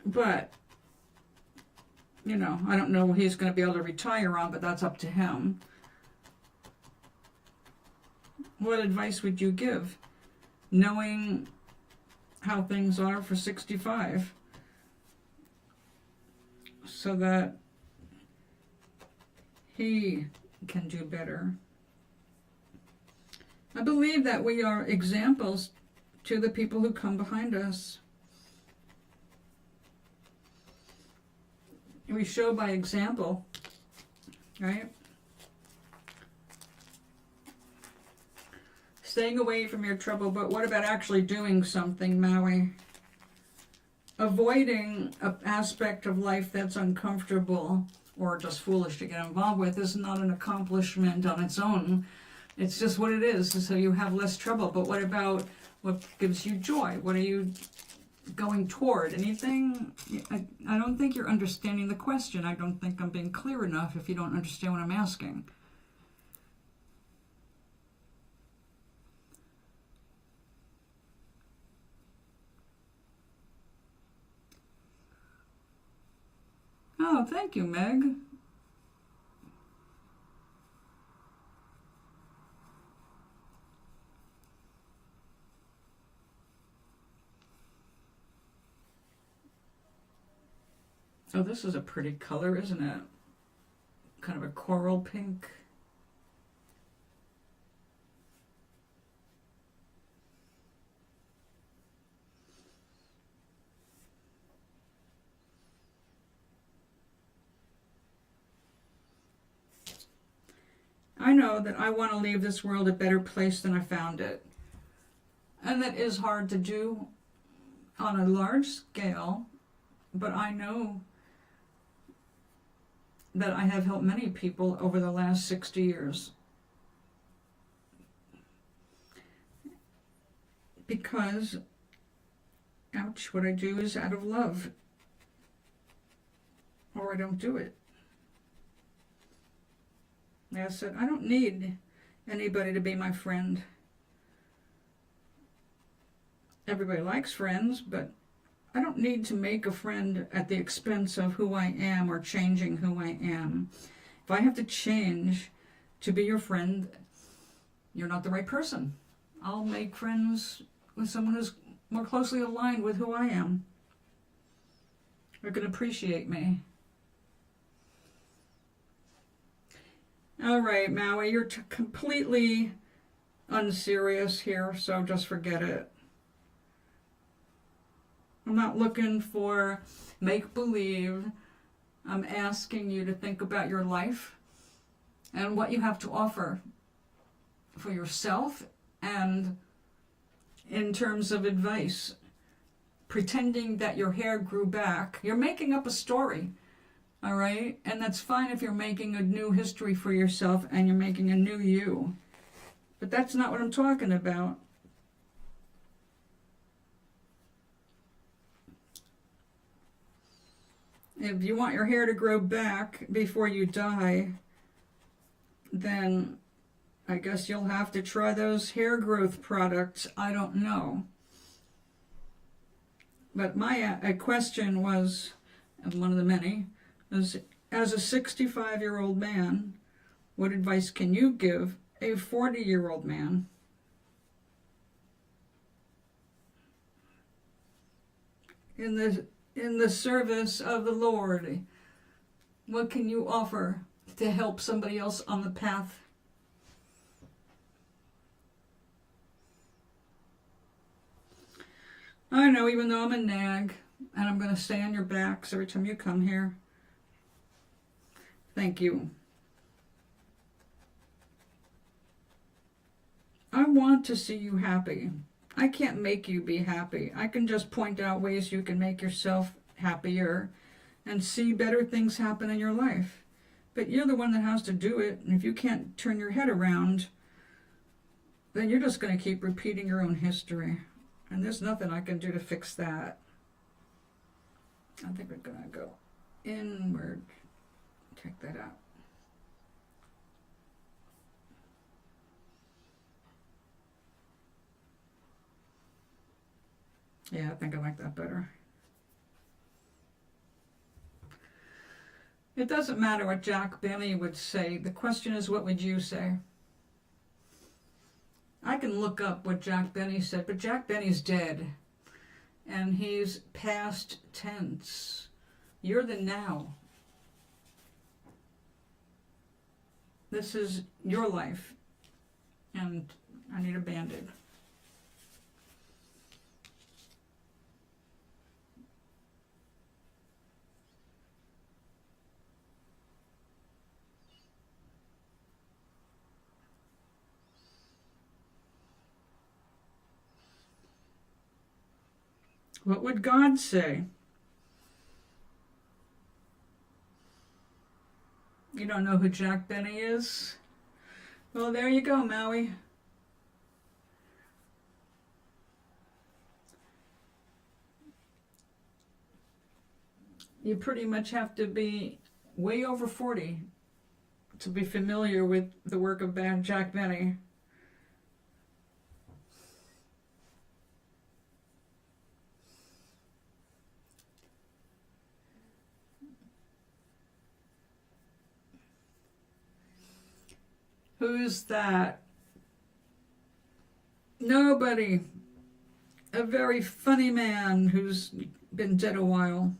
But, you know, I don't know what he's going to be able to retire on, but that's up to him. What advice would you give, knowing how things are for 65, so that he can do better? I believe that we are examples to the people who come behind us. We show by example, right? Staying away from your trouble, but what about actually doing something, Maui? Avoiding an aspect of life that's uncomfortable or just foolish to get involved with is not an accomplishment on its own. It's just what it is, so you have less trouble. But what about what gives you joy? What are you going toward? Anything? I don't think you're understanding the question. I don't think I'm being clear enough if you don't understand what I'm asking. Oh, thank you, Meg. Oh, this is a pretty color, isn't it? Kind of a coral pink. I know that I want to leave this world a better place than I found it. And that is hard to do on a large scale, but I know that I have helped many people over the last 60 years. Because, ouch, what I do is out of love. Or I don't do it. I said, I don't need anybody to be my friend. Everybody likes friends, but I don't need to make a friend at the expense of who I am or changing who I am. If I have to change to be your friend, you're not the right person. I'll make friends with someone who's more closely aligned with who I am. Who can appreciate me. All right, Maui, you're completely unserious here, so just forget it. I'm not looking for make-believe. I'm asking you to think about your life and what you have to offer for yourself and in terms of advice. Pretending that your hair grew back. You're making up a story, all right? And that's fine if you're making a new history for yourself and you're making a new you. But that's not what I'm talking about. If you want your hair to grow back before you die, then I guess you'll have to try those hair growth products. I don't know. But my question was, and one of the many, is as a 65-year-old man, what advice can you give a 40-year-old man? In the service of the Lord, what can you offer to help somebody else on the path? I know, even though I'm a nag, and I'm going to stay on your backs every time you come here. Thank you. I want to see you happy. I can't make you be happy. I can just point out ways you can make yourself happier and see better things happen in your life. But you're the one that has to do it, and if you can't turn your head around, then you're just going to keep repeating your own history. And there's nothing I can do to fix that. I think we're going to go inward. Check that out. Yeah, I think I like that better. It doesn't matter what Jack Benny would say. The question is, what would you say? I can look up what Jack Benny said, but Jack Benny's dead. And he's past tense. You're the now. This is your life. And I need a Band-Aid. What would God say? You don't know who Jack Benny is? Well, there you go, Maui. You pretty much have to be way over 40 to be familiar with the work of Jack Benny. Who's that? Nobody. A very funny man who's been dead a while.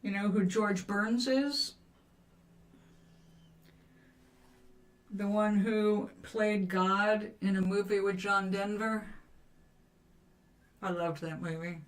You know who George Burns is? The one who played God in a movie with John Denver. I loved that movie.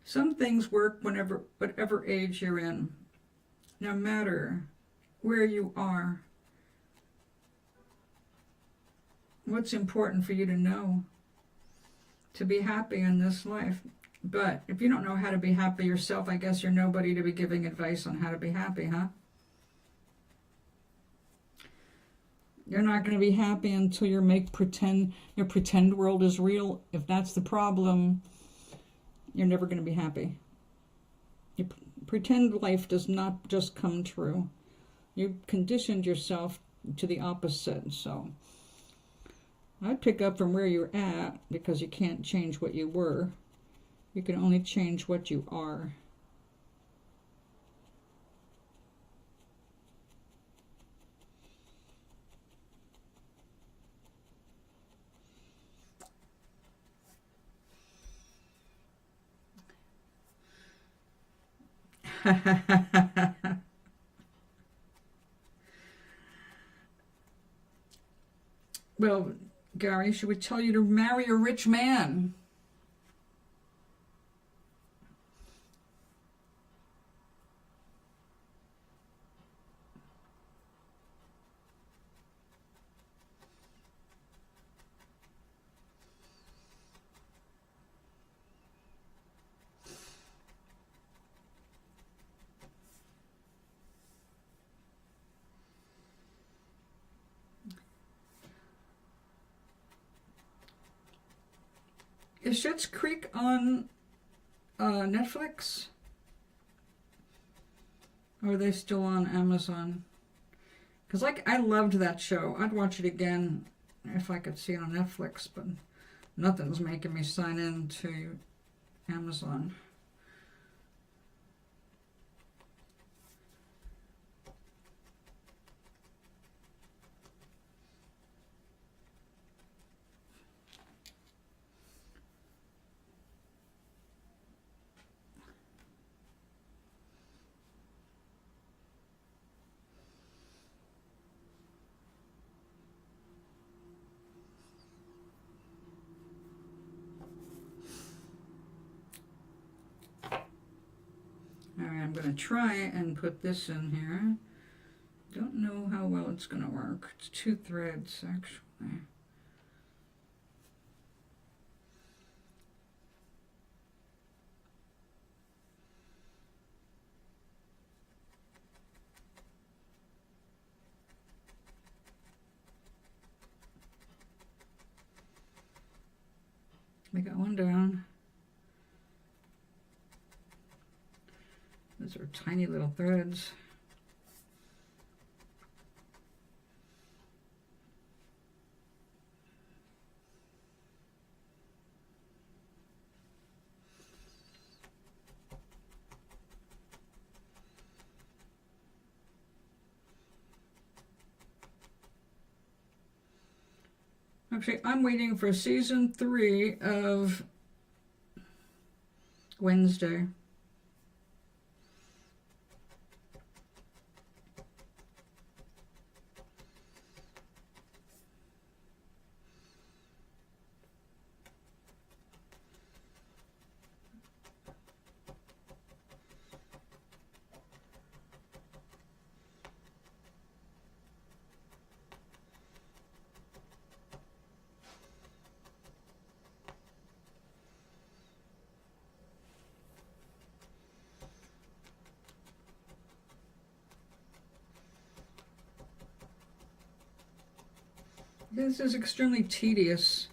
Some things work whatever age you're in, no matter where you are. What's important for you to know to be happy in this life. But if you don't know how to be happy yourself, I guess you're nobody to be giving advice on how to be happy, huh? You're not going to be happy until your pretend world is real. If that's the problem, you're never going to be happy. Your pretend life does not just come true. You've conditioned yourself to the opposite. So I'd pick up from where you're at, because you can't change what you were. You can only change what you are. Well, Gary, she would tell you to marry a rich man. Is Schitt's Creek on Netflix? Or are they still on Amazon? Because I loved that show. I'd watch it again if I could see it on Netflix, but nothing's making me sign in to Amazon. Alright, I'm going to try and put this in here. Don't know how well it's going to work. It's 2 threads, actually. We got one down. Those are tiny little threads. Actually, I'm waiting for season 3 of Wednesday. This is extremely tedious.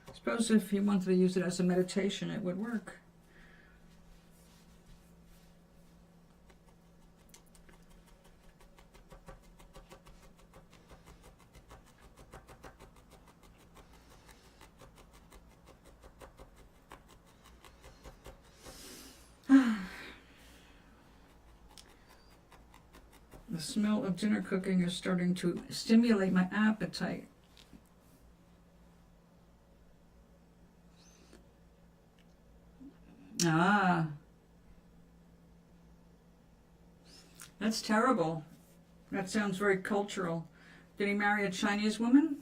I suppose if you wanted to use it as a meditation, it would work. The smell of dinner cooking is starting to stimulate my appetite. Ah, that's terrible. That sounds very cultural. Did he marry a Chinese woman?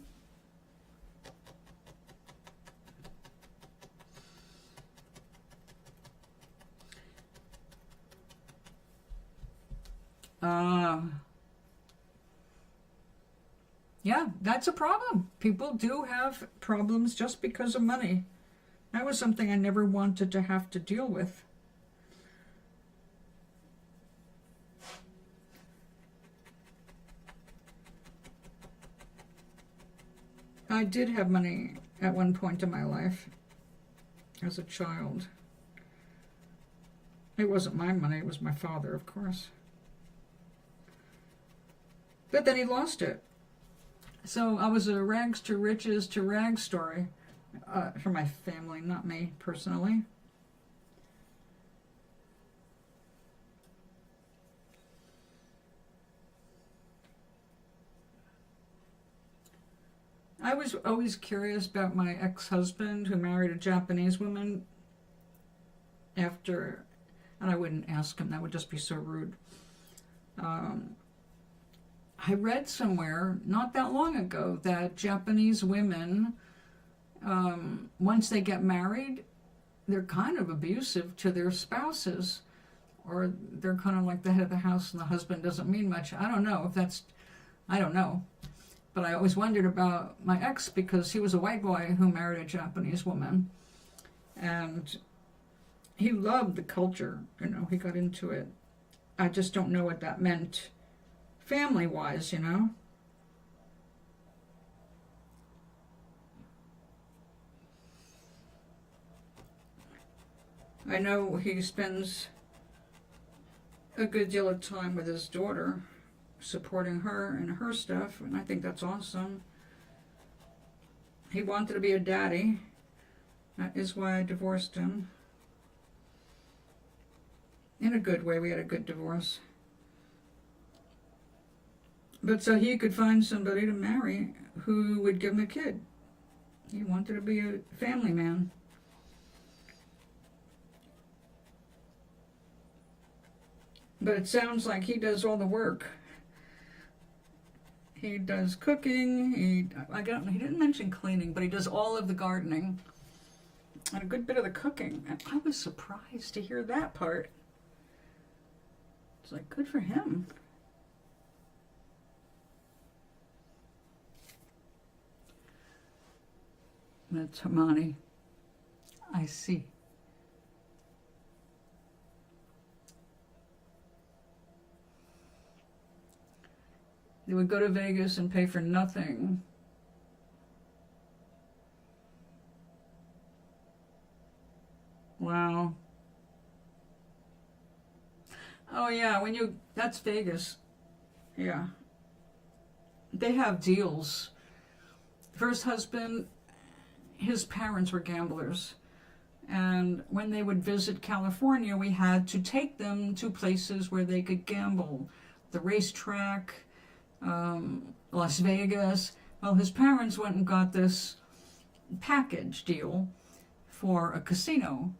Yeah, that's a problem. People do have problems just because of money. That was something I never wanted to have to deal with. I did have money at one point in my life as a child. It wasn't my money, it was my father, of course. But then he lost it. So I was a rags to riches to rags story for my family, not me personally. I was always curious about my ex-husband who married a Japanese woman after, and I wouldn't ask him, that would just be so rude. I read somewhere not that long ago that Japanese women, once they get married, they're kind of abusive to their spouses, or they're kind of like the head of the house and the husband doesn't mean much. I don't know if that's, I don't know. But I always wondered about my ex because he was a white boy who married a Japanese woman. And he loved the culture, you know, he got into it. I just don't know what that meant family-wise, you know. I know he spends a good deal of time with his daughter, supporting her and her stuff, and I think that's awesome. He wanted to be a daddy. That is why I divorced him. In a good way, we had a good divorce. But so he could find somebody to marry who would give him a kid. He wanted to be a family man. But it sounds like he does all the work. He does cooking, he didn't mention cleaning, but he does all of the gardening and a good bit of the cooking. And I was surprised to hear that part. It's like, good for him. That's Hermione. I see. They would go to Vegas and pay for nothing. Wow. Oh yeah, that's Vegas. Yeah. They have deals. First husband, his parents were gamblers. And when they would visit California, we had to take them to places where they could gamble. The racetrack, Las Vegas. Well, his parents went and got this package deal for a casino,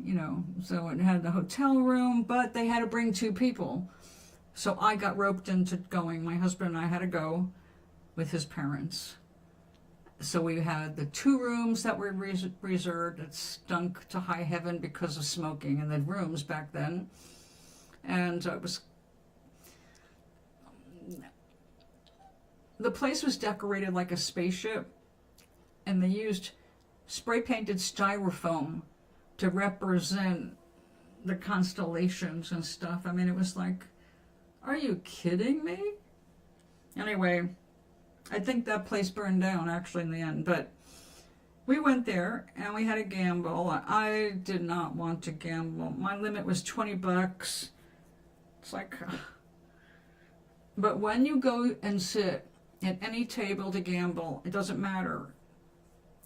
you know, so it had the hotel room, but they had to bring 2 people. So I got roped into going. My husband and I had to go with his parents. So we had the 2 rooms that were reserved. It stunk to high heaven because of smoking in the rooms back then. And the place was decorated like a spaceship, and they used spray-painted styrofoam to represent the constellations and stuff. I mean, it was like, are you kidding me? Anyway, I think that place burned down, actually, in the end. But we went there, and we had a gamble. I did not want to gamble. My limit was $20. It's like... But when you go and sit at any table to gamble, it doesn't matter.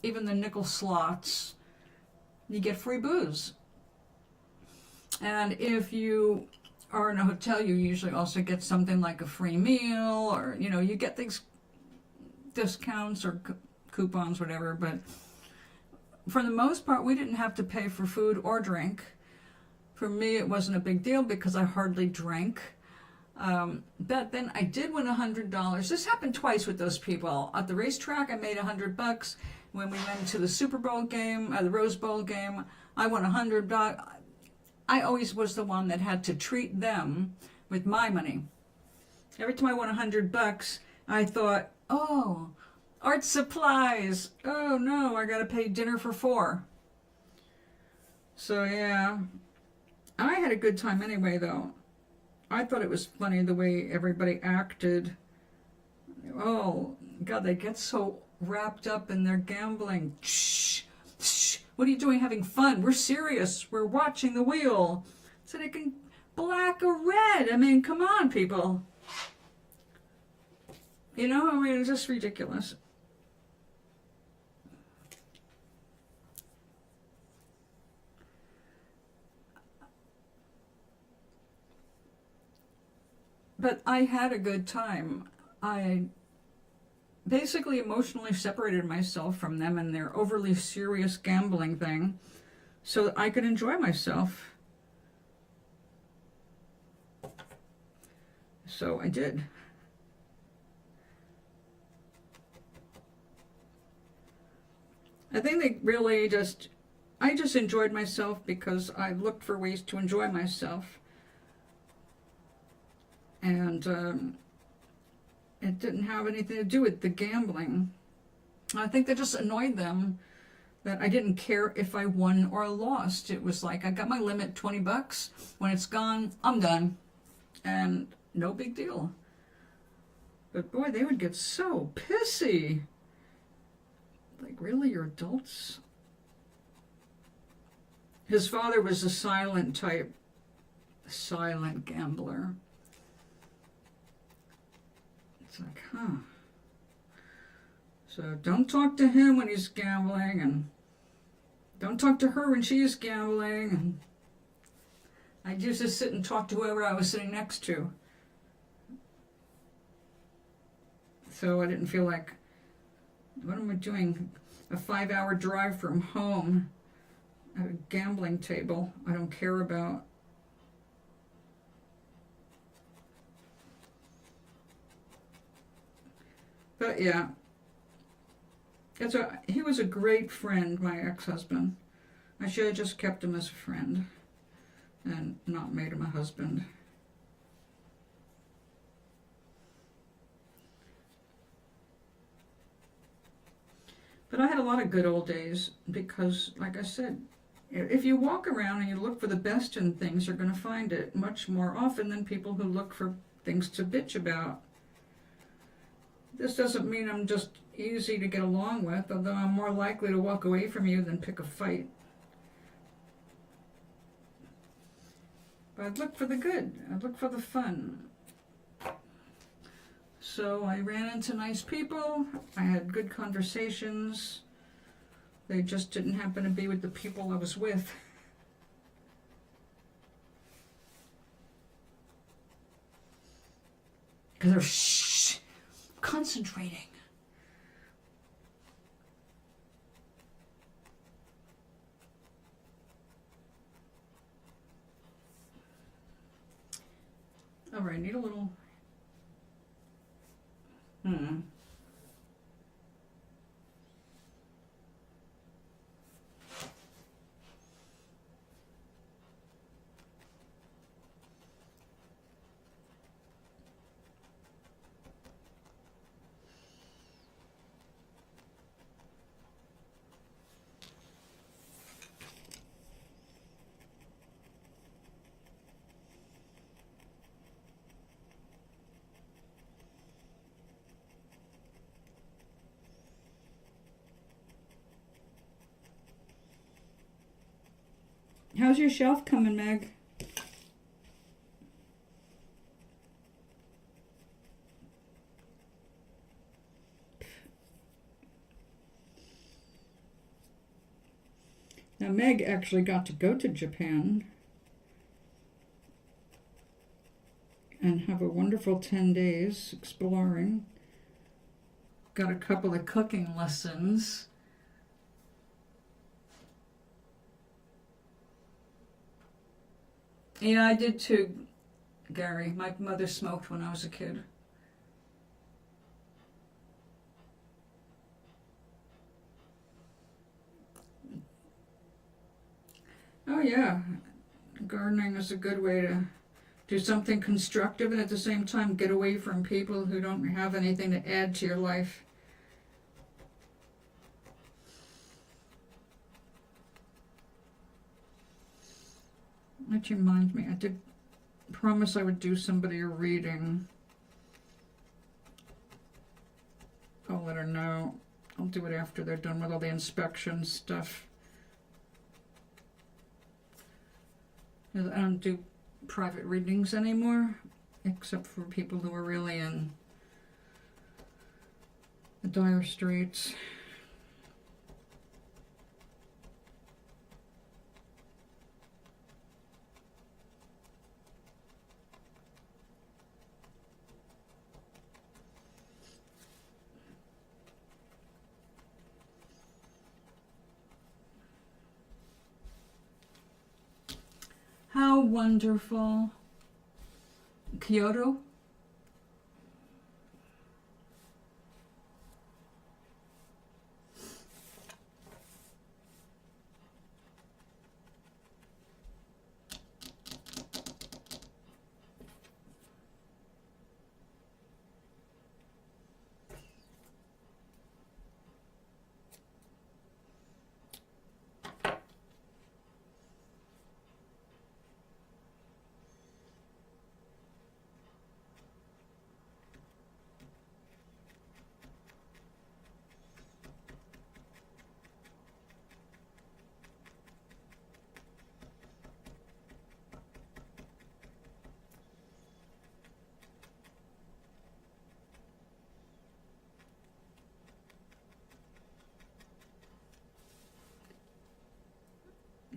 Even the nickel slots, you get free booze. And if you are in a hotel, you usually also get something like a free meal, or, you know, you get things, discounts or coupons, whatever. But for the most part, we didn't have to pay for food or drink. For me, it wasn't a big deal because I hardly drank. But then I did win $100. This happened twice with those people. At the racetrack, I made $100. When we went to the Super Bowl game, the Rose Bowl game, I won $100. I always was the one that had to treat them with my money. Every time I won $100, I thought, oh, art supplies. Oh no, I gotta pay dinner for 4. So yeah, I had a good time anyway, though. I thought it was funny the way everybody acted. Oh, God, they get so wrapped up in their gambling. Shh, shh, what are you doing having fun? We're serious. We're watching the wheel. So they can black or red. I mean, come on, people. You know, I mean, it's just ridiculous. But I had a good time. I basically emotionally separated myself from them and their overly serious gambling thing so that I could enjoy myself. So I did. I think they really I just enjoyed myself because I looked for ways to enjoy myself. And it didn't have anything to do with the gambling. I think that just annoyed them that I didn't care if I won or lost. It was like, I got my limit, $20. When it's gone, I'm done. And no big deal. But boy, they would get so pissy. Like, really, you're adults? His father was a silent type, silent gambler. It's like, huh. So don't talk to him when he's gambling, and don't talk to her when she's gambling. And I used to sit and talk to whoever I was sitting next to. So I didn't feel like, what am I doing? A 5-hour drive from home at a gambling table I don't care about. But yeah, he was a great friend, my ex-husband. I should have just kept him as a friend and not made him a husband. But I had a lot of good old days because, like I said, if you walk around and you look for the best in things, you're going to find it much more often than people who look for things to bitch about. This doesn't mean I'm just easy to get along with, although I'm more likely to walk away from you than pick a fight. But I'd look for the good. I'd look for the fun. So I ran into nice people. I had good conversations. They just didn't happen to be with the people I was with. Because they're concentrating. All right, need a little. How's your shelf coming, Meg? Now, Meg actually got to go to Japan and have a wonderful 10 days exploring. Got a couple of cooking lessons. Yeah, I did too, Gary. My mother smoked when I was a kid. Oh yeah, gardening is a good way to do something constructive and at the same time get away from people who don't have anything to add to your life. That reminds me, I did promise I would do somebody a reading. I'll let her know. I'll do it after they're done with all the inspection stuff. I don't do private readings anymore, except for people who are really in the dire straits. How wonderful. Kyoto?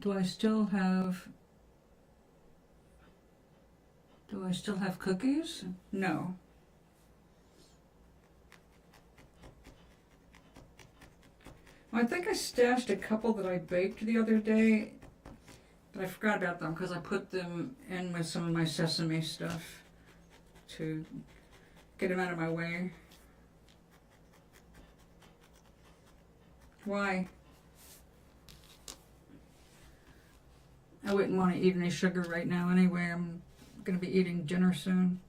Do I still have cookies? No. Well, I think I stashed a couple that I baked the other day, but I forgot about them because I put them in with some of my sesame stuff to get them out of my way. Why? I wouldn't want to eat any sugar right now anyway. I'm going to be eating dinner soon.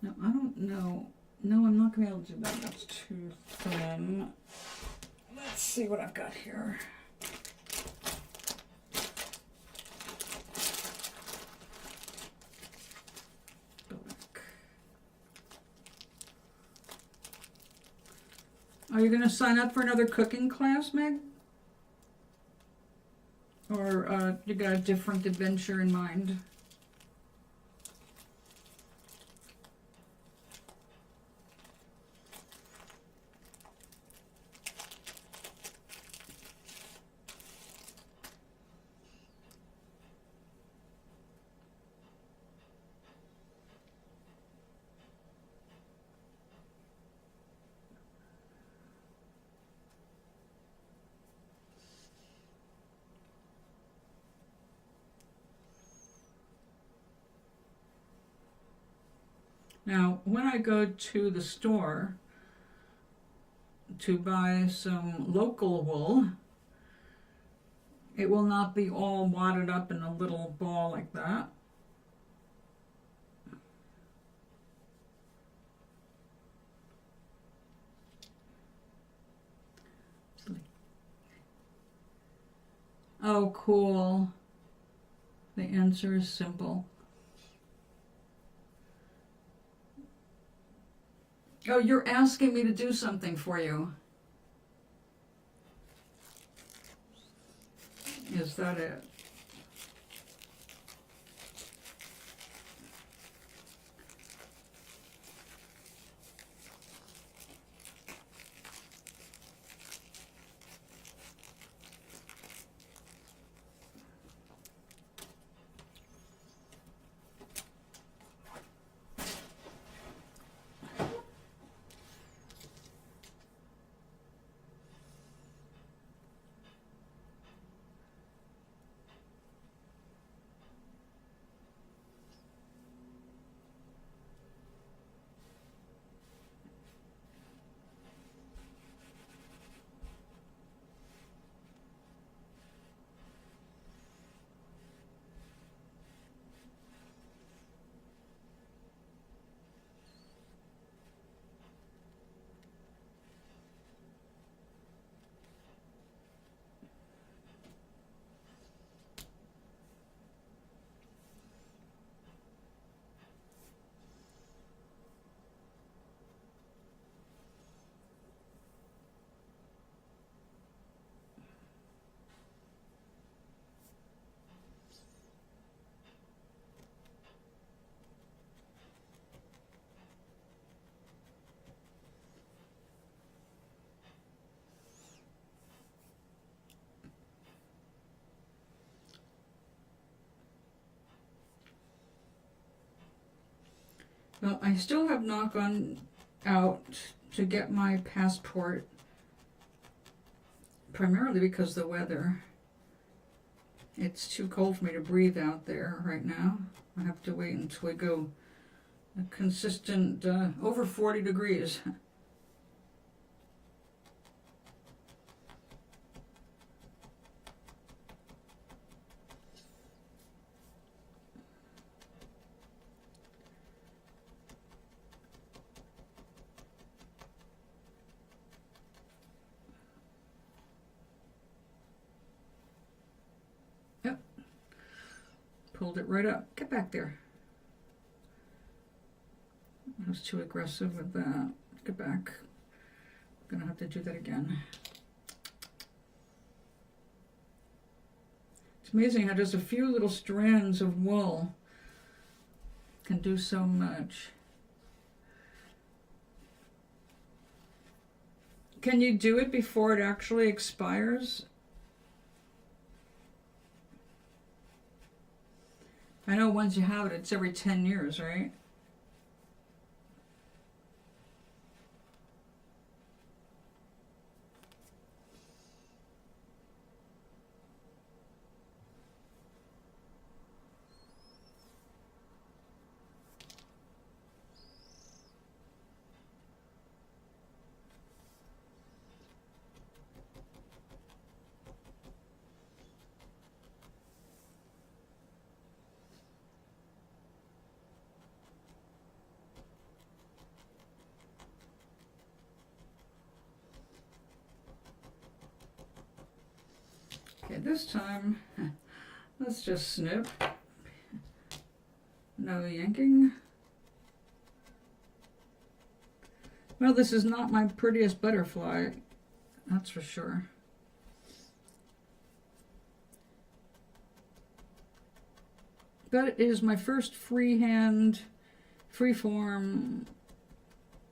No, I don't know. No, I'm not going to be able to do that. That's too thin. Let's see what I've got here. Are you going to sign up for another cooking class, Meg? Or you got a different adventure in mind? Now, when I go to the store to buy some local wool, it will not be all wadded up in a little ball like that. Oh, cool. The answer is simple. Oh, you're asking me to do something for you. Is that it? Well, I still have not gone out to get my passport, primarily because of the weather. It's too cold for me to breathe out there right now. I have to wait until we go a consistent over 40 degrees. Yep. Pulled it right up. Get back there. I was too aggressive with that. Get back. I'm gonna have to do that again. It's amazing how just a few little strands of wool can do so much. Can you do it before it actually expires? I know once you have it, it's every 10 years, right? Okay, this time, let's just snip. No yanking. Well, this is not my prettiest butterfly, that's for sure. But it is my first freehand, freeform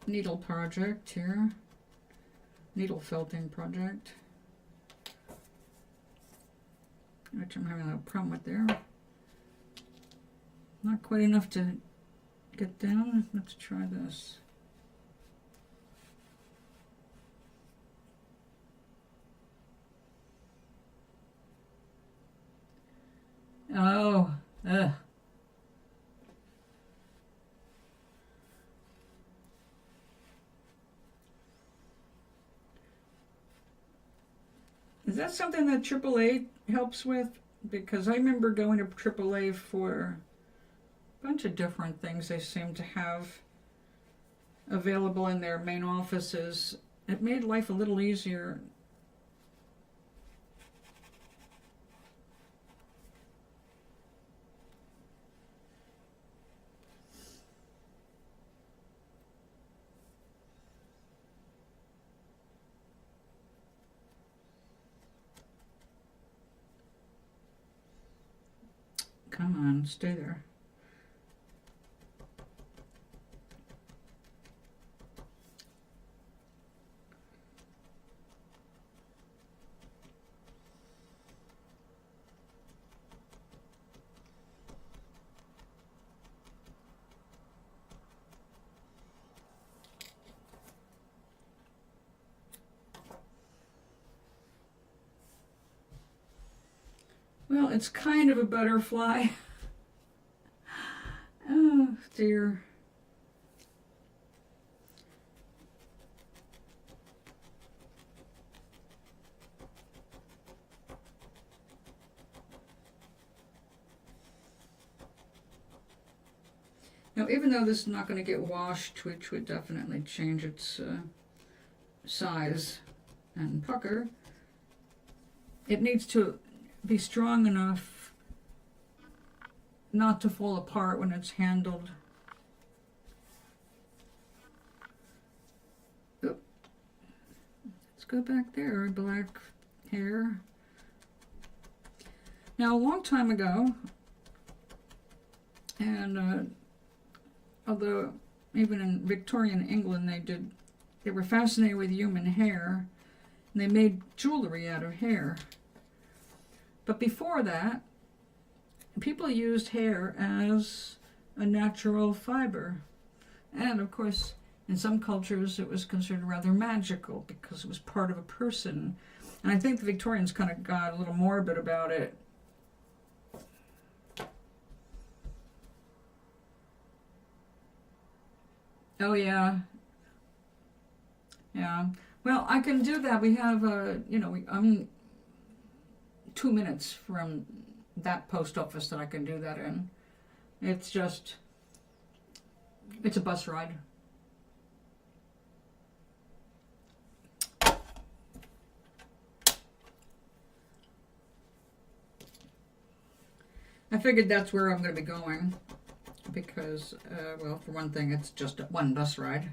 needle project here. Needle felting project. Which I'm having a problem with there. Not quite enough to get down. Let's try this. Oh, ugh. Is that something that AAA helps with? Because I remember going to AAA for a bunch of different things they seem to have available in their main offices. It made life a little easier. Come on, stay there. Well, it's kind of a butterfly. Oh, dear. Now, even though this is not going to get washed, which would definitely change its size and pucker, it needs to be strong enough not to fall apart when it's handled. Oh. Let's go back there, black hair. Now, a long time ago, and although even in Victorian England they were fascinated with human hair, and they made jewelry out of hair. But before that, people used hair as a natural fiber. And of course, in some cultures it was considered rather magical because it was part of a person. And I think the Victorians kind of got a little morbid about it. Oh yeah. Yeah. Well, I can do that. We have I'm 2 minutes from that post office that I can do that in. It's a bus ride. I figured that's where I'm going to be going because, well, for one thing, it's just one bus ride.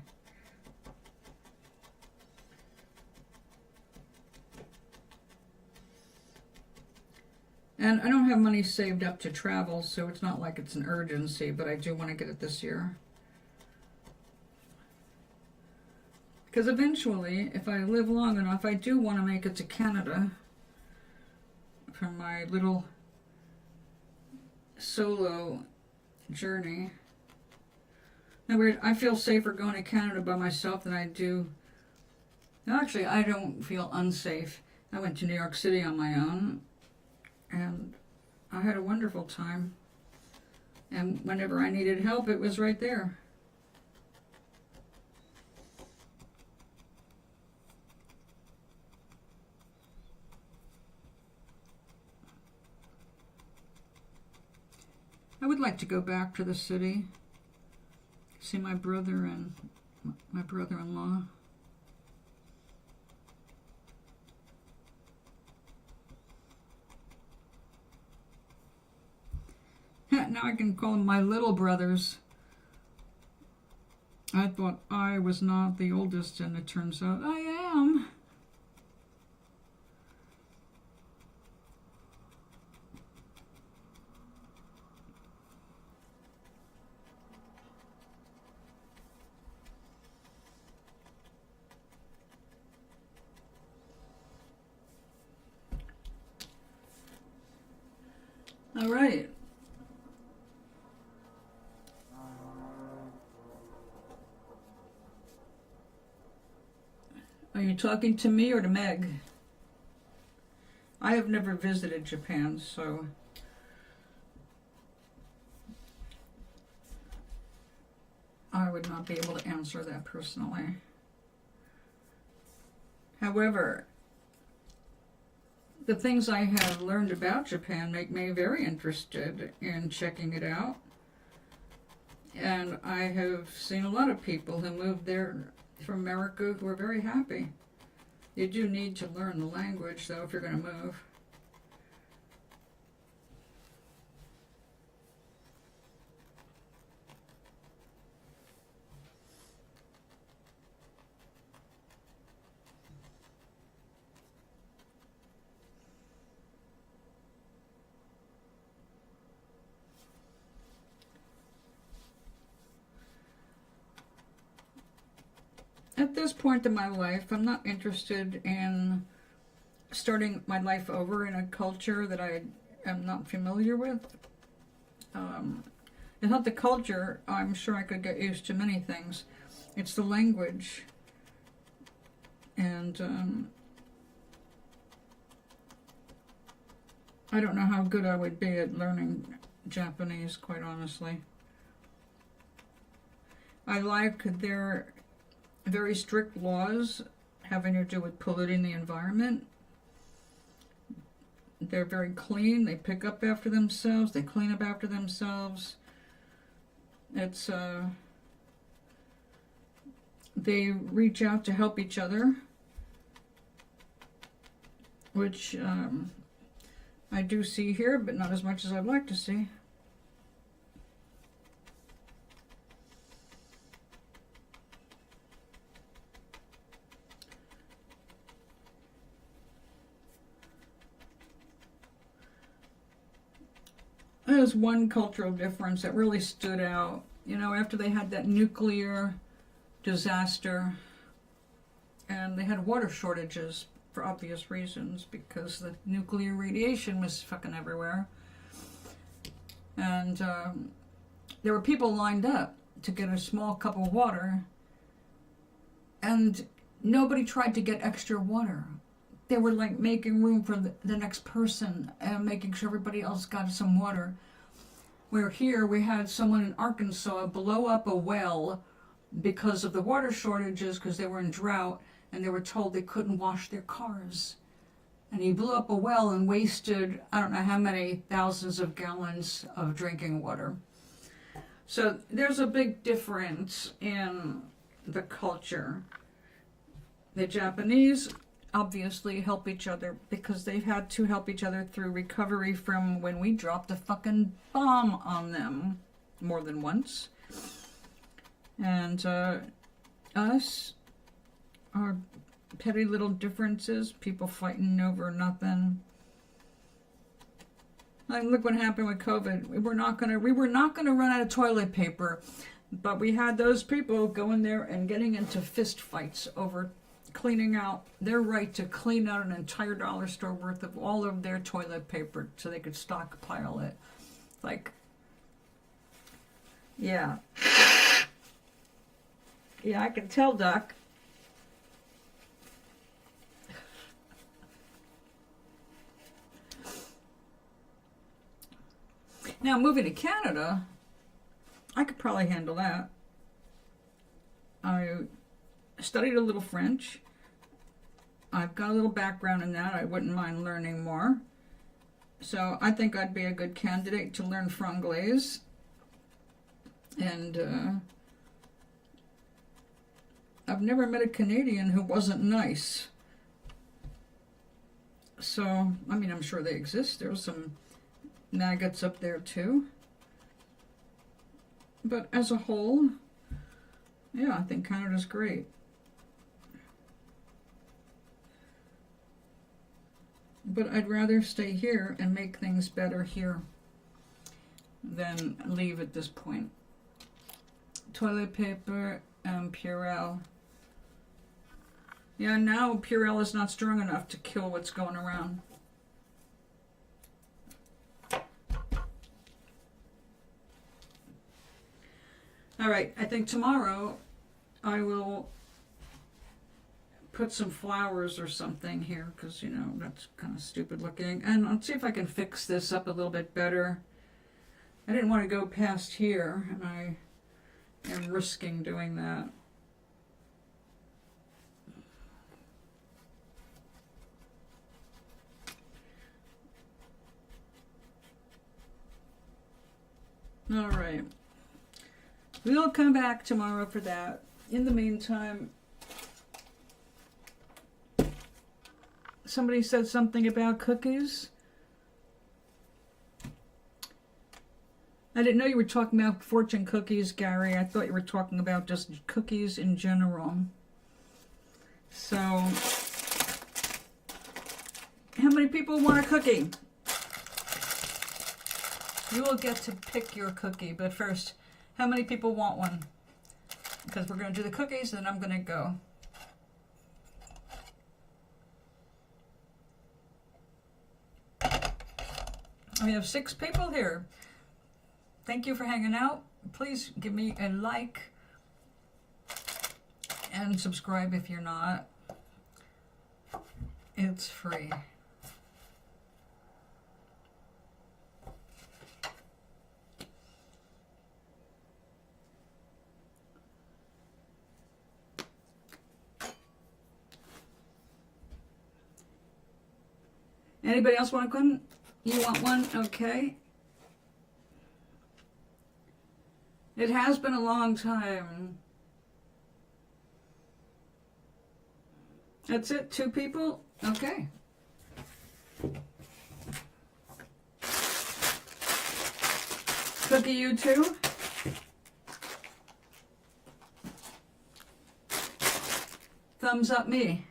And I don't have money saved up to travel, so it's not like it's an urgency, but I do want to get it this year. Because eventually, if I live long enough, I do want to make it to Canada from my little solo journey. I feel safer going to Canada by myself than I do. Actually, I don't feel unsafe. I went to New York City on my own, and I had a wonderful time. And whenever I needed help, it was right there. I would like to go back to the city, see my brother and my brother-in-law. Now I can call them my little brothers. I thought I was not the oldest, and it turns out I am. All right. Are you talking to me or to Meg? I have never visited Japan, so I would not be able to answer that personally. However, the things I have learned about Japan make me very interested in checking it out. And I have seen a lot of people who moved there from America who are very happy. You do need to learn the language, though, if you're going to move. At this point in my life, I'm not interested in starting my life over in a culture that I am not familiar with. It's not the culture. I'm sure I could get used to many things. It's the language. And I don't know how good I would be at learning Japanese, quite honestly. I like their very strict laws having to do with polluting the environment. They're very clean. They pick up after themselves. They clean up after themselves. It's they reach out to help each other, which I do see here, but not as much as I'd like to see. There's one cultural difference that really stood out. You know, after they had that nuclear disaster, and they had water shortages for obvious reasons because the nuclear radiation was fucking everywhere. And there were people lined up to get a small cup of water, and nobody tried to get extra water. They were like making room for the next person and making sure everybody else got some water. Where here we had someone in Arkansas blow up a well because of the water shortages, because they were in drought and they were told they couldn't wash their cars. And he blew up a well and wasted, I don't know how many thousands of gallons of drinking water. So there's a big difference in the culture. The Japanese obviously help each other because they've had to help each other through recovery from when we dropped a fucking bomb on them more than once. And us, our petty little differences, people fighting over nothing. Like, look what happened with COVID. We were not gonna run out of toilet paper, but we had those people going there and getting into fist fights over cleaning out their right to clean out an entire dollar store worth of all of their toilet paper so they could stockpile it. Like, yeah, I can tell, Doc. Now, moving to Canada, I could probably handle that. I studied a little French. I've got a little background in that. I wouldn't mind learning more. So I think I'd be a good candidate to learn Franglais. And I've never met a Canadian who wasn't nice. So, I mean, I'm sure they exist. There's some maggots up there too. But as a whole, yeah, I think Canada's great. But I'd rather stay here and make things better here than leave at this point. Toilet paper and Purell. Yeah, now Purell is not strong enough to kill what's going around. All right, I think tomorrow I will put some flowers or something here because, you know, that's kind of stupid looking. And I'll see if I can fix this up a little bit better. I didn't want to go past here, and I am risking doing that. All right. We'll come back tomorrow for that. In the meantime, somebody said something about cookies. I didn't know you were talking about fortune cookies, Gary. I thought you were talking about just cookies in general. So, how many people want a cookie? You will get to pick your cookie, but first, how many people want one? Because we're going to do the cookies, and then I'm going to go. We have 6 people here. Thank you for hanging out. Please give me a like and subscribe if you're not. It's free. Anybody else want one? You want one? Okay. It has been a long time. That's it? 2 people? Okay. Cookie, you too? Thumbs up me.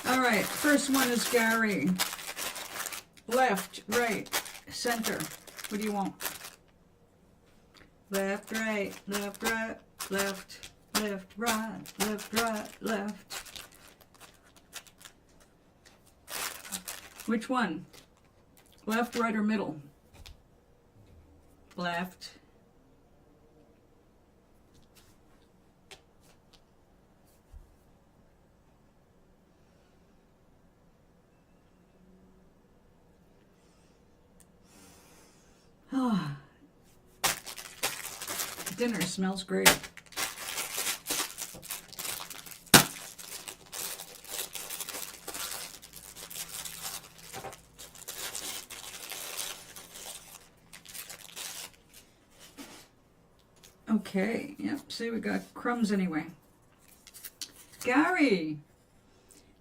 All right, first one is Gary. Left, right, center. What do you want? Left, right, left, right, left, left, right, left, right, left. Which one? Left, right, or middle? left. Oh, dinner smells great. Okay, yep, see, we got crumbs anyway. Gary,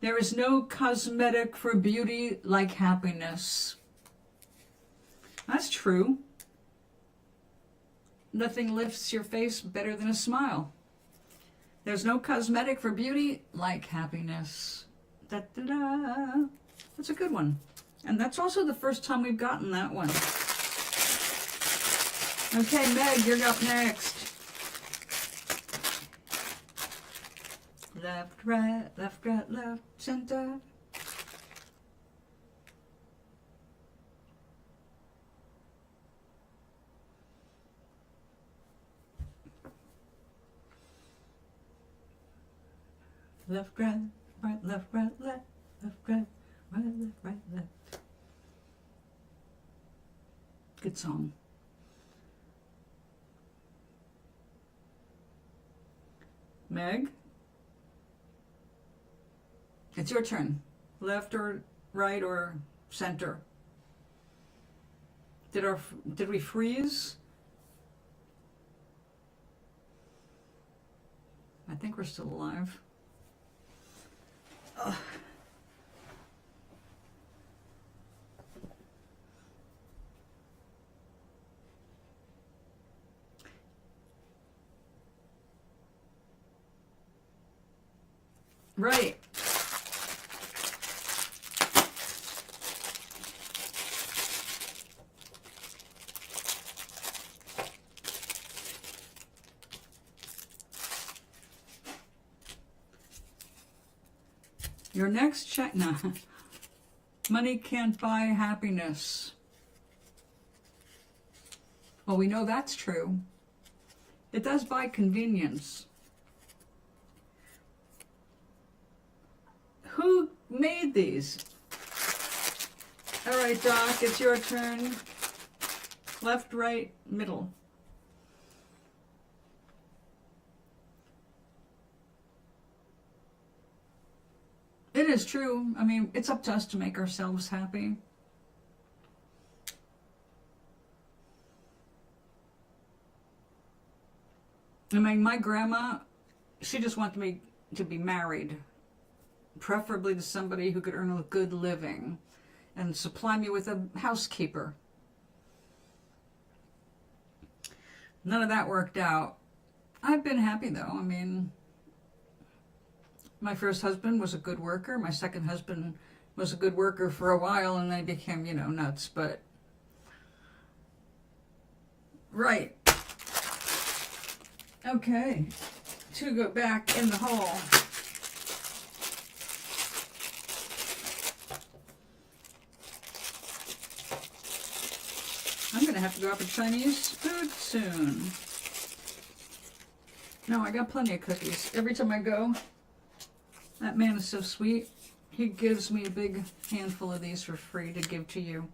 there is no cosmetic for beauty like happiness. That's true. Nothing lifts your face better than a smile. There's no cosmetic for beauty like happiness. Da, da, da. That's a good one. And that's also the first time we've gotten that one. Okay, Meg, you're up next. Left, right, left, center. Left, right, left, right, left, right, left. Good song. Meg, it's your turn. Left or right or center? Did we freeze? I think we're still alive. Ugh. Right. Your next check, nah. Money can't buy happiness. Well, we know that's true. It does buy convenience. Who made these? All right, Doc, it's your turn. Left, right, middle. It is true. I mean, it's up to us to make ourselves happy. I mean, my grandma, she just wanted me to be married, preferably to somebody who could earn a good living and supply me with a housekeeper. None of that worked out. I've been happy though. I mean, my first husband was a good worker. My second husband was a good worker for a while, and they became, nuts, but... Right. Okay. To go back in the hole. I'm going to have to go out for Chinese food soon. No, I got plenty of cookies. Every time I go... That man is so sweet. He gives me a big handful of these for free to give to you.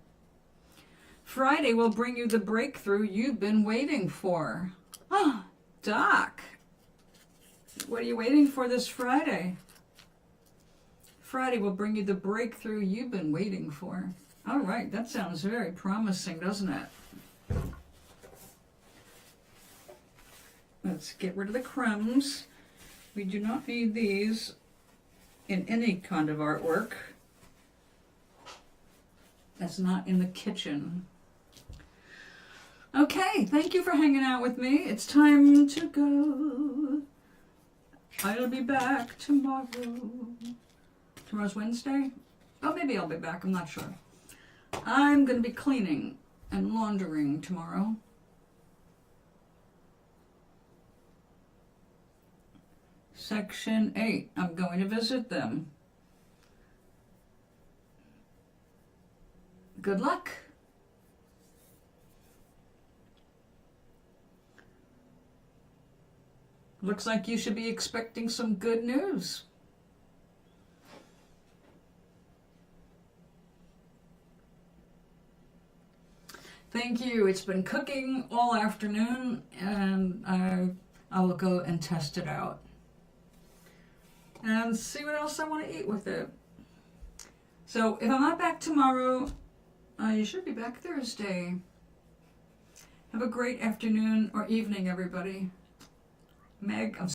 Friday will bring you the breakthrough you've been waiting for. Ah, Doc. What are you waiting for this Friday? Friday will bring you the breakthrough you've been waiting for. All right, that sounds very promising, doesn't it? Let's get rid of the crumbs. We do not need these in any kind of artwork that's not in the kitchen. Okay, thank you for hanging out with me. It's time to go. I'll be back tomorrow. Tomorrow's Wednesday? Oh, maybe I'll be back, I'm not sure. I'm going to be cleaning and laundering tomorrow. Section 8. I'm going to visit them. Good luck. looks like you should be expecting some good news. Thank you. It's been cooking all afternoon, and I will go and test it out and see what else I want to eat with it. So if I'm not back tomorrow, you should be back Thursday. Have a great afternoon or evening, everybody. Meg, I'm